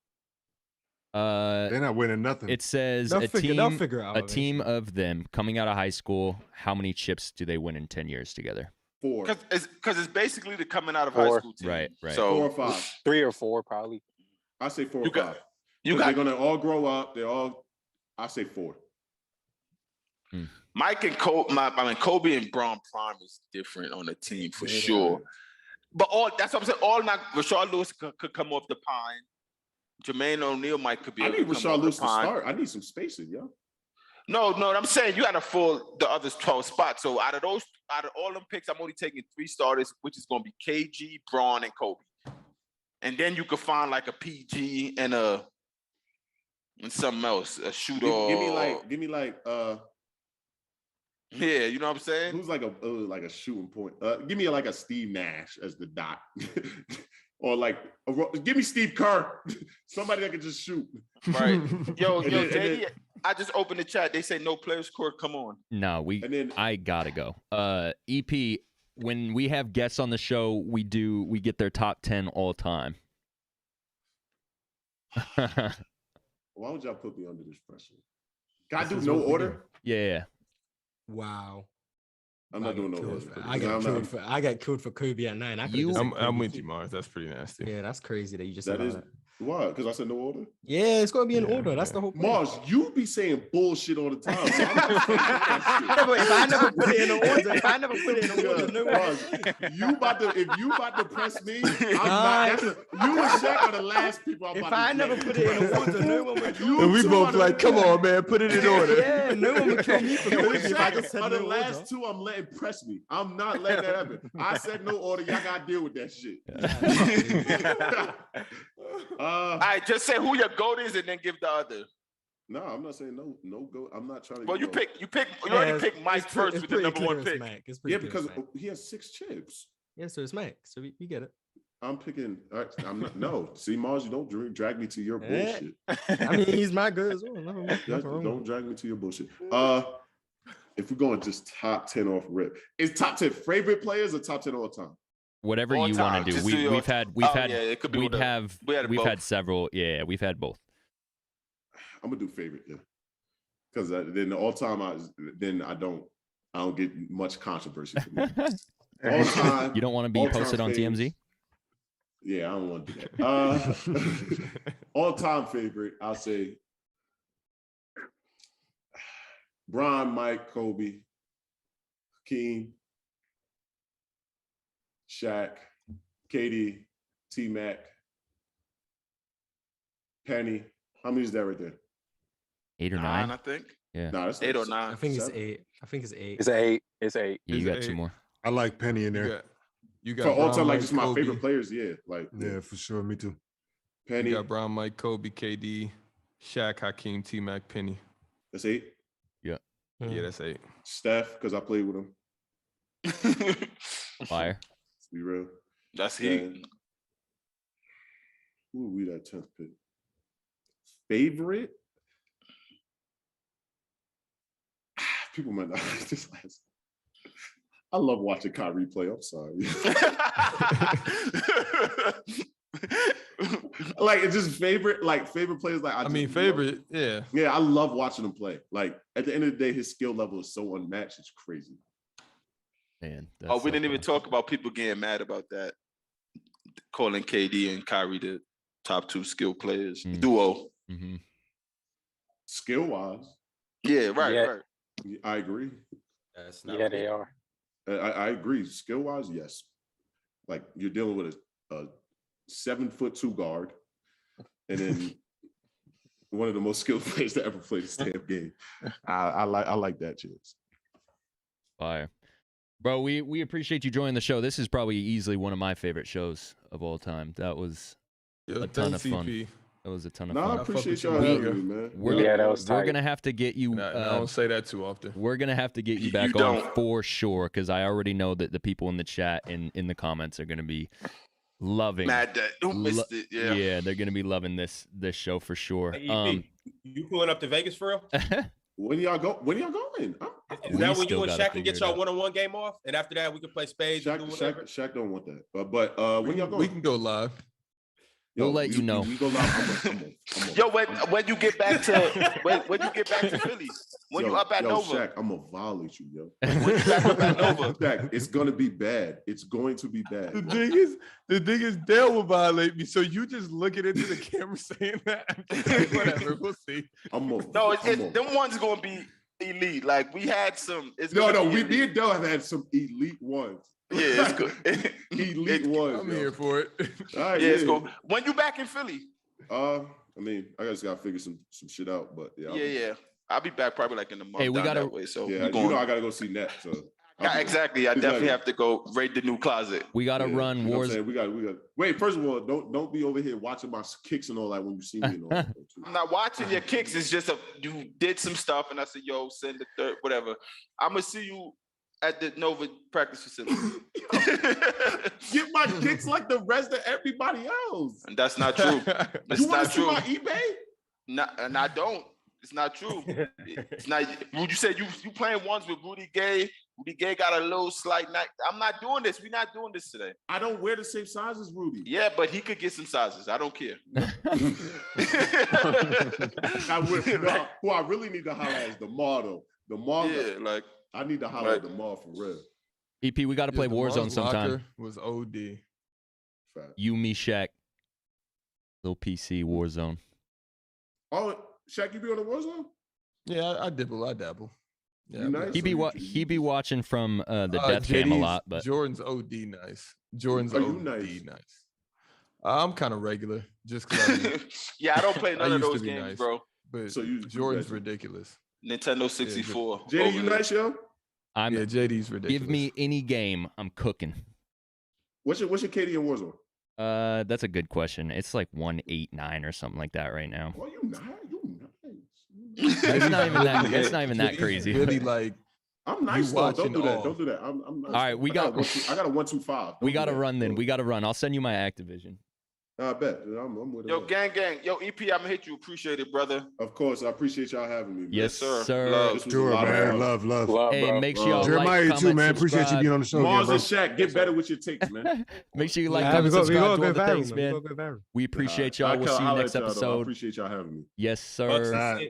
They're not winning nothing.
It says
They'll
a
figure it out
team of them coming out of high school. How many chips do they win in 10 years together?
4.
Because it's basically the coming out of high school team.
Right.
So
4 or 5.
3 or 4 probably.
I say 4 or 5.
They're
gonna all grow up. I say 4.
Mike and Kobe and Braun prime is different on the team for sure. But that's what I'm saying. All not Rashard Lewis could come off the pine. Jermaine O'Neal could be.
I
able
need
to come
Rashard
off
Lewis
the
to
pine.
start. I need some spacing, yo.
No, I'm saying you got to fill the other 12 spots. So out of all them picks, I'm only taking 3 starters, which is going to be KG, Braun, and Kobe. And then you could find like a PG and something else, a shooter.
Give me like
yeah, you know what I'm saying?
Who's like a shooting point? Give me like a Steve Nash as the dot. Or like, give me Steve Kerr, somebody that can just shoot.
Right. Yo, JD, I just opened the chat. They say no players scored. Come on.
No, I gotta go. EP, when we have guests on the show, we get their top 10 all time.
Why would y'all put me under this pressure? Can I do no order?
Yeah.
Wow.
I'm not doing no order.
I got killed for Kobe at 9.
I'm with you, Mars. That's pretty nasty.
Yeah, that's crazy that you just
that
said
is
that.
Why? Because I said no order?
Yeah, it's got to be in order. That's the whole point.
Mars, you be saying bullshit all the time. So
Yeah, but if I never put it in order, no
Mars, if you about to press me, I'm not. You and Shaq are the last people I'm
If
about to
I never put it in order, no one would kill
And
me.
we both like, come on, man, put it in order.
Yeah, no one would kill me for
You and
Kobe if I just
Shaq
said
are the
no
last
order.
2 I'm letting press me. I'm not letting that happen. I said no order. Y'all got to deal with that shit.
All right, just say who your GOAT is and then give the other.
No, I'm not saying no go. I'm not trying to.
Well, you already picked Mike first with the number 1 pick.
Yeah, because he has 6 chips.
Yeah, so it's Mike. So we get it.
I'm picking. I'm not. No, see, Mars, you don't drag me to your bullshit.
I mean, he's my good as well.
Don't drag me to your bullshit. If we're going just top 10 off rip, is top 10 favorite players or top 10 all time?
Whatever you want to do. We've had several. Yeah, we've had both.
I'm gonna do favorite, yeah. Because then the all time, I don't get much controversy from me. All time.
You don't want to be posted on TMZ?
Yeah, I don't want to do that. All time favorite, I'll say Bron, Mike, Kobe, Hakeem, Shaq, KD, T-Mac, Penny. How many is that right there?
8 or 9,
I think.
Yeah.
No, that's
8 or 9.
I think it's 8.
It's 8. It's 8.
Yeah, you got 2 more.
I like Penny in there.
You got
for all time, like just my
Kobe.
favorite players. Yeah, like
Yeah, for sure. Me too.
Penny.
You got Bron, Mike, Kobe, KD, Shaq, Hakeem, T-Mac, Penny.
That's 8.
Yeah.
Yeah, that's 8.
Steph, because I played with him.
Fire.
Let's be real.
That's heat.
Who would be that 10th pick? Favorite? People might not like this last. I love watching Kyrie play. I'm sorry. Like it's just favorite players. Like
favorite, yeah.
Yeah, I love watching him play. Like at the end of the day, his skill level is so unmatched. It's crazy.
Man,
we didn't even talk about people getting mad about that, calling KD and Kyrie the top 2 skill players duo.
Mm-hmm.
Skill wise,
yeah, right.
I agree.
They are.
I agree. Skill wise, yes. Like you're dealing with a 7'2" guard, and then one of the most skilled players to ever play the damn game. I like that chance.
Fire. Bro, we appreciate you joining the show. This is probably easily one of my favorite shows of all time. That was a ton of fun.
CP.
That was a ton of fun.
I appreciate y'all having me, man.
We're gonna have to get you.
I don't say that too often.
We're gonna have to get you back on for sure, because I already know that the people in the chat and in the comments are gonna be loving.
Mad that don't miss it. Yeah.
Yeah, they're gonna be loving this show for sure.
Hey, you pulling up to Vegas for real?
When y'all going?
Is that when you and Shaq can get y'all one-on-one game off, and after that we can play spades?
Shaq don't want that. But when y'all going?
We can go live.
We'll let you know.
We go live.
Yo, when you get back to when you get back to Philly, you up at Nova,
Shaq, I'm gonna violate you, yo.
When you back up at Nova,
Shaq, it's gonna be bad. It's going to be bad.
The thing is, Dale will violate me. So you just looking into the camera saying that. Whatever, we'll see.
Them ones gonna be elite. Like we had some.
Me and Dale have had some elite ones.
Yeah, it's good.
Elite ones.
I'm here for it.
All right,
it's cool. When you back in Philly?
I mean, I just gotta figure some shit out, but
yeah. I'll be back probably like in a month.
Hey, we gotta.
That way, so
I gotta go see Net. So
exactly. I definitely have to go raid the new closet.
We gotta run wars.
We got. Wait, first of all, don't be over here watching my kicks and all that when you see me. And all that too.
I'm not watching your kicks. It's just you did some stuff, and I said, "Yo, send the third, whatever." I'm gonna see you at the Nova practice facility.
Get my kicks like the rest of everybody else.
And that's not true.
You want to see my eBay?
No, and I don't. It's not true. It's not. You said you playing ones with Rudy Gay. Rudy Gay got a little slight night. I'm not doing this. We're not doing this today.
I don't wear the same size as Rudy.
Yeah, but he could get some sizes. I don't care.
Who I really need to holler at is the model. The model.
Yeah, like.
I need to holler at the mall for real.
EP, we got to play Warzone sometime.
Was OD.
Fact.
You, me, Shaq. Little PC Warzone.
Oh, Shaq, you be on the Warzone?
Yeah, I dabble. Yeah,
nice?
He be watching from the death cam a lot, but
Jordan's OD nice. Nice. I'm kind of regular, just because.
Yeah, I don't play none of those games,
nice,
bro.
But Jordan's ridiculous.
Nintendo 64.
JD, you nice, yo?
JD's ridiculous.
Give me any game, I'm cooking.
What's your KD in Warzone?
That's a good question. It's like 189 or something like that right now.
Oh, you nice.
It's not even that. It's not even that crazy.
Really, like
I'm nice though. Don't do that. Don't do that. I'm nice.
All right, I got
a 125.
We got to run then. We got to run. I'll send you my Activision.
I bet. I'm with it.
Yo, gang. Yo, EP, I'm gonna hit you. Appreciate it, brother.
Of course. I appreciate y'all having me, man.
Yes, sir.
Sure, man. Love.
Hey,
bro.
Make sure y'all
Jeremiah,
like,
too,
comment,
man. Appreciate you being on the show.
Mars
again,
and Shaq, get better with your takes, man.
Make sure you like, comment, subscribe, do all the things, man.
Go viral.
We appreciate y'all. We'll see you next episode.
I appreciate y'all having me.
Yes, sir.